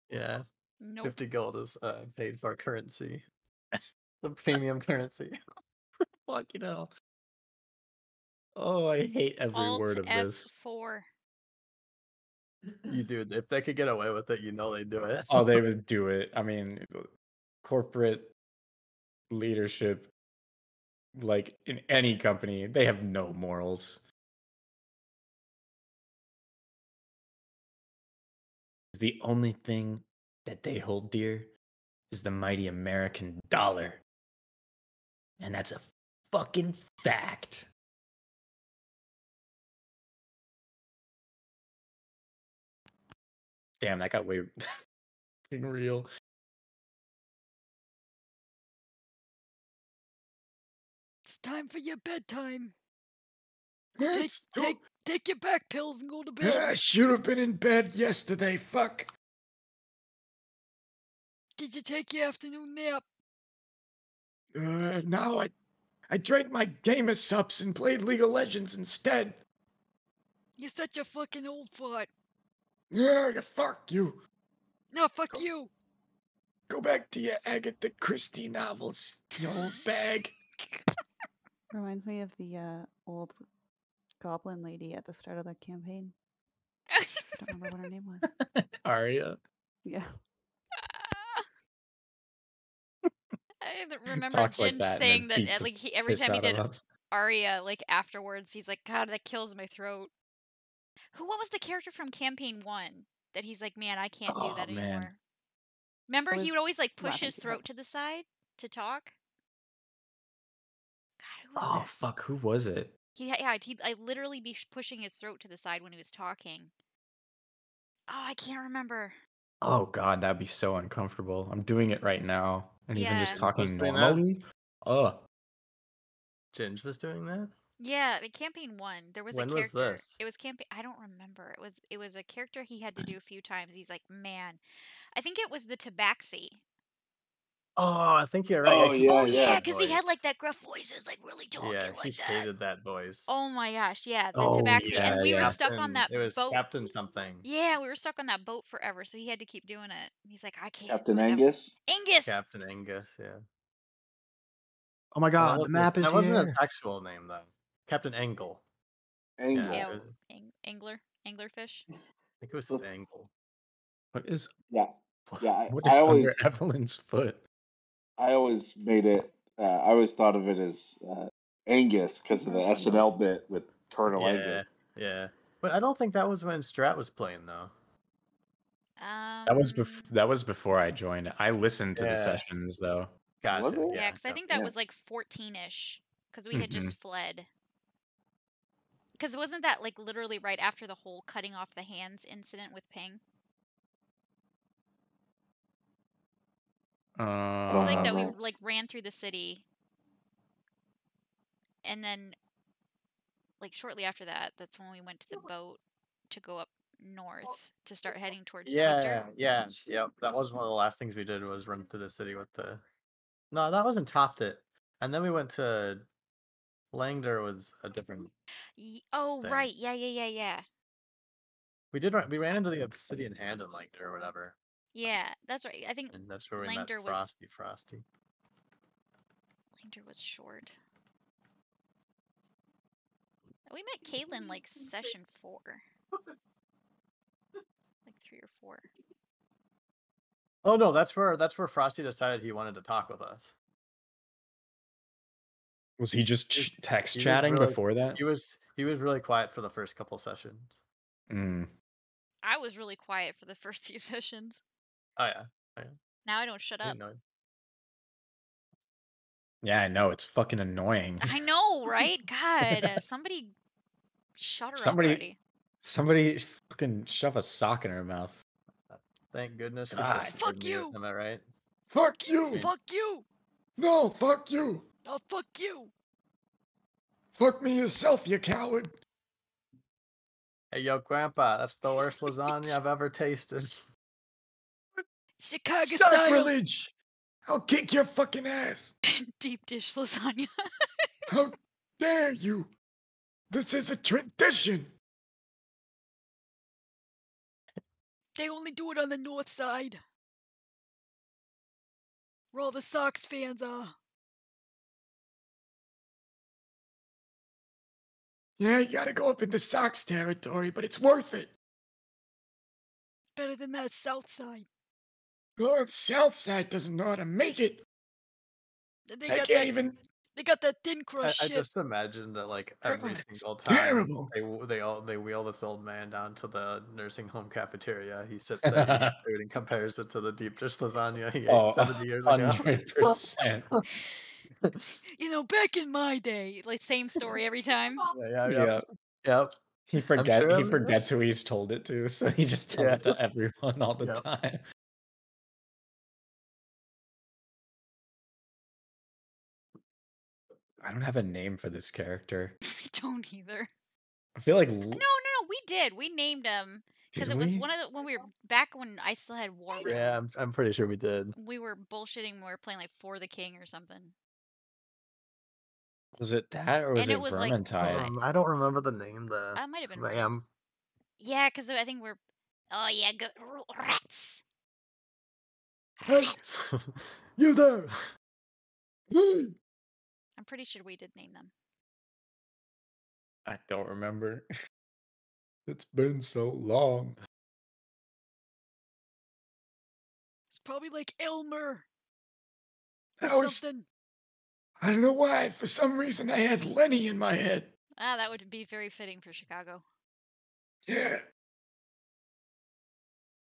Speaker 3: Yeah.
Speaker 4: Nope.
Speaker 3: 50 gold is paid for currency. The premium currency.
Speaker 10: Fucking hell. Oh, I hate every
Speaker 4: Alt
Speaker 10: word of this.
Speaker 4: F4.
Speaker 3: You do. If they could get away with it, you know they'd do it.
Speaker 10: Oh, they would do it. I mean, corporate leadership, like in any company, they have no morals. The only thing that they hold dear is the mighty American dollar. And that's a fucking fact. Damn, that got way real.
Speaker 4: It's time for your bedtime. Take your back pills and go to bed.
Speaker 10: I should have been in bed yesterday, fuck.
Speaker 4: Did you take your afternoon nap?
Speaker 10: No, I drank my gamer subs and played League of Legends instead.
Speaker 4: You're such a fucking old fart.
Speaker 10: Yeah, fuck you.
Speaker 4: No, fuck you.
Speaker 10: Go back to your Agatha Christie novels, you old bag.
Speaker 5: Reminds me of the old goblin lady at the start of the campaign. I don't remember what her name was.
Speaker 10: Arya.
Speaker 5: Yeah.
Speaker 4: I remember
Speaker 10: Talks like
Speaker 4: Ginge
Speaker 10: that and
Speaker 4: saying
Speaker 10: then
Speaker 4: that
Speaker 10: beats
Speaker 4: like
Speaker 10: the
Speaker 4: every
Speaker 10: piss
Speaker 4: time he
Speaker 10: out of
Speaker 4: did
Speaker 10: us.
Speaker 4: Arya, like afterwards, he's like, God, that kills my throat. What was the character from campaign 1 that he's like, man, I can't do that
Speaker 10: man.
Speaker 4: anymore? Remember, he would always like push
Speaker 5: Laughing
Speaker 4: his
Speaker 5: too
Speaker 4: throat
Speaker 5: hard.
Speaker 4: to the side to talk. God, who was
Speaker 10: Oh
Speaker 4: that?
Speaker 10: fuck, who was it?
Speaker 4: He'd literally be pushing his throat to the side when he was talking. Oh, I can't remember.
Speaker 10: Oh god, that'd be so uncomfortable. I'm doing it right now. And even just
Speaker 4: Yeah.
Speaker 10: talking
Speaker 3: doing that?
Speaker 10: normally.
Speaker 3: Ginge was doing that?
Speaker 4: Yeah, in campaign 1, there was
Speaker 3: When
Speaker 4: a
Speaker 3: was
Speaker 4: character.
Speaker 3: this?
Speaker 4: It was campaign. I don't remember. It was a character he had to do a few times. He's like, man, I think it was the Tabaxi.
Speaker 3: Oh, I think you're right.
Speaker 7: Oh,
Speaker 3: he
Speaker 7: yeah,
Speaker 3: hated
Speaker 7: yeah.
Speaker 3: that
Speaker 4: Because he had
Speaker 3: voice.
Speaker 4: like that gruff voice. It was like really talking
Speaker 3: Yeah,
Speaker 4: like
Speaker 3: he
Speaker 4: that.
Speaker 3: hated that voice.
Speaker 4: Oh my gosh, yeah, the
Speaker 10: Oh,
Speaker 4: Tabaxi,
Speaker 10: yeah,
Speaker 4: and we were
Speaker 10: yeah.
Speaker 4: stuck on that
Speaker 3: It was
Speaker 4: boat.
Speaker 3: Captain something.
Speaker 4: Yeah, we were stuck on that boat forever, so he had to keep doing it. He's like, I can't.
Speaker 7: Captain
Speaker 4: whatever.
Speaker 7: Angus.
Speaker 4: Angus.
Speaker 3: Captain Angus, yeah.
Speaker 2: Oh my god, the map is
Speaker 3: That wasn't his
Speaker 2: here.
Speaker 3: actual name though. Captain Angle.
Speaker 7: Angle.
Speaker 4: Yeah,
Speaker 3: it was-
Speaker 4: anglerfish.
Speaker 3: I think it was his angle.
Speaker 10: What is
Speaker 7: Yeah. Yeah,
Speaker 10: what
Speaker 7: I
Speaker 10: is under
Speaker 7: always-
Speaker 10: Evelyn's foot?
Speaker 7: I always made it. I always thought of it as Angus because of the SNL bit with Colonel
Speaker 3: Yeah,
Speaker 7: Angus.
Speaker 3: yeah. But I don't think that was when Strat was playing though.
Speaker 10: That was before I joined. I listened to the
Speaker 3: Yeah.
Speaker 10: sessions though.
Speaker 3: Gotcha.
Speaker 7: Was it?
Speaker 4: Yeah,
Speaker 3: Yeah,
Speaker 4: because I think that
Speaker 7: yeah.
Speaker 4: was like 14-ish, because we had just fled. Because wasn't that like literally right after the whole cutting off the hands incident with Ping? I feel like that we like ran through the city, and then like shortly after that, that's when we went to the boat to go up north to start heading towards Jupiter.
Speaker 3: Yep. That was one of the last things we did was run through the city with the. No, that wasn't Topped It, and then we went to. Langdor was a different.
Speaker 4: Oh
Speaker 3: thing.
Speaker 4: right, yeah.
Speaker 3: We ran into the obsidian hand in Langdor or whatever.
Speaker 4: Yeah, that's right. I think
Speaker 3: And that's where we
Speaker 4: Langdor
Speaker 3: met
Speaker 4: was
Speaker 3: Frosty.
Speaker 4: Langdor was short. We met Caitlin like session 4. Like 3 or 4.
Speaker 3: Oh no, that's where Frosty decided he wanted to talk with us.
Speaker 10: Was he just text
Speaker 3: He was
Speaker 10: chatting
Speaker 3: really-
Speaker 10: before that?
Speaker 3: He was really quiet for the first couple sessions.
Speaker 4: I was really quiet for the first few sessions.
Speaker 3: Oh yeah.
Speaker 4: Now I don't shut up.
Speaker 10: Yeah, I know. It's fucking annoying.
Speaker 4: I know, right? God, somebody shut her up already.
Speaker 10: Somebody fucking shove a sock in her mouth.
Speaker 3: Thank goodness for
Speaker 10: God.
Speaker 3: Discord
Speaker 4: Fuck
Speaker 3: mute,
Speaker 4: you!
Speaker 3: Am I right?
Speaker 11: Fuck you!
Speaker 4: Fuck you!
Speaker 11: No, fuck you!
Speaker 4: Oh, fuck you!
Speaker 11: Fuck me yourself, you coward!
Speaker 3: Hey, yo, Grandpa, that's the worst lasagna I've ever tasted.
Speaker 4: Chicago
Speaker 11: Sacrilege! I'll kick your fucking ass!
Speaker 4: Deep dish lasagna.
Speaker 11: How dare you! This is a tradition!
Speaker 4: They only do it on the north side. Where all the Sox fans are.
Speaker 11: Yeah, you gotta go up into Sox territory, but it's worth it.
Speaker 4: Better than that south side.
Speaker 11: Oh, the South Side doesn't know how to make it.
Speaker 4: They
Speaker 11: I
Speaker 4: got
Speaker 11: can't
Speaker 4: that.
Speaker 11: even.
Speaker 4: They got that thin crust
Speaker 3: I
Speaker 4: shit.
Speaker 3: just imagine that like every
Speaker 11: It's
Speaker 3: single time
Speaker 11: terrible.
Speaker 3: they wheel this old man down to the nursing home cafeteria. He sits there eating his food and compares it to the deep dish lasagna he ate 70 years ago.
Speaker 10: 100%.
Speaker 4: You know, back in my day, like same story every time.
Speaker 3: Yep.
Speaker 10: He forgets who he's told it to, so he just tells
Speaker 3: Yeah.
Speaker 10: it to everyone all the
Speaker 3: Yep.
Speaker 10: time. I don't have a name for this character.
Speaker 4: I don't either.
Speaker 10: I feel like
Speaker 4: No, we did. We named him because
Speaker 10: Did
Speaker 4: it was
Speaker 10: we?
Speaker 4: one of the when we were back when I still had War Room.
Speaker 3: Yeah, I'm pretty sure we did.
Speaker 4: We were bullshitting when we were playing like For the King or something.
Speaker 10: Was it that or was
Speaker 4: And
Speaker 10: it
Speaker 4: it was, like,
Speaker 10: Vermintide?
Speaker 3: I don't remember the name.
Speaker 4: I might have been.
Speaker 3: Ram.
Speaker 4: Yeah, because I think we're. Oh yeah, go rats.
Speaker 11: Hey, you there?
Speaker 4: I'm pretty sure we did name them.
Speaker 10: I don't remember.
Speaker 11: It's been so long.
Speaker 4: It's probably like Elmer.
Speaker 11: I don't know why. For some reason, I had Lenny in my head.
Speaker 4: Ah, that would be very fitting for Chicago.
Speaker 11: Yeah.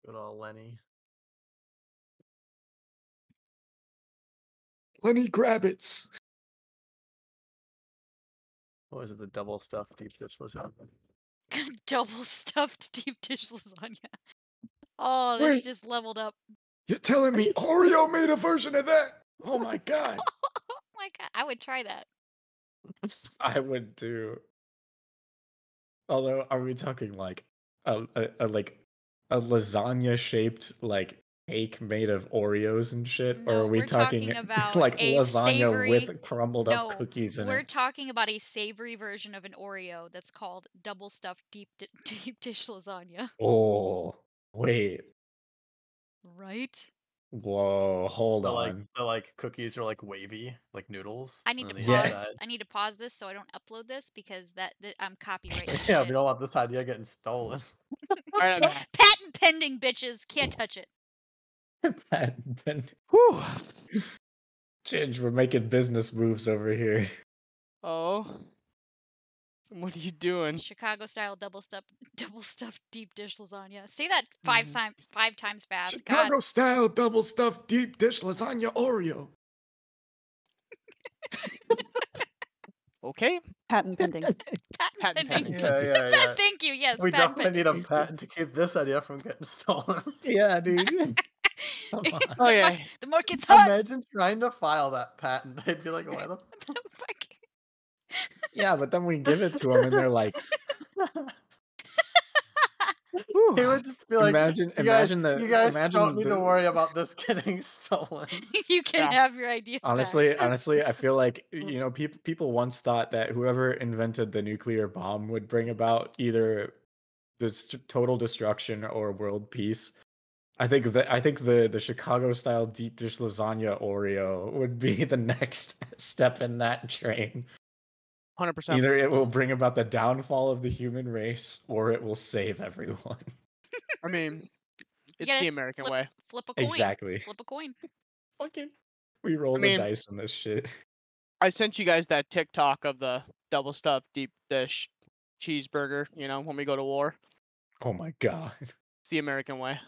Speaker 3: Good old Lenny.
Speaker 11: Lenny Grabbits.
Speaker 3: What was it? The double stuffed deep dish lasagna.
Speaker 4: Double stuffed deep dish lasagna. Oh, this
Speaker 11: Wait.
Speaker 4: just leveled up.
Speaker 11: You're telling me Oreo made a version of that? Oh my god.
Speaker 4: Oh my god, I would try that.
Speaker 10: I would too. Although, are we talking like a lasagna shaped like cake made of Oreos and shit, or
Speaker 4: No,
Speaker 10: are we
Speaker 4: we're
Speaker 10: talking
Speaker 4: talking about
Speaker 10: like
Speaker 4: a
Speaker 10: lasagna
Speaker 4: savory-
Speaker 10: with crumbled
Speaker 4: No,
Speaker 10: up cookies in
Speaker 4: We're
Speaker 10: it?
Speaker 4: talking about a savory version of an Oreo that's called double stuffed deep dish lasagna.
Speaker 10: Oh, wait.
Speaker 4: Right?
Speaker 10: Whoa, hold
Speaker 3: The
Speaker 10: on.
Speaker 3: cookies are like wavy, like noodles.
Speaker 4: I need to
Speaker 3: on the
Speaker 4: pause.
Speaker 3: inside.
Speaker 4: I need to pause this so I don't upload this because that I'm copyrighting
Speaker 3: Yeah,
Speaker 4: shit.
Speaker 3: we don't want this idea getting stolen.
Speaker 1: Alright, I'm back.
Speaker 4: Patent pending, bitches. Can't touch it.
Speaker 1: Whew.
Speaker 10: Ginge, we're making business moves over here.
Speaker 1: Oh. What are you doing?
Speaker 4: Chicago style double stuffed deep dish lasagna. Say that five times fast.
Speaker 11: Chicago
Speaker 4: God.
Speaker 11: style double stuffed deep dish lasagna Oreo.
Speaker 1: Okay.
Speaker 5: Patent pending.
Speaker 4: Patent
Speaker 1: Patent
Speaker 4: pending.
Speaker 1: pending.
Speaker 8: Yeah.
Speaker 4: Thank you. Yes,
Speaker 8: We
Speaker 4: patent
Speaker 8: definitely need
Speaker 4: pending.
Speaker 8: a patent to keep this idea from getting stolen.
Speaker 6: Yeah, dude. Come on.
Speaker 1: Oh
Speaker 4: the,
Speaker 1: yeah.
Speaker 4: the market's hot.
Speaker 8: Imagine trying to file that patent. They'd be like, why the
Speaker 4: The fuck?
Speaker 10: Yeah, but then we give it to them, and they're like,
Speaker 1: Whew.
Speaker 8: He would just be like,
Speaker 10: imagine,
Speaker 8: you guys,
Speaker 10: imagine the,
Speaker 8: you guys
Speaker 10: imagine
Speaker 8: don't need to
Speaker 10: the.
Speaker 8: worry about this getting stolen.
Speaker 4: You can
Speaker 1: Yeah.
Speaker 4: have your idea
Speaker 10: Honestly,
Speaker 4: back.
Speaker 10: honestly, I feel like people once thought that whoever invented the nuclear bomb would bring about either this total destruction or world peace. I think the Chicago style deep dish lasagna Oreo would be the next step in that train.
Speaker 1: 100%.
Speaker 10: Either it will bring about the downfall of the human race or it will save everyone.
Speaker 1: I mean,
Speaker 4: You
Speaker 1: it's
Speaker 4: gotta
Speaker 1: the American
Speaker 4: flip,
Speaker 1: way.
Speaker 4: Flip a coin.
Speaker 10: Exactly.
Speaker 4: Flip a coin.
Speaker 10: Fucking, we roll the
Speaker 1: mean-
Speaker 10: dice on this shit.
Speaker 1: I sent you guys that TikTok of the double stuffed deep dish cheeseburger. You know, when we go to war,
Speaker 10: Oh my god.
Speaker 1: it's the American way.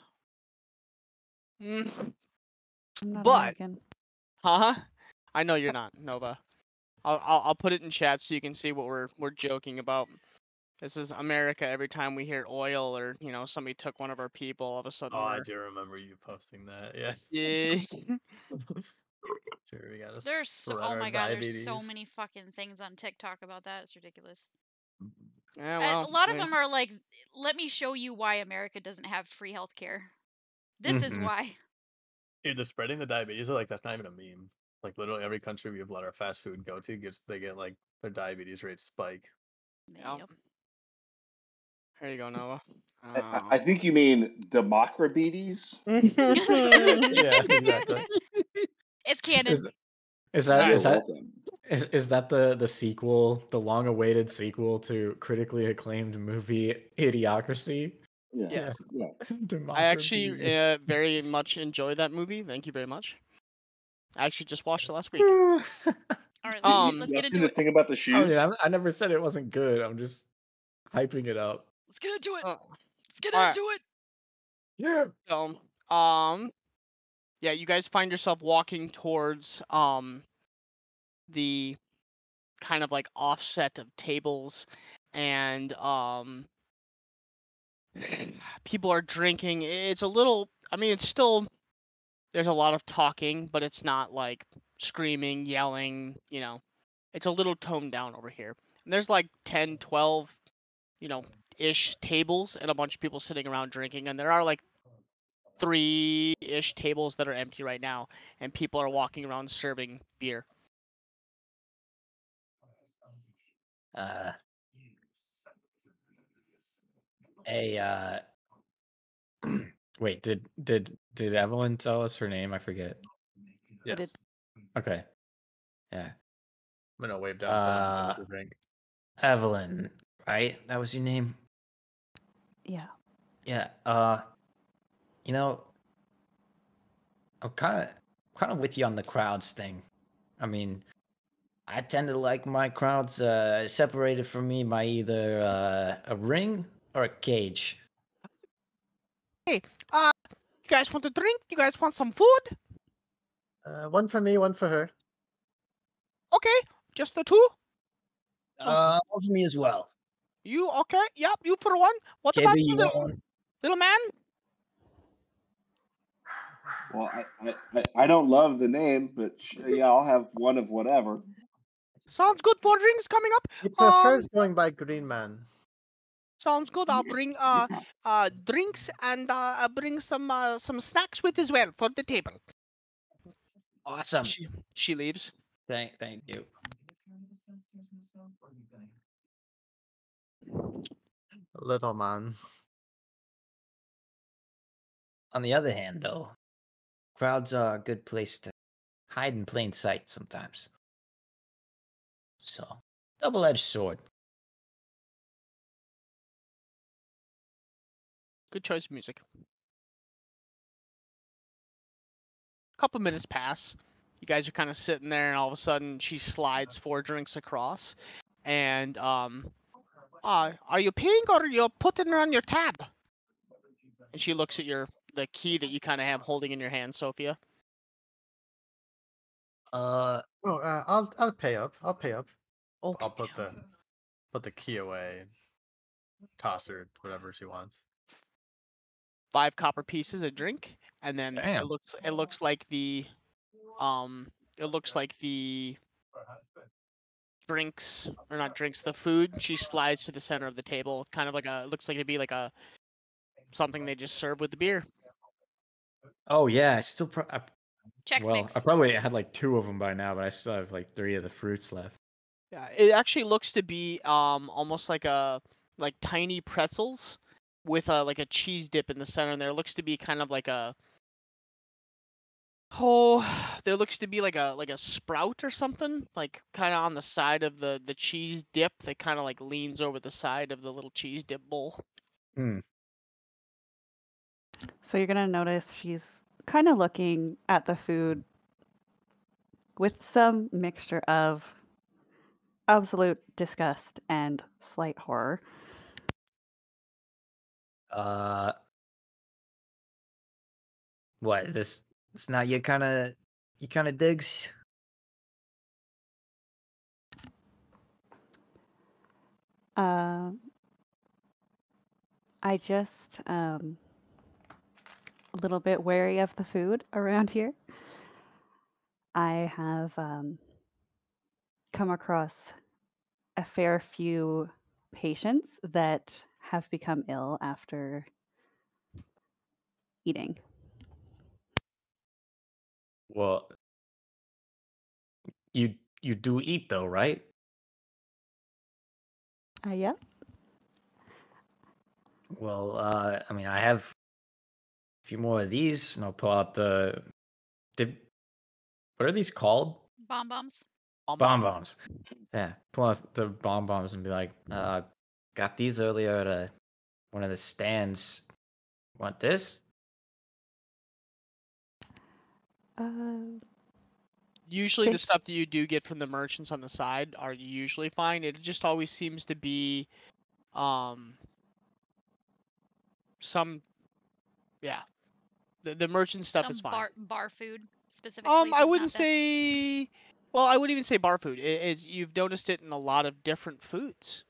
Speaker 1: Mm.
Speaker 5: I'm not
Speaker 1: But-
Speaker 5: American.
Speaker 1: Huh? I know you're not, Nova. I'll put it in chat so you can see what we're joking about. This is America. Every time we hear oil or somebody took one of our people, all of a sudden.
Speaker 3: Oh, I
Speaker 1: we're-
Speaker 3: do remember you posting that. Yeah.
Speaker 1: Yeah.
Speaker 3: Sure, we got to
Speaker 4: There's so,
Speaker 3: sweat
Speaker 4: oh
Speaker 3: our
Speaker 4: my god, there's so
Speaker 3: diabetes.
Speaker 4: many fucking things on TikTok about that. It's ridiculous.
Speaker 1: Yeah, well,
Speaker 4: A lot of
Speaker 1: I mean,
Speaker 4: them are like, let me show you why America doesn't have free healthcare. This is
Speaker 10: Mhm.
Speaker 4: why.
Speaker 3: Dude, the spreading the diabetes, like that's not even a meme. Like literally every country we've let our fast food go to they get like their diabetes rates spike.
Speaker 1: Yeah.
Speaker 4: Yep.
Speaker 1: Here you go, Nova.
Speaker 7: I think you mean democrabetes.
Speaker 3: Yeah, exactly.
Speaker 4: It's canon.
Speaker 10: Is that
Speaker 7: You're
Speaker 10: is that
Speaker 7: welcome.
Speaker 10: is that the sequel, the long-awaited sequel to critically acclaimed movie Idiocracy?
Speaker 7: Yeah.
Speaker 1: Yes.
Speaker 7: Yeah.
Speaker 1: I actually
Speaker 10: Democracy.
Speaker 1: very much enjoy that movie. Thank you very much. I actually just watched it last week.
Speaker 4: All right, let's,
Speaker 1: Um,
Speaker 4: let's
Speaker 7: You
Speaker 4: get
Speaker 7: seen
Speaker 4: into
Speaker 7: the
Speaker 4: it.
Speaker 7: thing about the
Speaker 10: I
Speaker 7: shoes?
Speaker 10: mean, I never said it wasn't good. I'm just hyping it up.
Speaker 4: Let's get into it.
Speaker 1: Uh,
Speaker 4: Let's get
Speaker 1: alright.
Speaker 4: into it.
Speaker 10: Yeah.
Speaker 1: So, yeah, you guys find yourself walking towards the kind of like offset of tables, and people are drinking. It's a little. I mean, it's still. There's a lot of talking, but it's not like screaming, yelling. It's a little toned down over here. And there's like 10, 12, ish tables, and a bunch of people sitting around drinking, and there are like 3-ish tables that are empty right now, and people are walking around serving beer.
Speaker 10: Hey, wait, did Evelyn tell us her name? I forget.
Speaker 5: But
Speaker 3: Yes.
Speaker 10: Okay. Yeah.
Speaker 3: I'm gonna wave down someone to drink.
Speaker 2: Evelyn, right? That was your name?
Speaker 5: Yeah.
Speaker 2: Yeah. You know, I'm kind of with you on the crowds thing. I mean, I tend to like my crowds separated from me by either a ring or a cage.
Speaker 1: You guys want a drink? You guys want some food?
Speaker 8: One for me, one for her.
Speaker 1: Okay, just the two?
Speaker 2: One for me as well.
Speaker 1: You okay? Yep, you for one. What
Speaker 2: KB,
Speaker 1: about
Speaker 2: you
Speaker 1: you,
Speaker 2: want one?
Speaker 1: little man?
Speaker 7: Well, I don't love the name, but yeah, I'll have one of whatever.
Speaker 1: Sounds good for drinks coming up.
Speaker 8: He prefers going by Green Man.
Speaker 1: Sounds good. I'll bring drinks and I'll bring some snacks with as well for the table.
Speaker 2: Awesome.
Speaker 1: She leaves.
Speaker 2: Thank you.
Speaker 8: Little man.
Speaker 2: On the other hand, though, crowds are a good place to hide in plain sight sometimes. So, double-edged sword.
Speaker 1: Good choice of music. Couple minutes pass. You guys are kind of sitting there, and all of a sudden, she slides 4 drinks across. And are you paying or are you putting her on your tab? And she looks at the key that you kind of have holding in your hand, Sophia.
Speaker 8: I'll pay up. I'll pay up.
Speaker 1: Okay.
Speaker 3: I'll put the key away. Toss her whatever she wants.
Speaker 1: 5 copper pieces a drink, and then
Speaker 10: Damn.
Speaker 1: it looks like the it looks like the drinks, or not drinks, the food, she slides to the center of the table, kind of like it looks like it'd be like a something they just serve with the beer.
Speaker 10: Oh yeah, I still
Speaker 4: Chex
Speaker 10: well,
Speaker 4: Mix.
Speaker 10: I probably had like 2 of them by now, but I still have like 3 of the fruits left.
Speaker 1: Yeah, it actually looks to be almost like tiny pretzels with like a cheese dip in the center, and there looks to be kind of like a there looks to be like a sprout or something, like kind of on the side of the cheese dip that kind of like leans over the side of the little cheese dip bowl.
Speaker 10: Hmm.
Speaker 5: So you're gonna notice she's kind of looking at the food with some mixture of absolute disgust and slight horror.
Speaker 2: What? It's not your kind of digs?
Speaker 5: I just a little bit wary of the food around here. I have come across a fair few patients that have become ill after eating.
Speaker 10: Well, you do eat though, right?
Speaker 5: Yeah.
Speaker 2: Well, I mean, I have a few more of these, and I'll pull out what are these called?
Speaker 4: Bombs.
Speaker 2: Bombs. Yeah, pull out the bombs and be like, got these earlier at one of the stands. Want this?
Speaker 1: Usually, the
Speaker 5: Okay.
Speaker 1: stuff that you do get from the merchants on the side are usually fine. It just always seems to be, some, yeah. The merchant stuff is
Speaker 4: Some
Speaker 1: fine.
Speaker 4: bar food specifically.
Speaker 1: I wouldn't say. Well, I wouldn't even say bar food. You've noticed it in a lot of different foods.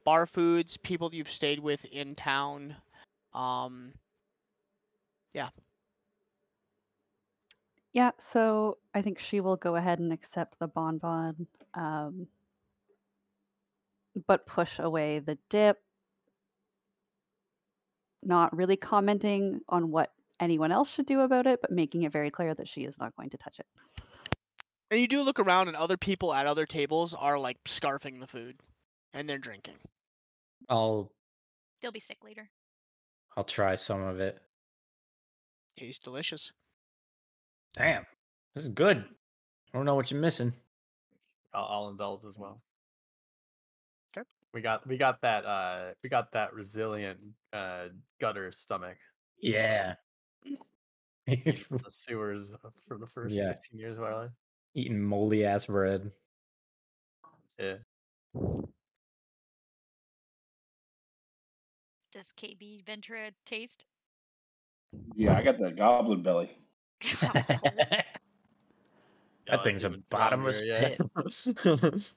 Speaker 1: Bar foods, people you've stayed with in town. Yeah.
Speaker 5: Yeah, so I think she will go ahead and accept the bonbon, but push away the dip, not really commenting on what anyone else should do about it, but making it very clear that she is not going to touch it.
Speaker 1: And you do look around, and other people at other tables are like scarfing the food, and they're drinking.
Speaker 10: I'll
Speaker 4: They'll be sick later.
Speaker 10: try some of it.
Speaker 1: Tastes delicious.
Speaker 2: Damn, this is good. I don't know what you're missing.
Speaker 3: I'll indulge as well.
Speaker 1: Okay.
Speaker 3: We got that resilient gutter stomach.
Speaker 2: Yeah.
Speaker 3: The sewers for the first
Speaker 10: Yeah.
Speaker 3: 15 years of our life.
Speaker 10: Eating moldy ass bread.
Speaker 3: Yeah.
Speaker 4: Does KB Ventura taste?
Speaker 7: Yeah, I got that goblin belly.
Speaker 4: Of course.
Speaker 2: That thing's a
Speaker 3: even
Speaker 2: bottomless
Speaker 3: stronger,
Speaker 2: pit.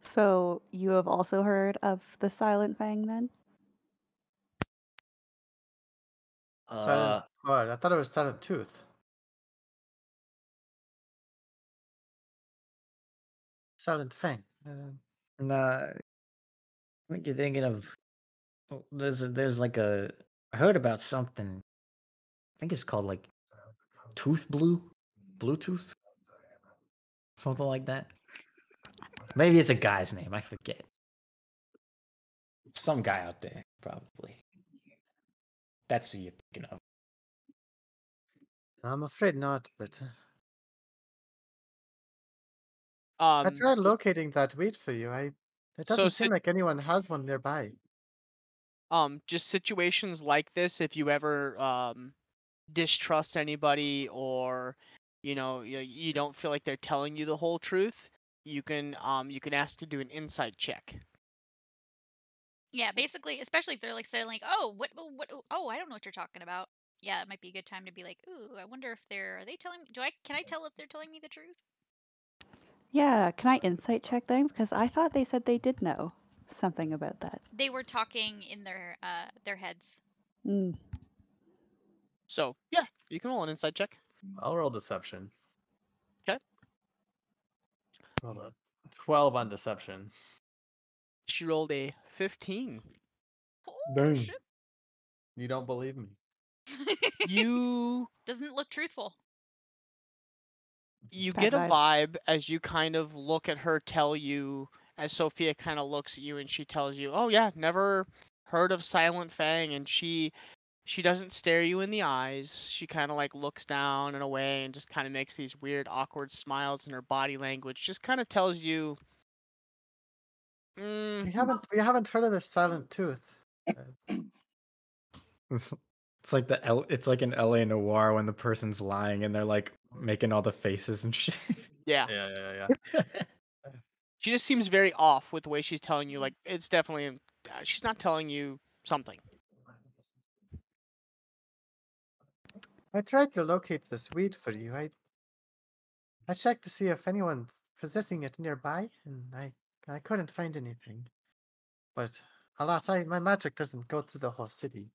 Speaker 5: So you have also heard of the Silent Fang then?
Speaker 8: Silent what? I thought it was Silent Tooth. Silent Fang.
Speaker 2: Nah, I think you're thinking of. There's like a. I heard about something. I think it's called like Tooth Bluetooth, something like that. Maybe it's a guy's name. I forget. Some guy out there, probably. That's who you're thinking of.
Speaker 8: I'm afraid not, but I tried
Speaker 1: So,
Speaker 8: locating that wheat for you. It
Speaker 1: So
Speaker 8: doesn't
Speaker 1: sit-
Speaker 8: seem like anyone has one nearby.
Speaker 1: just situations like this, if you ever distrust anybody, or you don't feel like they're telling you the whole truth, you can ask to do an insight check.
Speaker 4: Yeah, basically, especially if they're like saying like, "Oh, what? Oh, I don't know what you're talking about." Yeah, it might be a good time to be like, "Ooh, I wonder if are they telling me? Can I tell if they're telling me the truth?"
Speaker 5: Yeah, can I insight check them? Because I thought they said they did know something about that.
Speaker 4: They were talking in their heads.
Speaker 5: Mm.
Speaker 1: So yeah, you can roll an insight check.
Speaker 3: I'll roll deception.
Speaker 1: 'Kay.
Speaker 3: Rolled a 12 on deception.
Speaker 1: She rolled a 15.
Speaker 4: Oh
Speaker 10: Boom.
Speaker 4: shit!
Speaker 3: You don't believe me.
Speaker 1: You
Speaker 4: Doesn't look truthful.
Speaker 1: you
Speaker 5: Bad
Speaker 1: get a
Speaker 5: vibe.
Speaker 1: vibe as you kind of look at her tell you, as Sophia kind of looks at you and she tells you, "Oh yeah, never heard of Silent Fang," and she doesn't stare you in the eyes. She kind of like looks down and away and just kind of makes these weird awkward smiles, and her body language just kind of tells you,
Speaker 9: We haven't heard of the silent tooth.
Speaker 10: It's like it's like an LA noir when the person's lying and they're like making all the faces and shit.
Speaker 1: yeah.
Speaker 3: Yeah.
Speaker 1: She just seems very off with the way she's telling you. Like it's definitely she's not telling you something.
Speaker 9: I tried to locate this weed for you. I checked to see if anyone's possessing it nearby, and I couldn't find anything. But alas, my magic doesn't go through the whole city.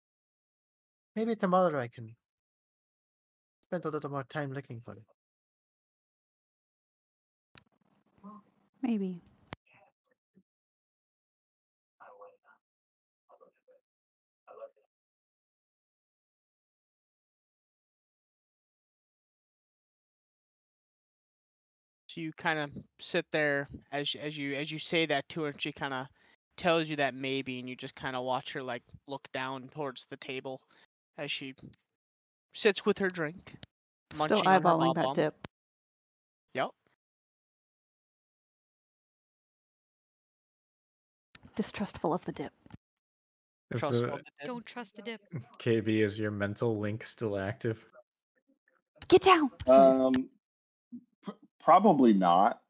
Speaker 9: Maybe tomorrow I can spend a little more time looking for it.
Speaker 5: Maybe.
Speaker 1: So you kind of sit there as you say that to her, and she kind of tells you that maybe, and you just kind of watch her like look down towards the table as she sits with her drink,
Speaker 5: Still
Speaker 1: munching on her
Speaker 5: eyeballing
Speaker 1: bob
Speaker 5: that
Speaker 1: bomb.
Speaker 5: dip.
Speaker 1: Yep.
Speaker 5: Distrustful of the dip.
Speaker 10: Is
Speaker 1: Trustful
Speaker 10: the
Speaker 1: of the dip.
Speaker 4: Don't trust the dip.
Speaker 10: KB, is your mental link still active?
Speaker 5: Get down! Sorry.
Speaker 7: Probably not.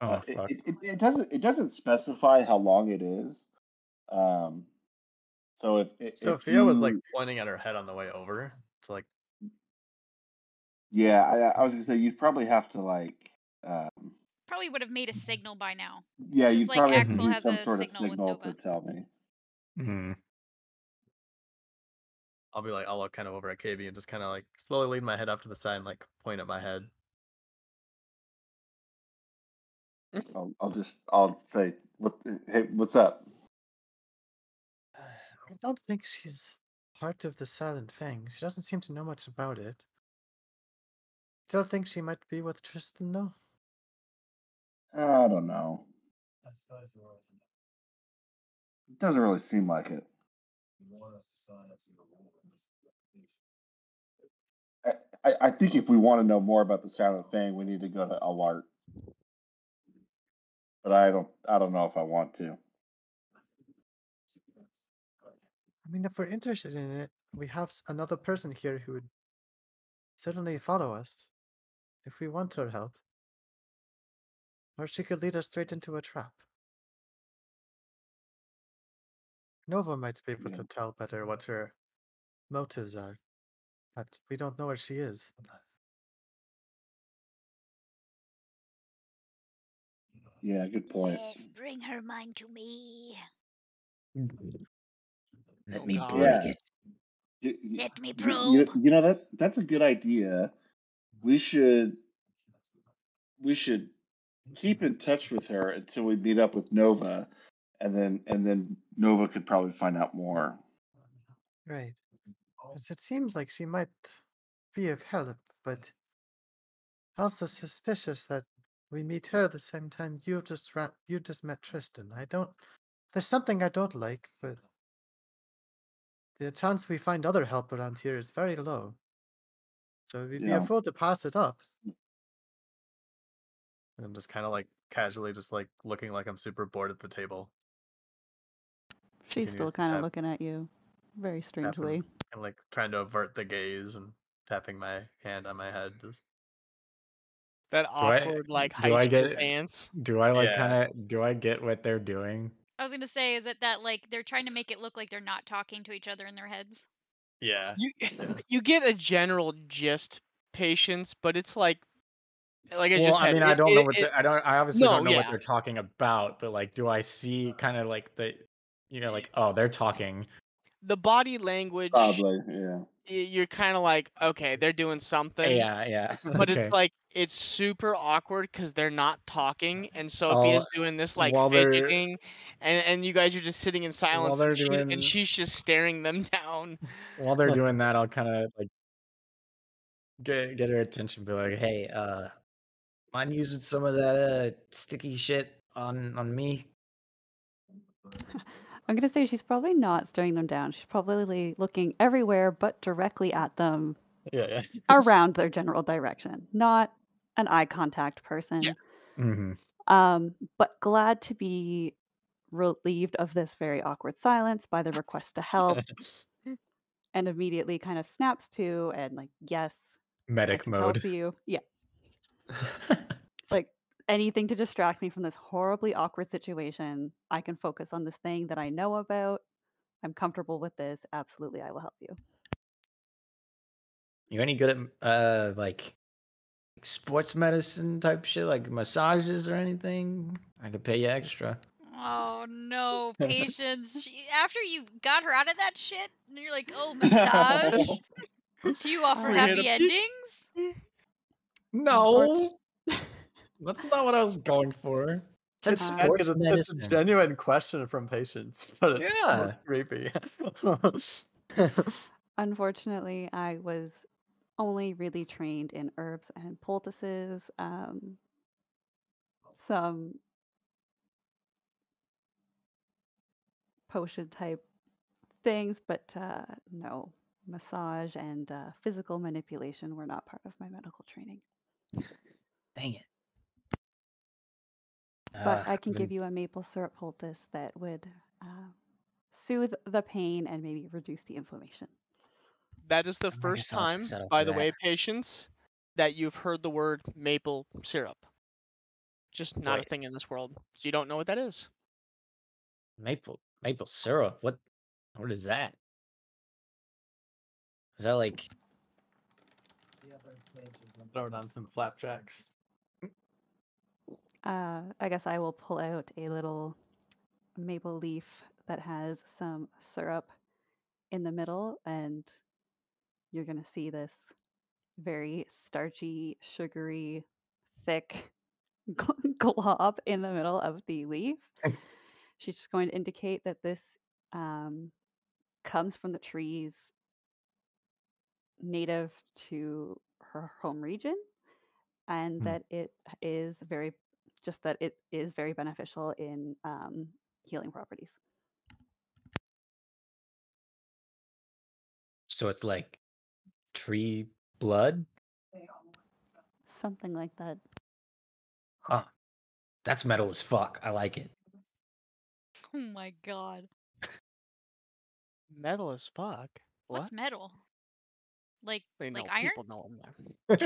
Speaker 10: Oh fuck.
Speaker 7: It doesn't specify how long it is. So if
Speaker 3: Sophia was like pointing at her head on the way over. So like,
Speaker 7: yeah, I was gonna say you'd probably have to like
Speaker 4: Probably would have made a signal by now.
Speaker 7: yeah,
Speaker 4: Just
Speaker 7: you'd
Speaker 4: like
Speaker 7: probably have to
Speaker 4: Axel
Speaker 7: do
Speaker 4: has
Speaker 7: some
Speaker 4: a
Speaker 7: sort of
Speaker 4: signal with
Speaker 7: signal to
Speaker 4: Nova.
Speaker 7: tell me.
Speaker 10: Hmm.
Speaker 3: I'll look kind of over at KB and just kind of like slowly lean my head up to the side and like point at my head.
Speaker 7: I'll say hey, what's up?
Speaker 9: I don't think she's part of the Silent Fang. She doesn't seem to know much about it. Still think she might be with Tristan, though?
Speaker 7: I don't know. It doesn't really seem like it. I think if we want to know more about the Silent Fang, we need to go to Alart. But I don't know if I want to.
Speaker 9: I mean, if we're interested in it, we have another person here who would certainly follow us if we want her help. Or she could lead us straight into a trap. Nova might be able to tell better what her motives are, but we don't know where she is.
Speaker 7: Yeah, good point.
Speaker 4: Yes, bring her mind to me.
Speaker 2: Let me
Speaker 1: God.
Speaker 2: break it.
Speaker 4: Let me probe.
Speaker 7: You know that's a good idea. We should keep in touch with her until we meet up with Nova, and then Nova could probably find out more.
Speaker 9: Right. Because it seems like she might be of help, but also suspicious that we meet her the same time you just met Tristan. There's something I don't like, but the chance we find other help around here is very low. So we'd be a fool to pass it up.
Speaker 3: And I'm just kind of like casually just like looking like I'm super bored at the table.
Speaker 5: She's still kind of looking at you very strangely.
Speaker 3: And like trying to avert the gaze and tapping my hand on my head. Just
Speaker 1: that awkward like high school dance.
Speaker 10: Do I like do I get what they're doing?
Speaker 4: I was gonna say, is it that like they're trying to make it look like they're not talking to each other in their heads?
Speaker 3: Yeah.
Speaker 1: You get a general gist, Patience, but it's like Like I
Speaker 10: Well,
Speaker 1: just
Speaker 10: I
Speaker 1: said,
Speaker 10: mean, I don't know what I don't. I obviously
Speaker 1: No,
Speaker 10: don't know what
Speaker 1: yeah.
Speaker 10: they're talking about, but like, do I see kind of like the, like, oh, they're talking.
Speaker 1: The body language,
Speaker 7: Probably, yeah.
Speaker 1: you're kind of like, okay, they're doing something.
Speaker 10: Yeah.
Speaker 1: But
Speaker 10: Okay.
Speaker 1: it's like it's super awkward because they're not talking, and
Speaker 10: Oh,
Speaker 1: Sophia's doing this like
Speaker 10: while they're
Speaker 1: fidgeting, and you guys are just sitting in silence,
Speaker 10: they're
Speaker 1: and
Speaker 10: doing
Speaker 1: she's just staring them down.
Speaker 10: while they're doing that, I'll kind of like get her attention, be like, hey, mind using some of that sticky shit on me?
Speaker 5: I'm gonna say she's probably not staring them down. She's probably looking everywhere but directly at them
Speaker 3: Yeah.
Speaker 5: around their general direction. Not an eye contact person.
Speaker 10: Mm-hmm.
Speaker 5: But glad to be relieved of this very awkward silence by the request to help, and immediately kind of snaps to and like, yes, I
Speaker 10: Medic
Speaker 5: can
Speaker 10: mode.
Speaker 5: help you. Yeah. Like anything to distract me from this horribly awkward situation. I can focus on this thing that I know about. I'm comfortable with this. Absolutely, I will help you.
Speaker 10: You any good at like sports medicine type shit, like massages or anything? I could pay you extra.
Speaker 4: Oh no, Patience. After you got her out of that shit, and you're like, oh, massage? Do you offer
Speaker 5: We hit
Speaker 4: happy endings?
Speaker 10: No, that's not what I was going for. It's sports
Speaker 3: It's
Speaker 10: medicine.
Speaker 3: a genuine question from Patience, but it's so
Speaker 10: Yeah.
Speaker 3: creepy.
Speaker 5: Unfortunately, I was only really trained in herbs and poultices, some potion type things, but no, massage and physical manipulation were not part of my medical training.
Speaker 10: Dang it.
Speaker 5: But I can give you a maple syrup poultice that would soothe the pain and maybe reduce the inflammation.
Speaker 1: That is the
Speaker 10: I
Speaker 1: first
Speaker 10: guess I'll have to
Speaker 1: time,
Speaker 10: settle
Speaker 1: by
Speaker 10: for
Speaker 1: the way,
Speaker 10: that.
Speaker 1: Patience, that you've heard the word maple syrup. Just not a
Speaker 10: Wait.
Speaker 1: thing in this world. So you don't know what that is.
Speaker 10: Maple syrup. What is that? Is that like
Speaker 3: Throwing on some flapjacks.
Speaker 5: I guess I will pull out a little maple leaf that has some syrup in the middle, and you're going to see this very starchy, sugary, thick glob in the middle of the leaf. She's just going to indicate that this comes from the trees native to her home region, and that it is very beneficial in healing properties.
Speaker 10: so it's like tree blood?
Speaker 5: Something like that.
Speaker 10: Huh. That's metal as fuck. I like it.
Speaker 4: Oh my god.
Speaker 1: Metal as fuck.
Speaker 4: What's
Speaker 1: What?
Speaker 4: metal? Like
Speaker 1: They know.
Speaker 4: iron?
Speaker 1: People know them there.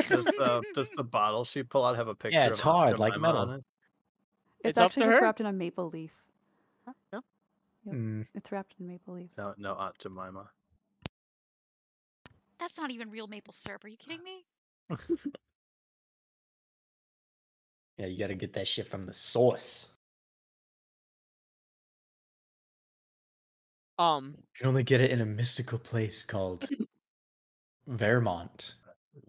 Speaker 3: Does the bottle she pull out have a picture
Speaker 10: Yeah, it's
Speaker 3: of
Speaker 10: hard,
Speaker 3: Aunt
Speaker 10: like
Speaker 3: Jemima on
Speaker 10: metal.
Speaker 3: it?
Speaker 5: It's
Speaker 1: up
Speaker 5: actually
Speaker 1: to
Speaker 5: just
Speaker 1: her.
Speaker 5: wrapped in a maple leaf.
Speaker 1: Yeah.
Speaker 5: Yep.
Speaker 10: Mm.
Speaker 5: It's wrapped in maple leaf.
Speaker 3: No, Aunt Jemima.
Speaker 4: That's not even real maple syrup. Are you kidding me?
Speaker 10: Yeah, you gotta get that shit from the source. You can only get it in a mystical place called Vermont.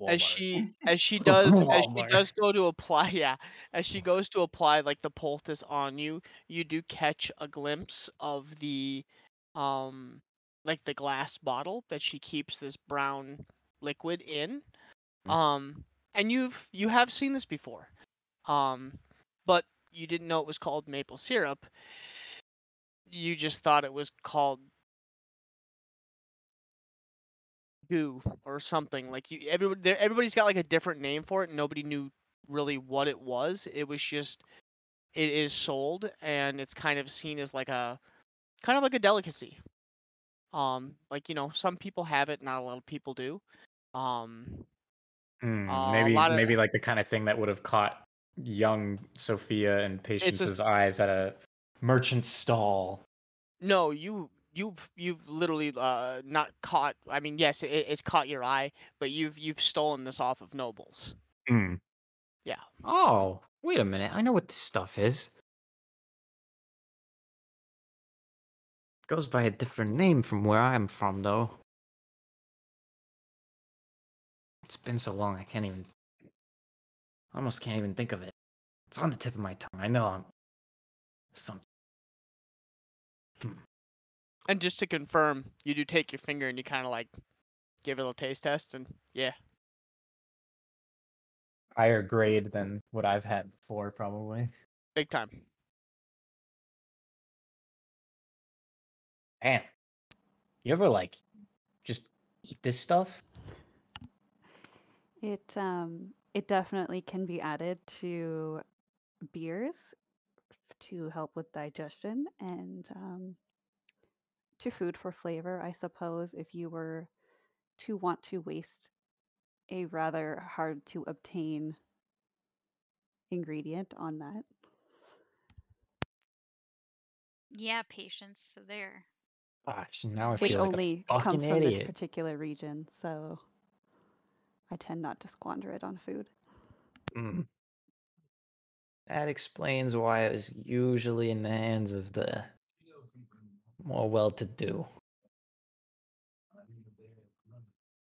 Speaker 1: as
Speaker 3: Walmart.
Speaker 1: she does
Speaker 10: Walmart.
Speaker 1: go to apply as she goes to apply like the poultice on you, you do catch a glimpse of the like the glass bottle that she keeps this brown liquid in. And you have seen this before, but you didn't know it was called maple syrup. You just thought it was called goo or something. Like everybody's got like a different name for it, and nobody knew really what it was. It was just it is sold, and it's kind of seen as like a delicacy. Like some people have it, not a lot of people do. A lot of
Speaker 10: Maybe like the kind of thing that would have caught young Sophia and Patience's eyes at a merchant stall.
Speaker 1: No, you've literally not caught. I mean, yes, it's caught your eye, but you've stolen this off of nobles. Yeah.
Speaker 2: Oh, wait a minute. I know what this stuff is. It goes by a different name from where I'm from, though. It's been so long, I almost can't even think of it. It's on the tip of my tongue. I know I'm something.
Speaker 1: And just to confirm, you do take your finger and you kind of like give it a little taste test, and yeah.
Speaker 10: Higher grade than what I've had before, probably.
Speaker 1: Big time.
Speaker 2: Man, you ever like just eat this stuff?
Speaker 5: It definitely can be added to beers to help with digestion and to food for flavor, I suppose, if you were to want to waste a rather hard to obtain ingredient on that.
Speaker 4: Yeah, patience. So there.
Speaker 2: Gosh, now I
Speaker 5: Which
Speaker 2: feel like a
Speaker 5: only
Speaker 2: fucking
Speaker 5: comes from this
Speaker 2: idiot.
Speaker 5: particular region, so I tend not to squander it on food.
Speaker 2: Mm. That explains why it was usually in the hands of the more well-to-do.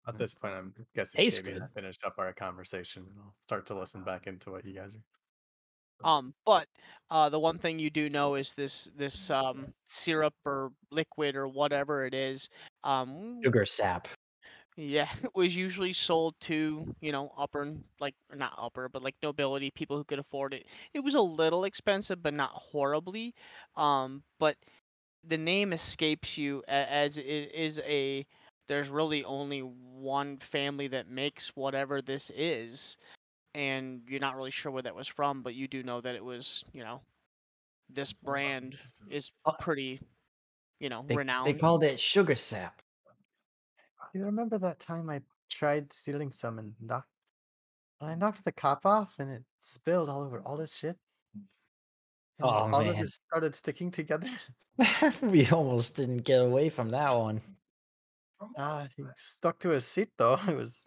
Speaker 3: At this point, I'm guessing
Speaker 2: Tastes
Speaker 3: KB and I
Speaker 2: good.
Speaker 3: finished up our conversation, and I'll start to listen back into what you guys are.
Speaker 1: But the one thing you do know is this syrup or liquid or whatever it is,
Speaker 2: Sugar sap.
Speaker 1: yeah, was usually sold to, upper, like, not upper, but like nobility, people who could afford it. It was a little expensive, but not horribly. But the name escapes you as it is there's really only one family that makes whatever this is, and you're not really sure where that was from, but you do know that it was, this brand is pretty,
Speaker 2: They
Speaker 1: renowned.
Speaker 2: called it sugar sap.
Speaker 9: You remember that time I tried stealing some and I knocked the cap off and it spilled all over all this shit? And
Speaker 2: Oh
Speaker 9: all of
Speaker 2: man,
Speaker 9: it started sticking together?
Speaker 2: we almost didn't get away from that one.
Speaker 9: He stuck to his seat though. It was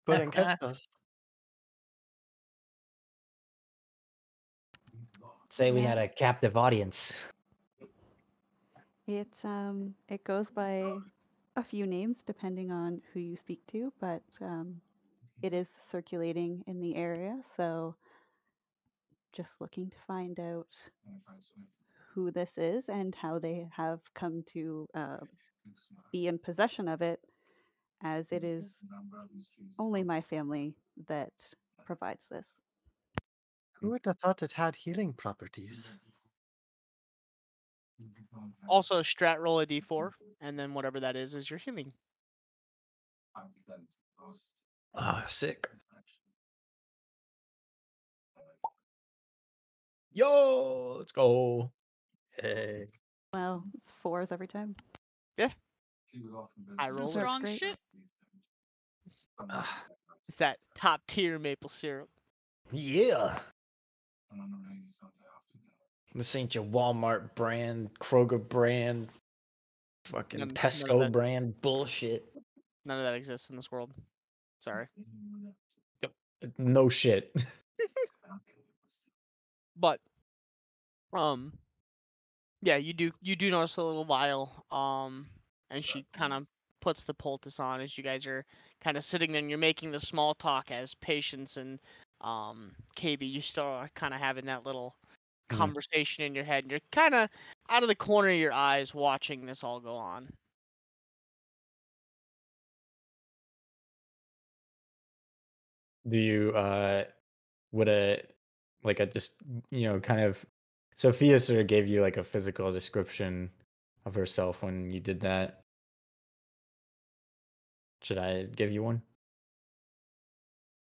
Speaker 9: couldn't catch us.
Speaker 2: Say we
Speaker 5: Yeah.
Speaker 2: had a captive audience.
Speaker 5: It goes by a few names depending on who you speak to, but it is circulating in the area, so just looking to find out who this is and how they have come to be in possession of it, as it is only my family that provides this.
Speaker 9: Who would have thought it had healing properties?
Speaker 1: Also, strat roll a d4, and then whatever that is your healing.
Speaker 2: Ah, sick. Yo, let's go.
Speaker 3: Hey.
Speaker 5: Well, it's 4s every time.
Speaker 1: Yeah. I
Speaker 4: Some
Speaker 1: roll it.
Speaker 4: strong
Speaker 5: great.
Speaker 4: shit.
Speaker 2: Ah,
Speaker 1: It's that top tier maple syrup.
Speaker 2: yeah. This ain't your Walmart brand, Kroger brand, fucking
Speaker 1: None of
Speaker 2: Tesco
Speaker 1: that,
Speaker 2: brand bullshit.
Speaker 1: none of that exists in this world. Sorry.
Speaker 2: No shit.
Speaker 1: But yeah, you do notice a little vial, and she kind of puts the poultice on as you guys are kind of sitting there and you're making the small talk as Patience and KB, you still are kind of having that little conversation in your head, and you're kind of out of the corner of your eyes watching this all go on.
Speaker 10: Do you would a like a just kind of Sophia sort of gave you like a physical description of herself when you did that. Should I give you one?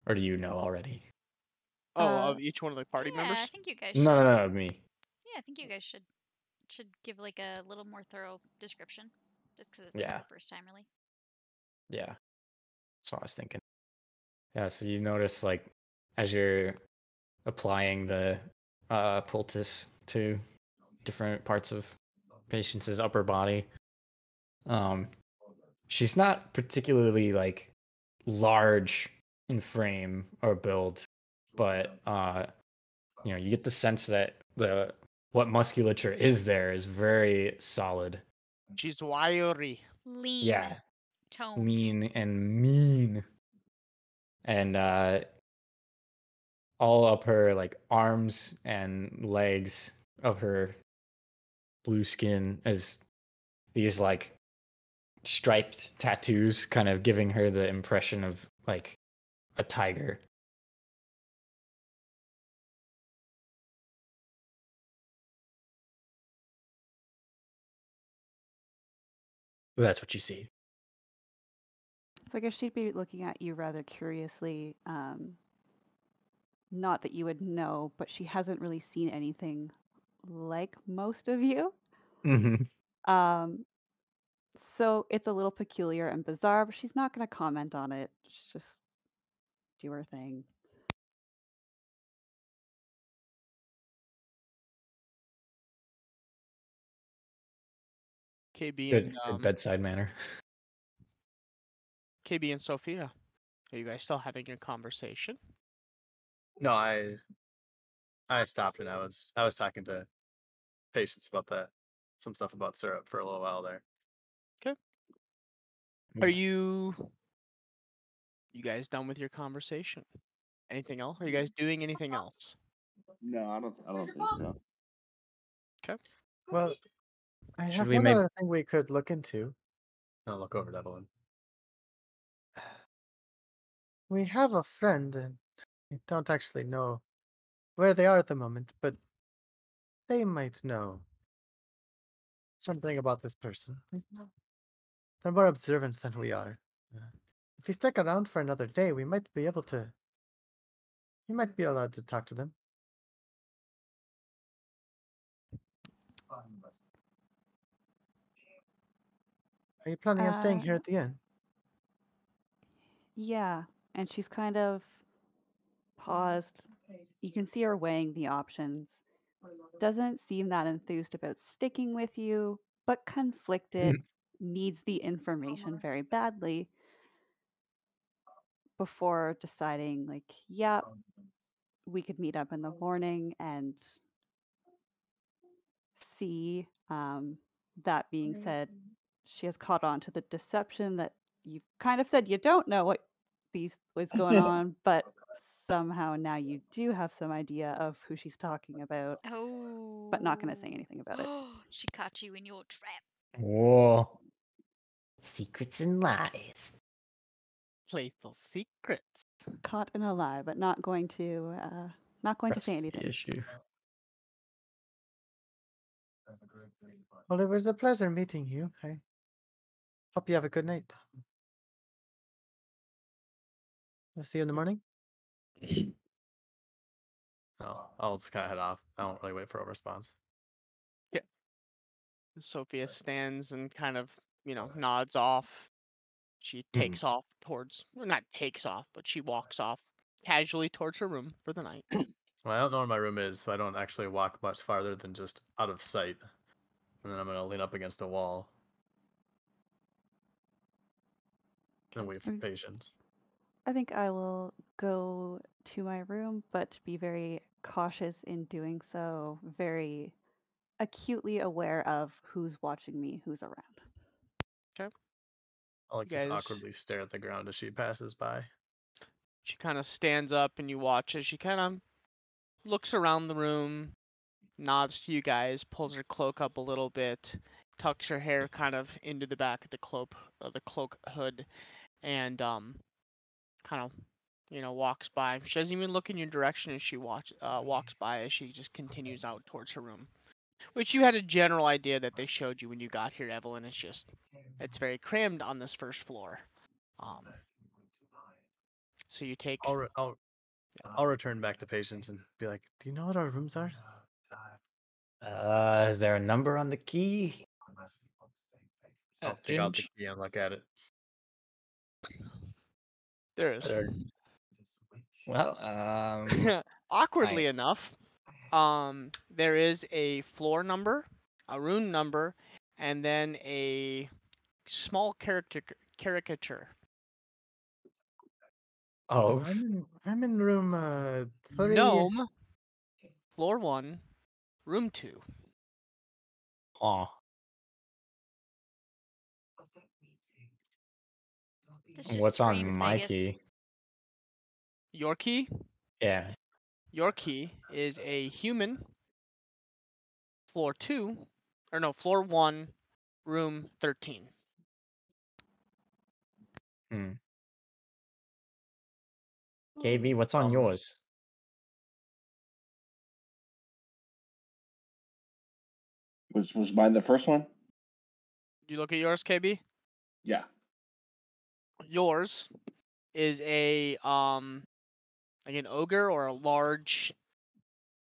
Speaker 10: Or do you know already?
Speaker 1: Oh, of each one of the party
Speaker 4: Yeah, I
Speaker 1: members?
Speaker 4: think you guys
Speaker 10: No,
Speaker 4: should.
Speaker 10: no, no, me.
Speaker 4: Yeah, I think you guys should give like a little more thorough description, just because it's like
Speaker 10: Yeah.
Speaker 4: your first time, really.
Speaker 10: Yeah. That's what I was thinking. Yeah, so you notice like as you're applying the poultice to different parts of Patience's upper body, she's not particularly like large in frame or build. but you get the sense that what musculature is there is very solid.
Speaker 1: She's wiry.
Speaker 4: Lean.
Speaker 10: Yeah,
Speaker 4: Tone.
Speaker 10: lean and mean, and all up her like arms and legs of her blue skin as these like striped tattoos, kind of giving her the impression of like a tiger. That's what you see.
Speaker 5: So I guess she'd be looking at you rather curiously. Not that you would know, but she hasn't really seen anything like most of you.
Speaker 10: Mm-hmm.
Speaker 5: So it's a little peculiar and bizarre, but she's not going to comment on it. She's just do her thing.
Speaker 1: KB
Speaker 10: Good,
Speaker 1: and
Speaker 10: good bedside manner.
Speaker 1: KB and Sophia, are you guys still having your conversation?
Speaker 3: No, I stopped and I was talking to Patience about some stuff about syrup for a little while there.
Speaker 1: Okay. Are you guys done with your conversation? Anything else? Are you guys doing anything else?
Speaker 7: No, I don't think so.
Speaker 1: Okay.
Speaker 9: Well, I
Speaker 10: Should
Speaker 9: have
Speaker 10: we
Speaker 9: one
Speaker 10: maybe-
Speaker 9: other thing we could look into.
Speaker 3: I'll look over at Evelyn.
Speaker 9: We have a friend, and we don't actually know where they are at the moment, but they might know something about this person. They're more observant than we are. If we stick around for another day, we might be able to. You might be allowed to talk to them. Are you planning on staying here at the inn?
Speaker 5: Yeah, and she's kind of paused. You can see her weighing the options. Doesn't seem that enthused about sticking with you, but conflicted, needs the information very badly before deciding, like, yeah, we could meet up in the morning and see. That being said, she has caught on to the deception that you've kind of said you don't know what's going on, but somehow now you do have some idea of who she's talking about,
Speaker 4: Oh.
Speaker 5: but not going to say anything about it.
Speaker 4: She caught you in your trap.
Speaker 10: Whoa.
Speaker 2: Secrets and lies.
Speaker 1: Playful secrets.
Speaker 5: Caught in a lie, but not going to say
Speaker 10: That's the
Speaker 5: anything.
Speaker 10: issue.
Speaker 9: Well, it was a pleasure meeting you. I hope you have a good night. I'll see you in the morning.
Speaker 3: I'll just kind of head off. I won't really wait for a response.
Speaker 1: Yeah. Sophia stands and kind of, nods off. She takes off towards, well, not takes off, but she walks off casually towards her room for the night.
Speaker 3: Well, I don't know where my room is, so I don't actually walk much farther than just out of sight. And then I'm going to lean up against a wall and wait for Patience.
Speaker 5: I think I will go to my room, but be very cautious in doing so, very acutely aware of who's watching me, who's around.
Speaker 1: Okay.
Speaker 3: I'll
Speaker 1: You
Speaker 3: just
Speaker 1: guys-
Speaker 3: awkwardly stare at the ground as she passes by.
Speaker 1: She kind of stands up and you watch as she kind of looks around the room, nods to you guys, pulls her cloak up a little bit, tucks her hair kind of into the back of the cloak hood, and kind of walks by. She doesn't even look in your direction as she walks by as she just continues out towards her room. Which you had a general idea that they showed you when you got here, Evelyn. It's very crammed on this first floor. So you take.
Speaker 3: I'll return back to Patience and be like,
Speaker 9: Do you know what our rooms are?
Speaker 10: Is there a number on the key?
Speaker 3: I'll take out the key and look at it.
Speaker 1: There is.
Speaker 10: Well,
Speaker 1: awkwardly enough, there is a floor number, a room number, and then a small caricature.
Speaker 10: Oh,
Speaker 9: I'm in room 3.
Speaker 1: Gnome, floor 1, room 2.
Speaker 10: aw.
Speaker 4: This just
Speaker 10: What's on
Speaker 4: screams
Speaker 10: my
Speaker 4: Vegas.
Speaker 10: key?
Speaker 1: Your key?
Speaker 10: Yeah.
Speaker 1: Your key is a human, floor 2, or no, floor 1, room 13.
Speaker 10: KB, what's on yours?
Speaker 7: Was mine the first one?
Speaker 1: Did you look at yours, KB?
Speaker 7: Yeah.
Speaker 1: Yours is a like an ogre or a large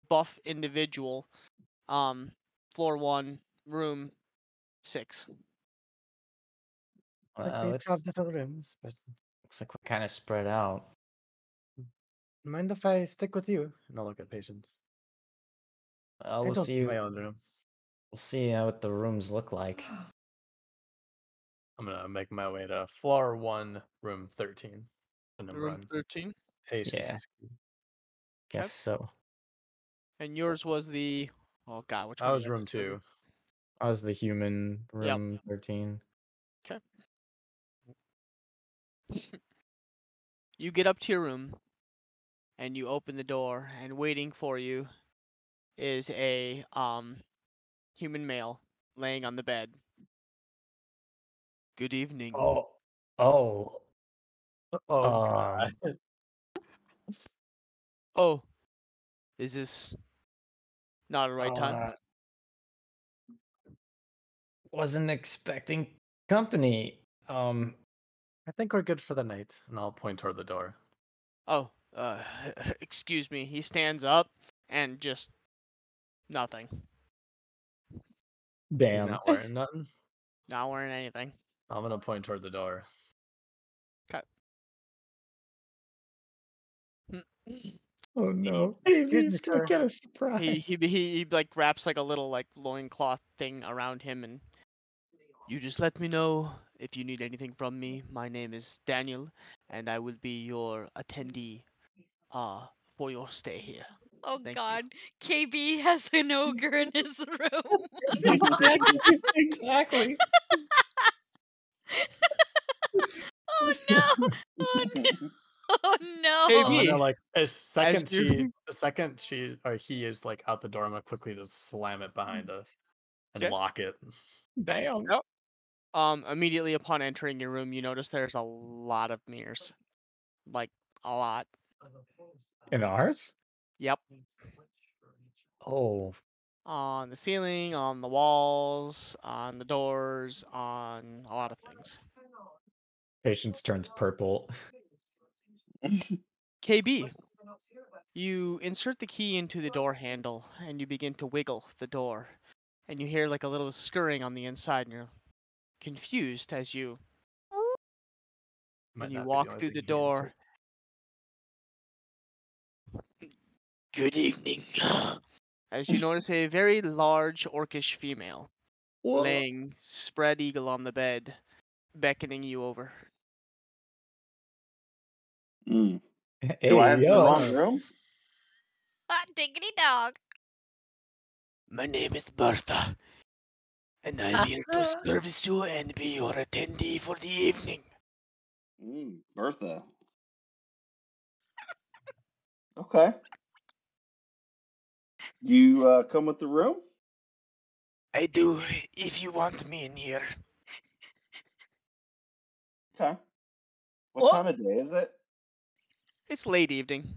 Speaker 1: buff individual. Floor 1, room 6.
Speaker 9: Like
Speaker 10: Well,
Speaker 9: we each have
Speaker 10: it's
Speaker 9: different rooms, but
Speaker 10: looks like we're kind of spread out.
Speaker 9: mind if I stick with you? And I'll look at patients.
Speaker 10: Well,
Speaker 9: I
Speaker 10: we'll
Speaker 9: don't
Speaker 10: see.
Speaker 9: need my own room.
Speaker 10: We'll see what the rooms look like.
Speaker 3: I'm gonna make my way to floor 1, room 13. The number
Speaker 1: Room
Speaker 3: on
Speaker 1: 13.
Speaker 3: patients
Speaker 10: Yeah.
Speaker 3: is key.
Speaker 10: Guess so.
Speaker 1: And yours was the oh god, which
Speaker 3: I
Speaker 1: one?
Speaker 3: was room 2.
Speaker 10: I was the human
Speaker 1: Yep.
Speaker 10: room 13.
Speaker 1: Okay. You get up to your room and you open the door, and waiting for you is a human male laying on the bed. Good evening.
Speaker 10: Oh.
Speaker 3: Oh
Speaker 10: Um,
Speaker 3: god.
Speaker 1: Oh, is this not a right time?
Speaker 10: Wasn't expecting company.
Speaker 9: I think we're good for the night.
Speaker 3: And I'll point toward the door.
Speaker 1: Oh, excuse me. He stands up and just nothing.
Speaker 3: He's
Speaker 10: Damn.
Speaker 3: not wearing nothing.
Speaker 1: Not wearing anything.
Speaker 3: I'm gonna point toward the door.
Speaker 10: Oh no.
Speaker 9: Excuse me,
Speaker 10: Baby's gonna
Speaker 9: sir.
Speaker 10: get a
Speaker 1: He
Speaker 10: surprise.
Speaker 1: like wraps like a little like loincloth thing around him, and you just let me know if you need anything from me. My name is Daniel, and I will be your attendee for your stay here.
Speaker 4: Oh
Speaker 1: Thank you.
Speaker 4: god. KB has an ogre in his room.
Speaker 10: Exactly.
Speaker 4: Oh no. Oh no. Oh no.
Speaker 1: Hey,
Speaker 3: I'm
Speaker 1: me.
Speaker 3: gonna like the
Speaker 1: you-
Speaker 3: second she or he is like out the door, I'm gonna quickly just slam it behind us and
Speaker 1: Okay.
Speaker 3: lock it.
Speaker 10: Damn.
Speaker 1: Yep. Immediately upon entering your room, you notice there's a lot of mirrors. Like, a lot.
Speaker 10: In ours?
Speaker 1: Yep.
Speaker 10: Oh.
Speaker 1: On the ceiling, on the walls, on the doors, on a lot of things.
Speaker 10: Patience turns purple.
Speaker 1: KB, you insert the key into the door handle and you begin to wiggle the door. And you hear like a little scurrying on the inside, and you're confused as you
Speaker 3: Might
Speaker 1: you
Speaker 3: not be
Speaker 1: walk
Speaker 3: only
Speaker 1: through
Speaker 3: thing
Speaker 1: the
Speaker 3: he is
Speaker 1: door. Good evening. As you notice a very large orcish female laying spread eagle on the bed, beckoning you over.
Speaker 7: Mm.
Speaker 10: Hey,
Speaker 7: Do I have the wrong
Speaker 10: yo.
Speaker 7: room?
Speaker 4: Hot diggity dog.
Speaker 1: My name is Bertha, and I'm here to service you and be your attendee for the evening.
Speaker 7: Bertha. Okay. You come with the room?
Speaker 1: I do, if you want me in here.
Speaker 7: Okay. What time of day is it?
Speaker 1: It's late evening.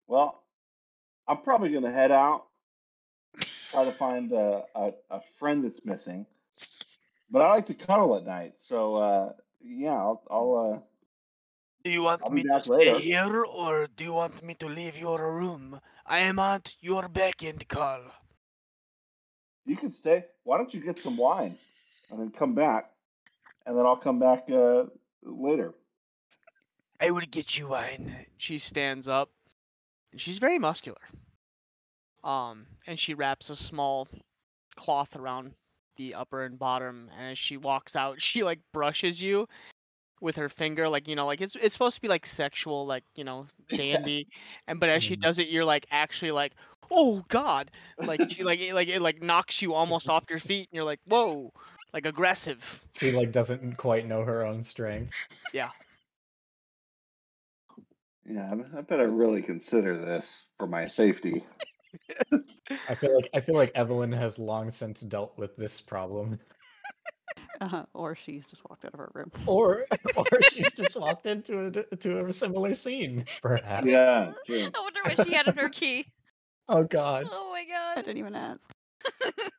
Speaker 7: Well, I'm probably gonna head out, try to find a friend that's missing. But I like to cuddle at night, so yeah, I'll
Speaker 1: Do you want
Speaker 7: I'll be
Speaker 1: me to
Speaker 7: back
Speaker 1: stay
Speaker 7: later.
Speaker 1: here, or do you want me to leave your room? I am at your beck and call.
Speaker 7: You can stay. Why don't you get some wine and then come back, and then I'll come back later.
Speaker 1: I will get you wine. She stands up, and she's very muscular. And she wraps a small cloth around the upper and bottom, and as she walks out, she like brushes you, with her finger, like like it's supposed to be like sexual, like dandy, but as she does it, you're like actually like, oh god, like she it knocks you almost off your feet, and you're like, whoa, like aggressive.
Speaker 10: She like doesn't quite know her own strength.
Speaker 1: Yeah.
Speaker 7: Yeah, I better really consider this for my safety.
Speaker 10: I feel like Evelyn has long since dealt with this problem.
Speaker 5: Or she's just walked out of her room.
Speaker 10: Or she's just walked into a similar scene, perhaps.
Speaker 7: Yeah, true.
Speaker 4: I wonder what she had in her key.
Speaker 10: Oh god.
Speaker 4: Oh my
Speaker 5: I
Speaker 4: god.
Speaker 5: didn't even ask.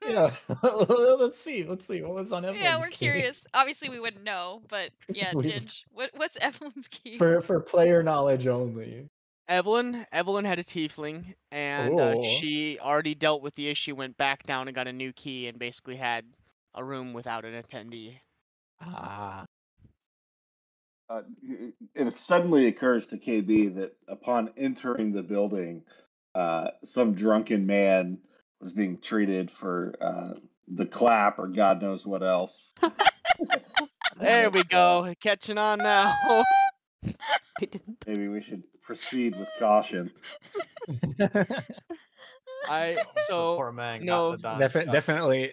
Speaker 10: Yeah. Let's see. What was on Evelyn's
Speaker 4: Yeah, we're
Speaker 10: key?
Speaker 4: curious. Obviously, we wouldn't know, but yeah,
Speaker 10: We-
Speaker 4: Ginge, what's Evelyn's key?
Speaker 10: For player knowledge only.
Speaker 1: Evelyn had a tiefling, and
Speaker 10: Oh.
Speaker 1: she already dealt with the issue, went back down and got a new key, and basically had a room without an attendee.
Speaker 10: Ah.
Speaker 7: It suddenly occurs to KB that upon entering the building, some drunken man was being treated for the clap or God knows what else.
Speaker 1: There we go, catching on now.
Speaker 5: I didn't.
Speaker 7: Maybe we should proceed with caution.
Speaker 3: Poor man got the Don touch.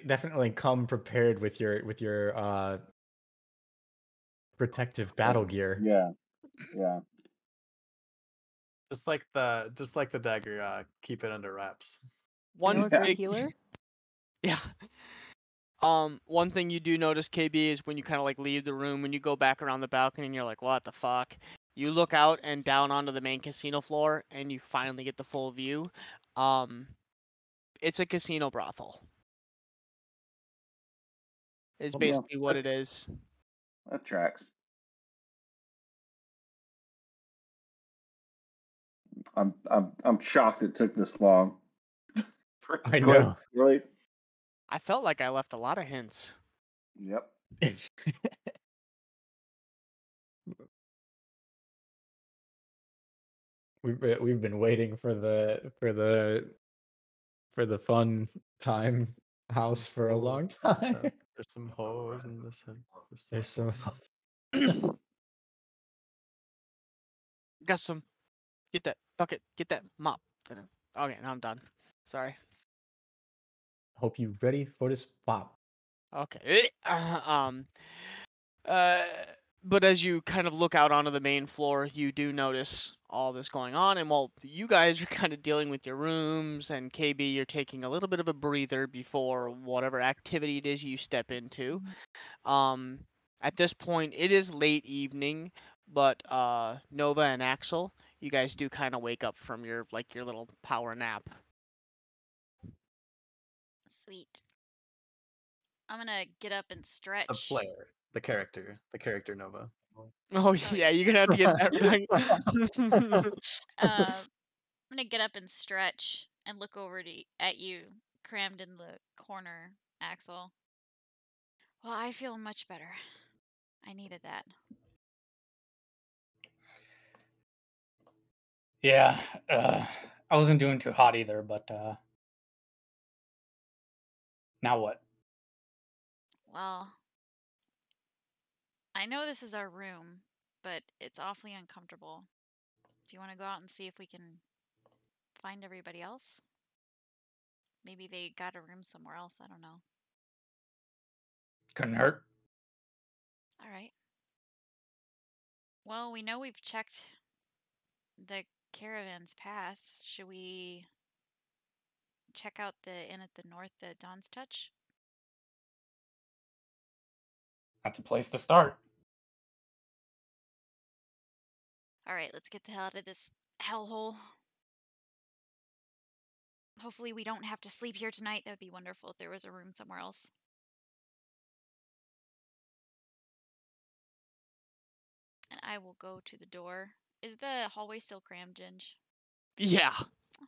Speaker 10: Definitely come prepared with your protective battle gear.
Speaker 7: Yeah.
Speaker 3: Just like the dagger, keep it under wraps.
Speaker 1: One
Speaker 5: You're a great
Speaker 1: big
Speaker 5: healer.
Speaker 1: Yeah. One thing you do notice, KB, is when you kind of like leave the room, when you go back around the balcony and you're like, what the fuck? You look out and down onto the main casino floor and you finally get the full view. It's a casino brothel. Is basically what it is.
Speaker 7: That tracks. I'm shocked it took this long.
Speaker 10: I know.
Speaker 7: Really?
Speaker 1: I felt like I left a lot of hints.
Speaker 7: Yep.
Speaker 10: We've been waiting for the fun time house for a long time.
Speaker 3: There's some holes in this head.
Speaker 10: There's some.
Speaker 1: Got some. Get that bucket. Get that mop. Okay, now I'm done. Sorry.
Speaker 10: Hope you ready for this pop.
Speaker 1: Okay. But as you kind of look out onto the main floor, you do notice all this going on. And while you guys are kind of dealing with your rooms, and KB, you're taking a little bit of a breather before whatever activity it is you step into. At this point, it is late evening, but Nova and Axel, you guys do kind of wake up from your little power nap.
Speaker 4: Sweet. I'm gonna get up and stretch.
Speaker 3: The player, the character Nova.
Speaker 1: Oh yeah, you're gonna have to get that right.
Speaker 4: I'm gonna get up and stretch and look over at you, crammed in the corner, Axel. Well, I feel much better. I needed that.
Speaker 6: Yeah, I wasn't doing too hot either, but now what?
Speaker 4: Well, I know this is our room, but it's awfully uncomfortable. Do you want to go out and see if we can find everybody else? Maybe they got a room somewhere else. I don't know.
Speaker 6: Couldn't hurt.
Speaker 4: All right. Well, we know we've checked the caravan's pass. Should we check out the inn at the north, the Dawn's Touch?
Speaker 6: That's a place to start.
Speaker 4: All right, let's get the hell out of this hellhole. Hopefully we don't have to sleep here tonight. That would be wonderful if there was a room somewhere else. And I will go to the door. Is the hallway still crammed, Ginge?
Speaker 1: Yeah.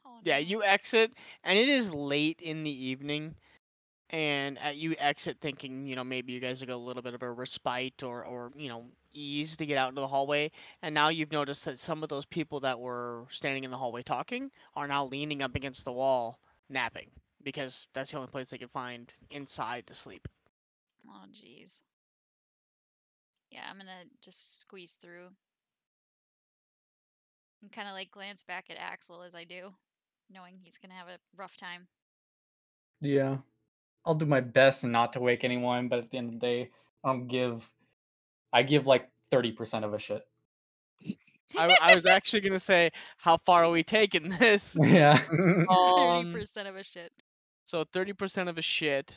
Speaker 4: Oh,
Speaker 1: Yeah,
Speaker 4: no.
Speaker 1: you exit, and it is late in the evening, and you exit thinking, maybe you guys will get a little bit of a respite or ease to get out into the hallway, and now you've noticed that some of those people that were standing in the hallway talking are now leaning up against the wall, napping, because that's the only place they could find inside to sleep.
Speaker 4: Oh, jeez. Yeah, I'm gonna just squeeze through. And kind of like glance back at Axel as I do, knowing he's gonna have a rough time.
Speaker 6: Yeah. I'll do my best not to wake anyone, but at the end of the day, I give like 30% of a shit.
Speaker 1: I was actually gonna say, how far are we taking this?
Speaker 6: Yeah.
Speaker 4: 30% of a shit.
Speaker 1: So 30% of a shit.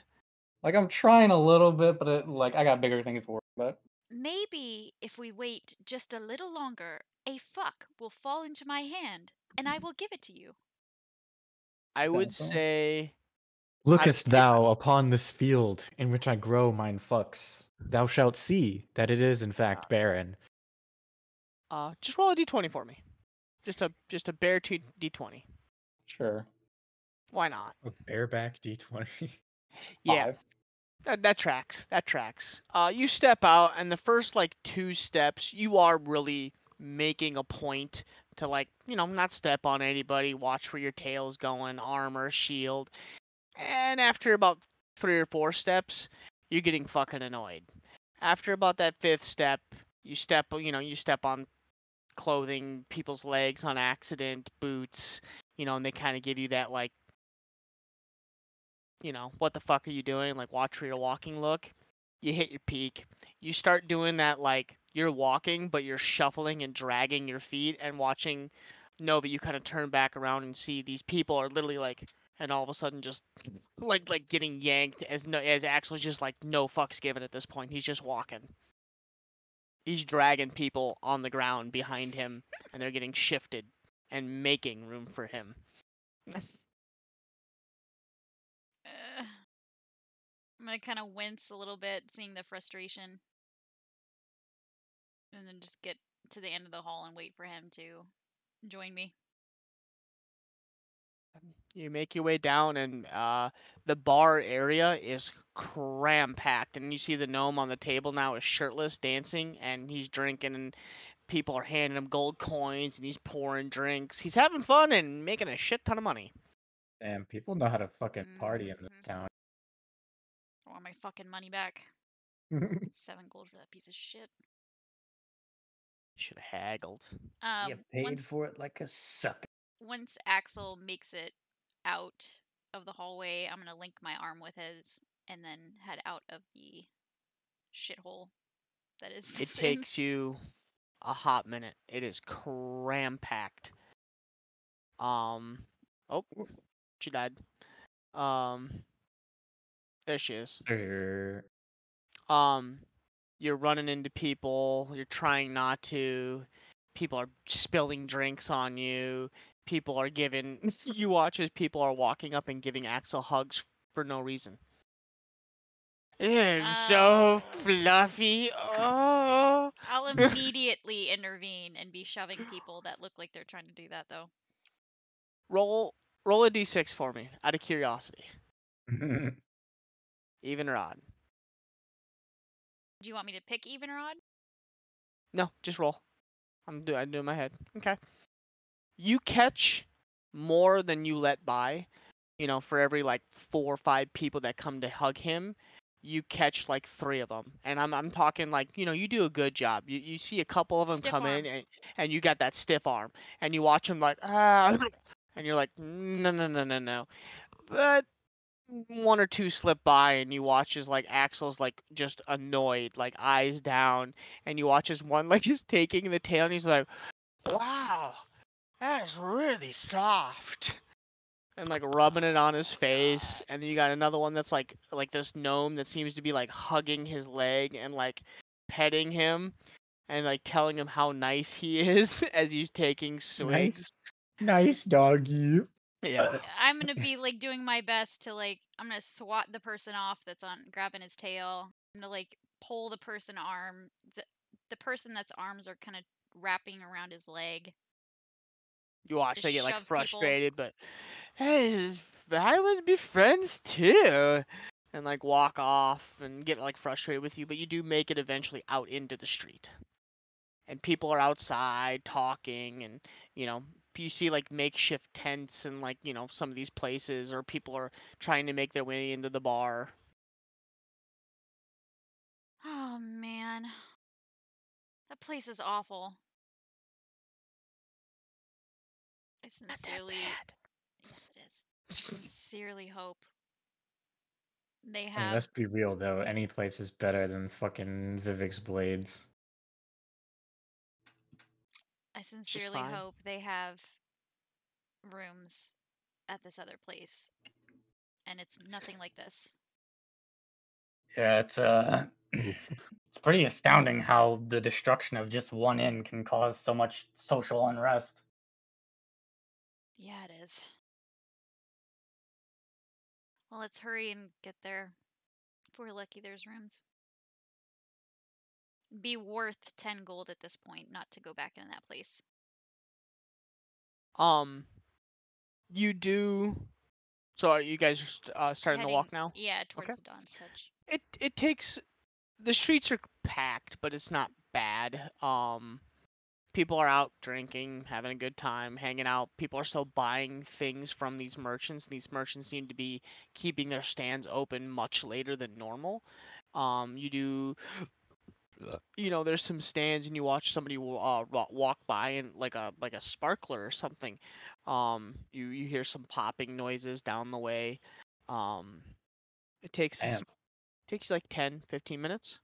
Speaker 6: Like I'm trying a little bit, but I got bigger things to worry about.
Speaker 4: Maybe if we wait just a little longer, a fuck will fall into my hand, and I will give it to you.
Speaker 1: I would
Speaker 6: Sounds fun.
Speaker 1: say,
Speaker 10: Lookest thou upon this field in which I grow mine fucks? Thou shalt see that it is in fact barren.
Speaker 1: just roll a d20 for me. Just a bare d20.
Speaker 6: Sure.
Speaker 1: Why not?
Speaker 10: A bareback D20.
Speaker 1: Yeah.
Speaker 6: 5.
Speaker 1: That tracks. That tracks. You step out, and the first like 2 steps, you are really making a point to not step on anybody, watch where your tail's going, armor, shield. And after about 3 or 4 steps, you're getting fucking annoyed. After about that 5th step, you step on clothing, people's legs on accident, boots, and they kind of give you that like, what the fuck are you doing? Like, watch where you're walking look. You hit your peak. You start doing that, like, you're walking, but you're shuffling and dragging your feet and watching Nova. You kind of turn back around and see these people are literally like, and all of a sudden just like getting yanked as Axel's just like no fucks given at this point. He's just walking. He's dragging people on the ground behind him, and they're getting shifted and making room for him.
Speaker 4: I'm gonna kind of wince a little bit, seeing the frustration, and then just get to the end of the hall and wait for him to join me.
Speaker 1: You make your way down, and the bar area is cram-packed. And you see the gnome on the table now is shirtless, dancing, and he's drinking, and people are handing him gold coins, and he's pouring drinks. He's having fun and making a shit ton of money.
Speaker 10: Damn, people know how to fucking party in this town.
Speaker 4: I want my fucking money back. 7 gold for that piece of shit.
Speaker 1: Should have haggled.
Speaker 2: You paid for it like a sucker.
Speaker 4: Once Axel makes it out of the hallway, I'm gonna link my arm with his and then head out of the shithole that is
Speaker 1: It
Speaker 4: this inn.
Speaker 1: takes you a hot minute. It is cram-packed. Oh, she died. There she is. You're running into people. You're trying not to. People are spilling drinks on you. People are giving. You watch as people are walking up and giving Axel hugs for no reason. It's so fluffy. Oh.
Speaker 4: I'll immediately intervene and be shoving people that look like they're trying to do that, though.
Speaker 1: Roll a d6 for me, out of curiosity. Even or odd?
Speaker 4: Do you want me to pick even or odd?
Speaker 1: No, just roll. I'm doing my head. Okay. You catch more than you let by. For every like 4 or 5 people that come to hug him, you catch like 3 of them. And I'm talking like, you do a good job. You see a couple of them
Speaker 4: Stiff
Speaker 1: come
Speaker 4: arm.
Speaker 1: in and you got that stiff arm. And you watch them like, and you're like, no. But 1 or 2 slip by and you watch as like Axel's like just annoyed, like eyes down, and you watch as one like is taking the tail and he's like, wow, that's really soft. And like rubbing it on his face, and then you got another one that's like this gnome that seems to be like hugging his leg and like petting him and like telling him how nice he is as he's taking swigs.
Speaker 10: Nice doggy.
Speaker 1: Yeah.
Speaker 4: I'm gonna be like doing my best to like I'm gonna swat the person off that's on grabbing his tail. I'm gonna like pull the person arm. The person that's arms are kind of wrapping around his leg.
Speaker 1: You watch
Speaker 4: Just
Speaker 1: they get like
Speaker 4: shove people.
Speaker 1: frustrated, but hey, I would be friends too. And like walk off and get like frustrated with you, but you do make it eventually out into the street. And people are outside talking, and you see like makeshift tents and like some of these places, or people are trying to make their way into the bar.
Speaker 4: Oh man, That place is awful. I
Speaker 1: Not that
Speaker 4: sincerely.
Speaker 1: bad.
Speaker 4: Yes, it is. I sincerely hope they
Speaker 10: I mean,
Speaker 4: have.
Speaker 10: let's be real though. Any place is better than fucking Vivek's Blades.
Speaker 4: I
Speaker 1: Just
Speaker 4: sincerely
Speaker 1: fine.
Speaker 4: hope they have rooms at this other place, and it's nothing like this.
Speaker 6: Yeah, it's pretty astounding how the destruction of just one inn can cause so much social unrest.
Speaker 4: Yeah, it is. Well, let's hurry and get there. If we're lucky, there's rooms. Be worth 10 gold at this point not to go back into that place.
Speaker 1: You do. So are you guys starting to
Speaker 4: Heading,
Speaker 1: walk now?
Speaker 4: yeah, towards
Speaker 1: Okay.
Speaker 4: the Dawn's Touch.
Speaker 1: It takes. The streets are packed, but it's not bad. People are out drinking, having a good time, hanging out. People are still buying things from these merchants. These merchants seem to be keeping their stands open much later than normal. You do, there's some stands, and you watch somebody walk by, and like a sparkler or something. You hear some popping noises down the way. Um, it takes
Speaker 10: Damn.
Speaker 1: takes you like 10, 15 minutes.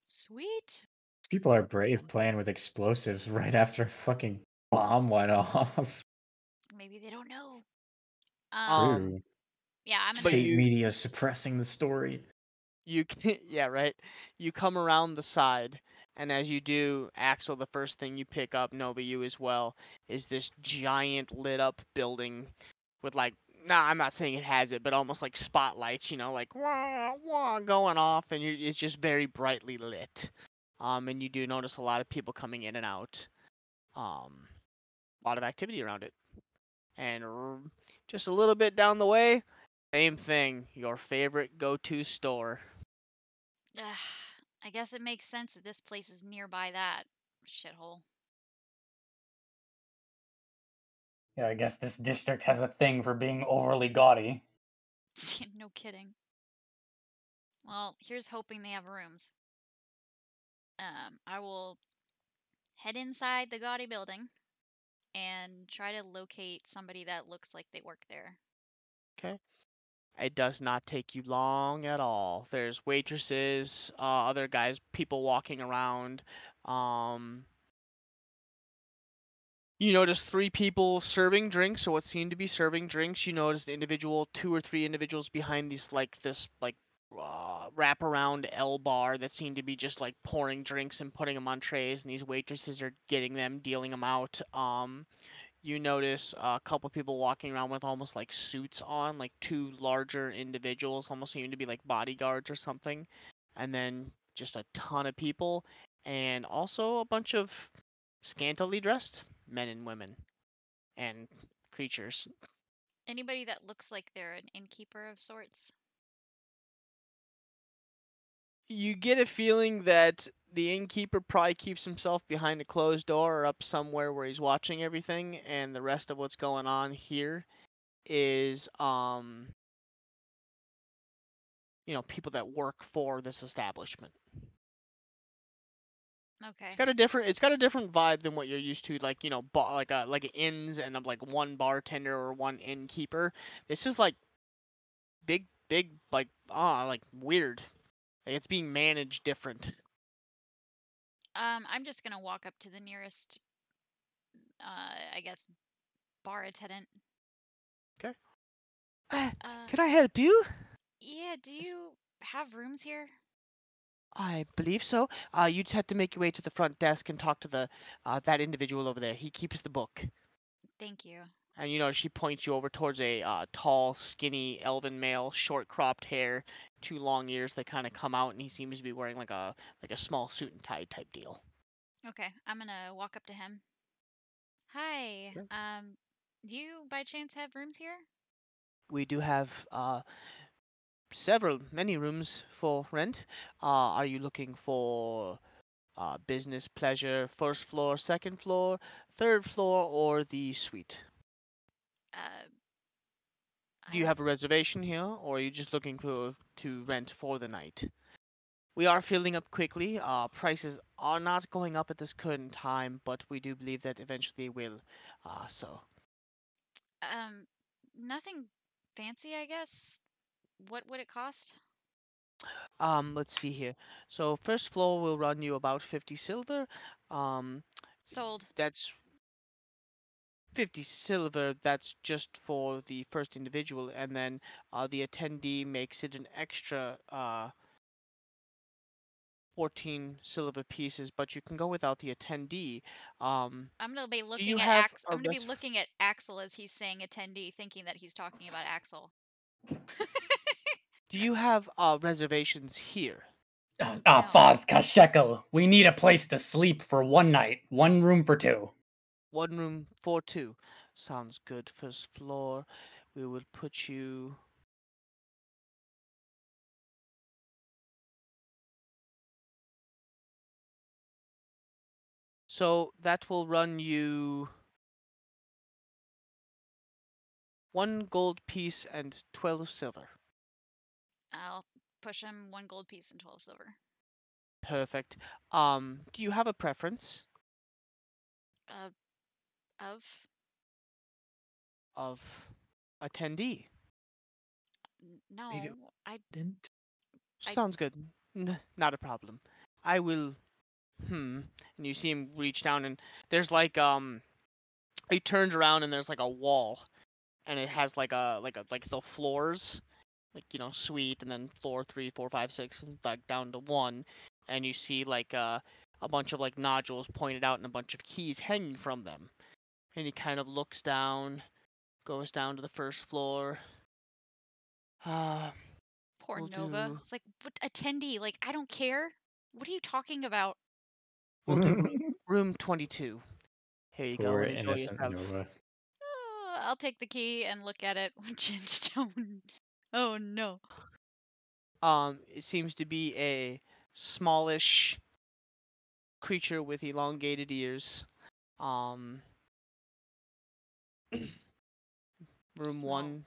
Speaker 4: Sweet.
Speaker 10: People are brave playing with explosives right after a fucking bomb went off.
Speaker 4: Maybe they don't know.
Speaker 10: True.
Speaker 4: Yeah, I'm gonna.
Speaker 1: But
Speaker 10: State media suppressing the story.
Speaker 1: You can, yeah, right. You come around the side, and as you do, Axel, the first thing you pick up, Nova, you as well, is this giant lit up building with like, nah, I'm not saying it has it, but almost like spotlights, like wah, wah, going off, and it's just very brightly lit. And you do notice a lot of people coming in and out. A lot of activity around it. And just a little bit down the way, same thing, your favorite go-to store.
Speaker 4: I guess it makes sense that this place is nearby that shithole.
Speaker 6: Yeah, I guess this district has a thing for being overly gaudy.
Speaker 4: No kidding. Well, here's hoping they have rooms. I will head inside the gaudy building and try to locate somebody that looks like they work there.
Speaker 1: Okay. It does not take you long at all. There's waitresses, other guys, people walking around. You notice 3 people serving drinks, or what seem to be serving drinks. You notice the 2 or 3 individuals behind this wraparound L bar that seem to be just like pouring drinks and putting them on trays, and these waitresses are getting them, dealing them out. You notice a couple people walking around with almost like suits on, like 2 larger individuals, almost seem to be like bodyguards or something. And then just a ton of people, and also a bunch of scantily dressed men and women and creatures.
Speaker 4: Anybody that looks like they're an innkeeper of sorts?
Speaker 1: You get a feeling that the innkeeper probably keeps himself behind a closed door or up somewhere where he's watching everything, and the rest of what's going on here is people that work for this establishment.
Speaker 4: Okay.
Speaker 1: It's got a different vibe than what you're used to, like, like inns and like one bartender or one innkeeper. This is like big like weird. Like, it's being managed different.
Speaker 4: I'm just gonna walk up to the nearest, I guess, bar attendant.
Speaker 1: Okay.
Speaker 4: Uh,
Speaker 1: Can I help you?
Speaker 4: yeah, do you have rooms here?
Speaker 1: I believe so. You just have to make your way to the front desk and talk to that individual over there. He keeps the book.
Speaker 4: Thank you.
Speaker 1: And she points you over towards a tall, skinny, elven male, short cropped hair, 2 long ears that kind of come out, and he seems to be wearing like a small suit and tie type deal.
Speaker 4: Okay, I'm gonna walk up to him. Hi.
Speaker 1: Sure.
Speaker 4: Do you by chance have rooms here?
Speaker 1: We do have many rooms for rent. Are you looking for business, pleasure, first floor, second floor, third floor, or the suite? Do you have a reservation here, or are you just looking to rent for the night? We are filling up quickly. Prices are not going up at this current time, but we do believe that eventually they will. So
Speaker 4: Nothing fancy, I guess. What would it cost?
Speaker 1: let's see here. So first floor will run you about 50 silver.
Speaker 4: Sold.
Speaker 1: That's 50 silver. That's just for the first individual, and then the attendee makes it an extra 14 silver pieces. But you can go without the attendee.
Speaker 4: I'm gonna be
Speaker 1: Do
Speaker 4: looking
Speaker 1: you
Speaker 4: at
Speaker 1: have
Speaker 4: I'm
Speaker 1: a
Speaker 4: gonna be looking at Axel as he's saying attendee, thinking that he's talking about Axel.
Speaker 1: Do you have reservations here?
Speaker 4: No.
Speaker 6: Faz Kashekel, we need a place to sleep for one night. One room for two.
Speaker 1: One room for two. Sounds good. First floor. We will put you. So that will run you 1 gold piece and 12 silver.
Speaker 4: I'll push him 1 gold piece and 12 silver.
Speaker 1: Perfect. Do you have a preference of attendee?
Speaker 4: No, I
Speaker 2: didn't.
Speaker 1: Sounds good. Not a problem. I will. And you see him reach down, and there's like he turns around, and there's like a wall, and it has like the floors, like suite, and then floor 3, 4, 5, 6, like down to 1, and you see like a bunch of like nodules pointed out and a bunch of keys hanging from them, and he kind of looks down, goes down to the first floor.
Speaker 4: Poor
Speaker 1: We'll
Speaker 4: Nova.
Speaker 1: do.
Speaker 4: It's like, what attendee? Like, I don't care. What are you talking about?
Speaker 1: We'll do room 22. Here you go,
Speaker 10: Poor
Speaker 1: and enjoy
Speaker 10: innocent
Speaker 1: yourself.
Speaker 10: Nova.
Speaker 4: I'll take the key and look at it. Gemstone. Oh no.
Speaker 1: It seems to be a smallish creature with elongated ears. Room
Speaker 4: Small.
Speaker 1: 1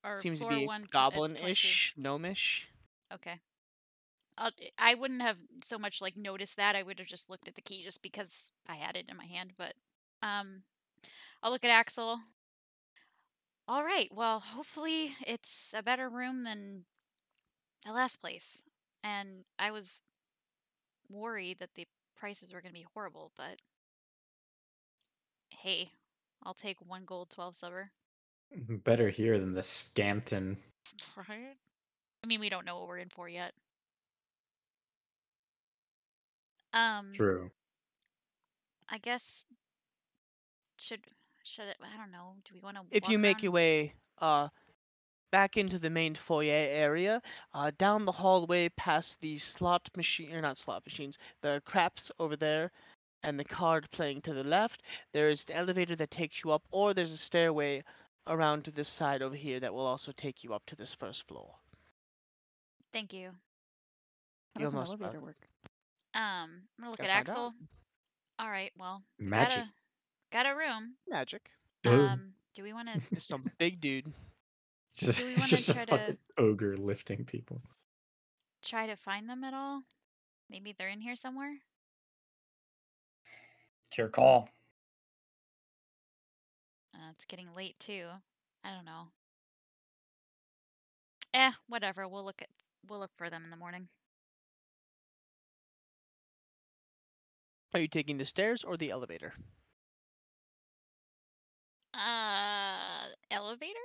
Speaker 4: Or
Speaker 1: seems to
Speaker 4: floor
Speaker 1: be
Speaker 4: 1 at 22.
Speaker 1: goblin-ish, gnomish.
Speaker 4: Okay. I wouldn't have so much like noticed that. I would have just looked at the key just because I had it in my hand. But I'll look at Axel. All right. Well, hopefully it's a better room than the last place. And I was worried that the prices were going to be horrible, but hey, I'll take 1 gold, 12 silver.
Speaker 10: Better here than the Scampton.
Speaker 4: Right? I mean, we don't know what we're in for yet.
Speaker 10: True.
Speaker 4: I guess should it, I don't know. Do we want to
Speaker 1: If you make your way back into the main foyer area, down the hallway past the slot machine, or not slot machines, the craps over there, and the card playing to the left, there is an elevator that takes you up, or there's a stairway around to this side over here that will also take you up to this first floor.
Speaker 4: Thank you.
Speaker 5: How
Speaker 1: You're
Speaker 5: does an
Speaker 1: most
Speaker 5: elevator
Speaker 1: welcome.
Speaker 5: work?
Speaker 4: I'm gonna look
Speaker 1: Gotta
Speaker 4: at
Speaker 1: find
Speaker 4: Axel.
Speaker 1: out.
Speaker 4: All right, well, we
Speaker 10: Magic.
Speaker 4: got a room.
Speaker 1: Magic.
Speaker 4: Do we want to?
Speaker 1: Just some big dude.
Speaker 10: Just,
Speaker 4: Do we
Speaker 10: it's
Speaker 4: wanna
Speaker 10: just a
Speaker 4: try to-
Speaker 10: fucking ogre lifting people.
Speaker 4: Try to find them at all? Maybe they're in here somewhere.
Speaker 6: It's your call.
Speaker 4: It's getting late too. I don't know. Whatever. We'll look for them in the morning.
Speaker 1: Are you taking the stairs or the elevator?
Speaker 4: Elevator?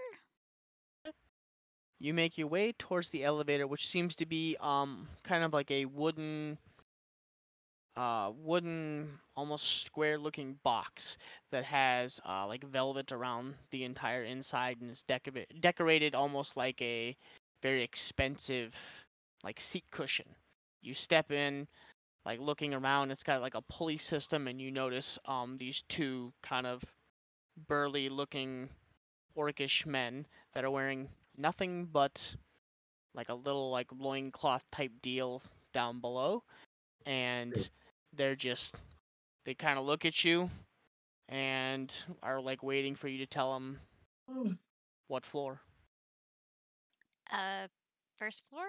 Speaker 1: You make your way towards the elevator, which seems to be kind of like a wooden almost square looking box that has like velvet around the entire inside and is decorated almost like a very expensive like seat cushion. You step in, like looking around, it's got like a pulley system, and you notice these two kind of burly looking orcish men that are wearing nothing but like a little like loincloth type deal down below, and they kind of look at you and are like waiting for you to tell them what floor.
Speaker 4: First floor?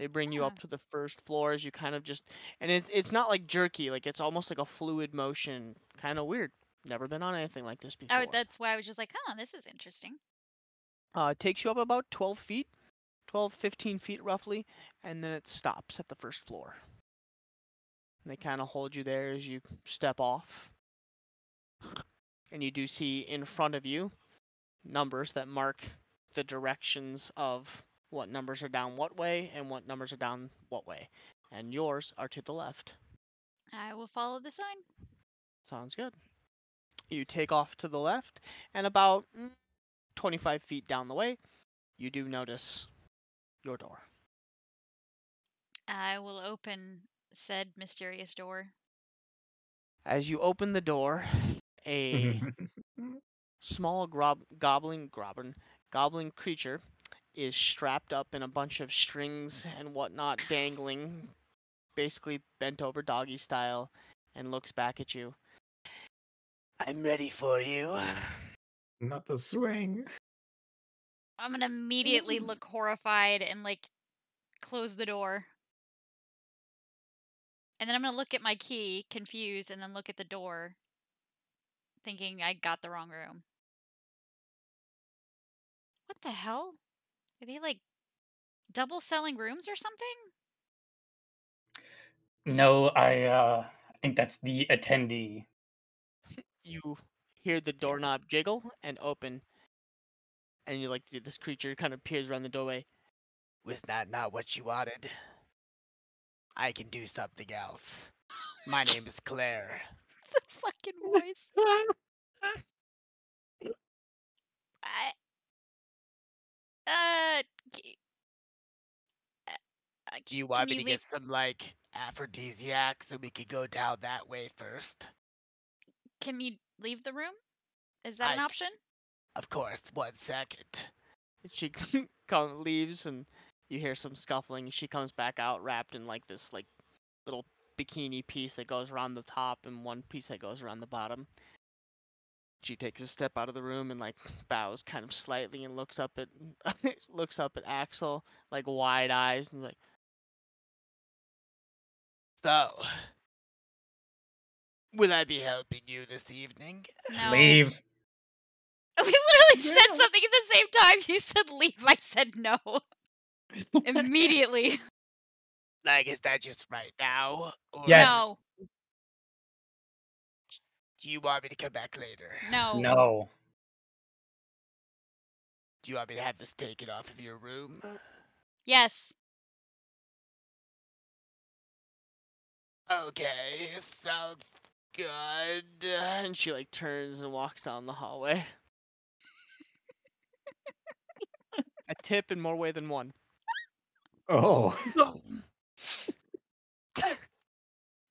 Speaker 1: They bring you
Speaker 4: Huh.
Speaker 1: up to the first floor as you kind of just, and it's not like jerky, like it's almost like a fluid motion. Kind of weird. Never been on anything like this before.
Speaker 4: Oh, that's why I was just like, huh, this is interesting.
Speaker 1: It takes you up about 12 feet, 12, 15 feet roughly, and then it stops at the first floor. And they kind of hold you there as you step off. And you do see in front of you numbers that mark the directions of what numbers are down what way and what numbers are down what way. And yours are to the left.
Speaker 4: I will follow the sign.
Speaker 1: Sounds good. You take off to the left, and about 25 feet down the way, you do notice your door.
Speaker 4: I will open said mysterious door.
Speaker 1: As you open the door, a small goblin creature is strapped up in a bunch of strings and whatnot, dangling, basically bent over doggy style, and looks back at you. I'm ready for you.
Speaker 10: Not the swing.
Speaker 4: I'm gonna immediately look horrified and like close the door. And then I'm gonna look at my key, confused, and then look at the door, thinking I got the wrong room. What the hell? Are they like double selling rooms or something?
Speaker 6: No, I think that's the attendee.
Speaker 1: You hear the doorknob jiggle and open, and you like this creature kind of peers around the doorway. Was that not what you wanted? I can do something else. My name is Claire.
Speaker 4: The fucking voice.
Speaker 1: Do you want me to
Speaker 4: leave?
Speaker 1: get some, like, aphrodisiac so we could go down that way first?
Speaker 4: Can you leave the room? Is that an option?
Speaker 1: Of course, 1 second. She leaves, and you hear some scuffling. She comes back out wrapped in, like, this, like, little bikini piece that goes around the top and one piece that goes around the bottom. She takes a step out of the room and like bows kind of slightly and looks up at Axel, like wide eyes, and like, so will I be helping you this evening?
Speaker 4: No.
Speaker 6: Leave.
Speaker 4: We literally said something at the same time. You said leave. I said no. Immediately.
Speaker 1: Like, is that just right now? Or
Speaker 6: Yes.
Speaker 4: No.
Speaker 1: do you want me to come back later?
Speaker 4: No.
Speaker 6: No.
Speaker 1: Do you want me to have this taken off of your room?
Speaker 4: Yes.
Speaker 1: Okay, sounds good. And she like turns and walks down the hallway. A tip in more way than one.
Speaker 10: Oh.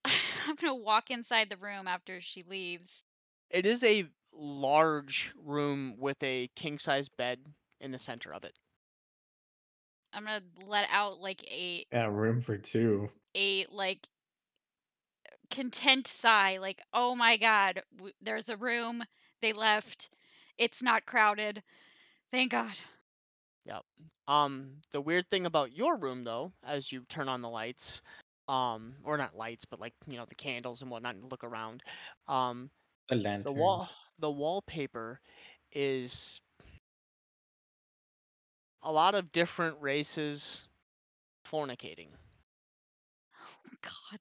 Speaker 4: I'm gonna walk inside the room after she leaves.
Speaker 1: It is a large room with a king-size bed in the center of it.
Speaker 4: I'm gonna let out like a
Speaker 10: Yeah, room for 2.
Speaker 4: like content sigh, like, oh my god, there's a room. They left. It's not crowded. Thank God.
Speaker 1: Yep. The weird thing about your room, though, as you turn on the lights, or not lights, but like, you know, the candles and whatnot, and look around,
Speaker 10: A lantern.
Speaker 1: the wallpaper is a lot of different races fornicating.
Speaker 4: Oh God.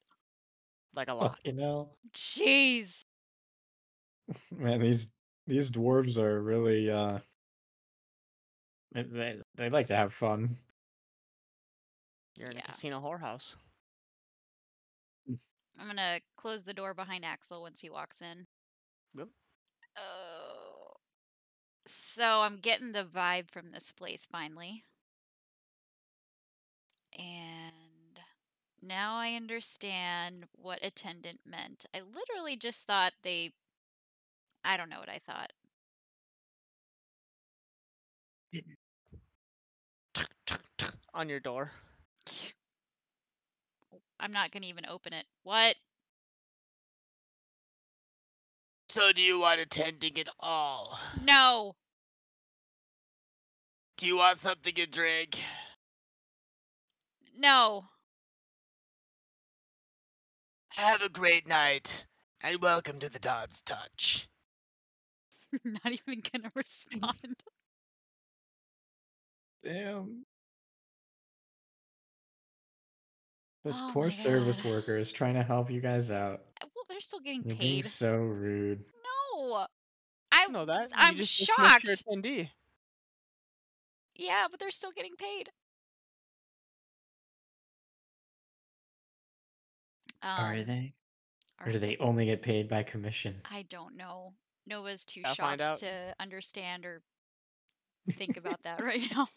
Speaker 1: Like a lot.
Speaker 10: Fucking hell.
Speaker 4: Jeez.
Speaker 10: Man, these dwarves are really they like to have fun.
Speaker 1: You're in a
Speaker 4: Yeah.
Speaker 1: casino whorehouse.
Speaker 4: I'm gonna close the door behind Axel once he walks in.
Speaker 1: Yep.
Speaker 4: Oh. So I'm getting the vibe from this place finally. And now I understand what attendant meant. I literally just thought I don't know what I thought.
Speaker 1: On your door.
Speaker 4: I'm not gonna even open it. What?
Speaker 1: So do you want attending at all?
Speaker 4: No.
Speaker 1: Do you want something to drink?
Speaker 4: No.
Speaker 1: Have a great night, and welcome to the Dod's Touch.
Speaker 4: Not even gonna respond.
Speaker 10: Damn. Those
Speaker 4: Oh
Speaker 10: poor
Speaker 4: my
Speaker 10: service
Speaker 4: God.
Speaker 10: workers trying to help you guys out.
Speaker 4: Well, they're still getting
Speaker 10: You're being
Speaker 4: paid.
Speaker 10: so rude.
Speaker 4: No.
Speaker 1: Know that? You
Speaker 4: I'm
Speaker 1: just dismissed your
Speaker 4: shocked.
Speaker 1: attendee.
Speaker 4: Yeah, but they're still getting paid.
Speaker 10: Are they?
Speaker 4: Our
Speaker 10: Or do they only get paid by commission?
Speaker 4: I don't know. Nova's too
Speaker 1: Gotta find
Speaker 4: shocked
Speaker 1: out.
Speaker 4: to understand or think about that right now.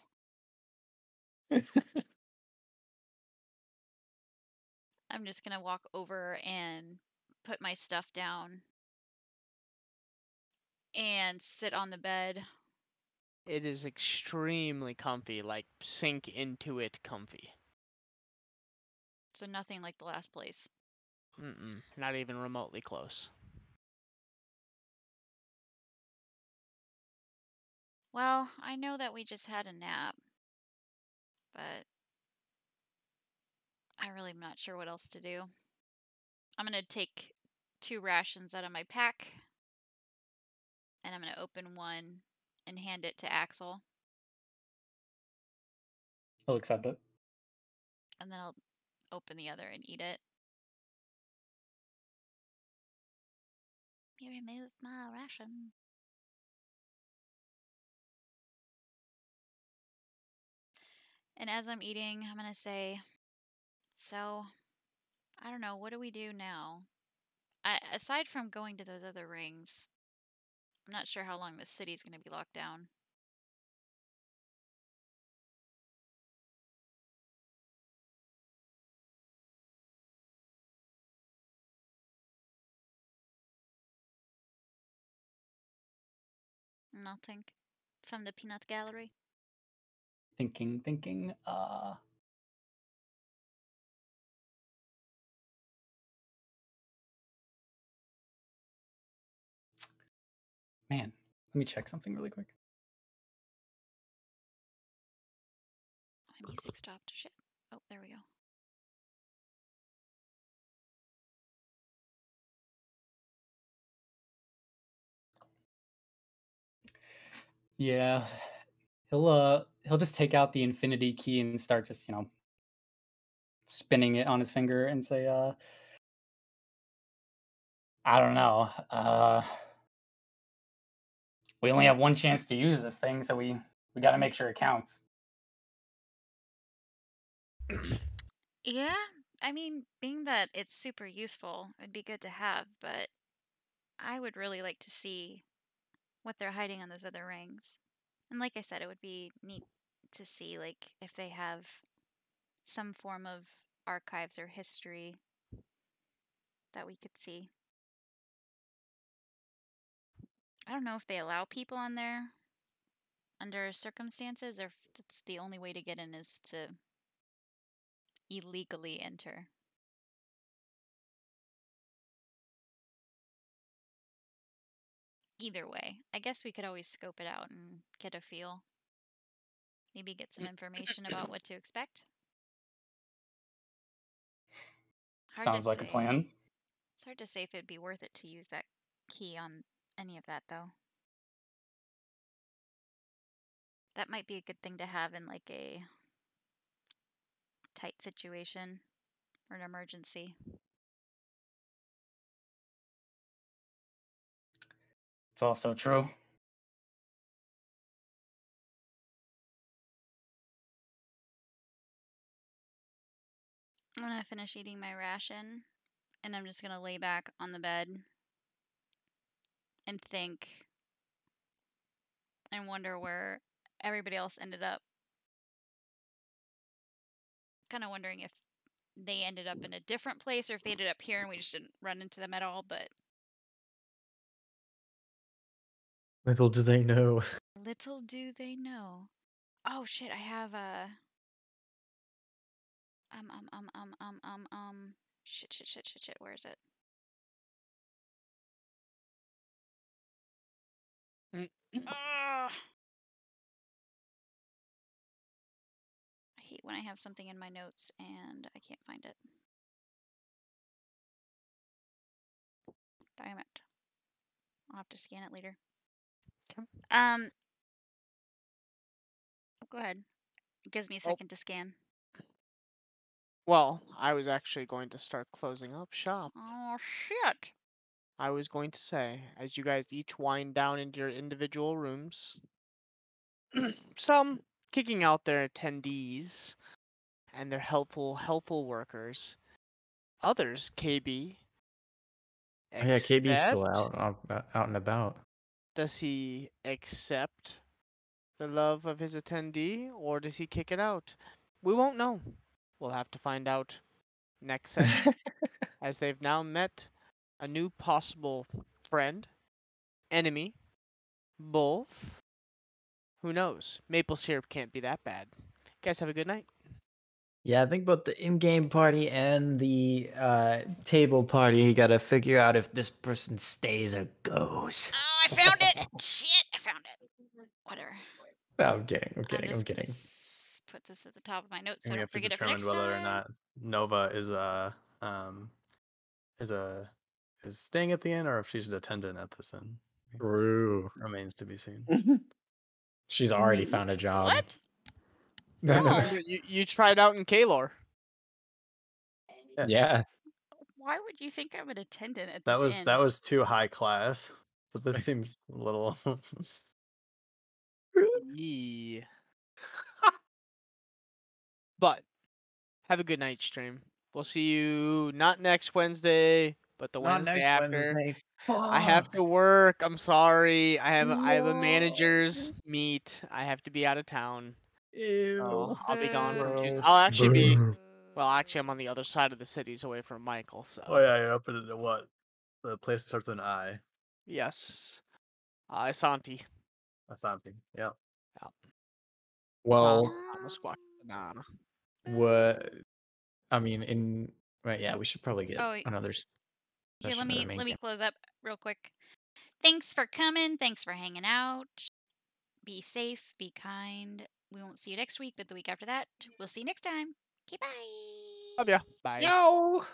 Speaker 4: I'm just gonna walk over and put my stuff down and sit on the bed.
Speaker 1: It is extremely comfy, like sink into it comfy.
Speaker 4: So nothing like the last place.
Speaker 1: Not even remotely close.
Speaker 4: Well, I know that we just had a nap, but I really am not sure what else to do. I'm gonna take 2 rations out of my pack, and I'm gonna open one and hand it to Axel,
Speaker 6: He'll accept it.
Speaker 4: and then I'll open the other and eat it. You removed my ration. And as I'm eating, I'm gonna say, so, I don't know, what do we do now? Aside from going to those other rings, I'm not sure how long this city's gonna be locked down. Nothing from the peanut gallery.
Speaker 6: Thinking. Man, let me check something really quick.
Speaker 4: My music stopped. Shit. Oh, there we go.
Speaker 6: Yeah, he'll just take out the infinity key and start just spinning it on his finger and say, I don't know. We only have one chance to use this thing, so we got to make sure it counts.
Speaker 4: Yeah, I mean, being that it's super useful, it'd be good to have, but I would really like to see what they're hiding on those other rings. And like I said, it would be neat to see, like, if they have some form of archives or history that we could see. I don't know if they allow people on there under circumstances, or if that's the only way to get in is to illegally enter. Either way, I guess we could always scope it out and get a feel. Maybe get some information about what to expect. Hard
Speaker 6: Sounds
Speaker 4: to
Speaker 6: like a
Speaker 4: say.
Speaker 6: plan.
Speaker 4: It's hard to say if it'd be worth it to use that key on any of that, though. That might be a good thing to have in, like, a tight situation or an emergency.
Speaker 6: It's also true.
Speaker 4: I'm gonna finish eating my ration, and I'm just gonna lay back on the bed and think and wonder where everybody else ended up. Kind of wondering if they ended up in a different place or if they ended up here and we just didn't run into them at all, but
Speaker 10: Little do they know.
Speaker 4: little do they know. Oh shit, I have a shit, where is it? Ah! I hate when I have something in my notes and I can't find it. Damn it. I'll have to scan it later.
Speaker 1: Okay.
Speaker 4: Go ahead. It gives me a second to scan.
Speaker 1: Well, I was actually going to start closing up shop.
Speaker 4: Oh, shit.
Speaker 1: I was going to say, as you guys each wind down into your individual rooms, some kicking out their attendees and their helpful workers. Others, KB.
Speaker 10: Oh, yeah, KB's still
Speaker 1: accept-
Speaker 10: out and about.
Speaker 1: Does he accept the love of his attendee, or does he kick it out? We won't know. We'll have to find out next session, as they've now met a new possible friend, enemy, both. Who knows? Maple syrup can't be that bad. Guys, have a good night.
Speaker 10: Yeah, I think both the in-game party and the table party, you gotta figure out if this person stays or goes.
Speaker 4: Oh, I found it! Shit, I found it. Whatever.
Speaker 10: I'm kidding. I'm
Speaker 4: I'm
Speaker 10: kidding.
Speaker 4: just
Speaker 10: I'm
Speaker 4: gonna
Speaker 10: kidding.
Speaker 4: put this at the top of my notes so
Speaker 3: And
Speaker 4: I
Speaker 3: we
Speaker 4: don't
Speaker 3: have to
Speaker 4: forget it for
Speaker 3: determine
Speaker 4: next
Speaker 3: whether
Speaker 4: time.
Speaker 3: or not Nova is staying at the inn or if she's an attendant at this inn.
Speaker 10: True.
Speaker 3: Remains to be seen.
Speaker 10: She's already found a job.
Speaker 4: What?
Speaker 10: No.
Speaker 1: Remember, you tried out in Kalor.
Speaker 10: Yeah.
Speaker 4: Why would you think I'm an attendant at
Speaker 3: That
Speaker 4: this inn?
Speaker 3: was too high class. But this seems a little
Speaker 1: Yeah. But have a good night, stream. We'll see you not next Wednesday, but the
Speaker 10: Not
Speaker 1: Wednesday
Speaker 10: next
Speaker 1: after.
Speaker 10: Wednesday.
Speaker 1: I have to work. I'm sorry. I have a
Speaker 10: No.
Speaker 1: manager's meet. I have to be out of town.
Speaker 10: Ew.
Speaker 1: So I'll be gone from Tuesday.
Speaker 10: Gross.
Speaker 1: I'll actually be
Speaker 10: Boo.
Speaker 1: well. Actually, I'm on the other side of the cities, away from Michael. So
Speaker 3: Oh yeah, you're up in what? The place starts with an I.
Speaker 1: yes, Asante.
Speaker 3: That's something. Yeah.
Speaker 1: Yeah.
Speaker 10: Well,
Speaker 1: I'm a squash banana.
Speaker 10: what? I mean, right? Yeah, we should probably get
Speaker 4: Oh,
Speaker 10: another
Speaker 4: here,
Speaker 10: session
Speaker 4: let
Speaker 10: of the
Speaker 4: me
Speaker 10: main game.
Speaker 4: close up real quick. Thanks for coming. Thanks for hanging out. Be safe. Be kind. We won't see you next week, but the week after that, we'll see you next time. Okay, bye.
Speaker 1: Love ya. Bye.
Speaker 10: No.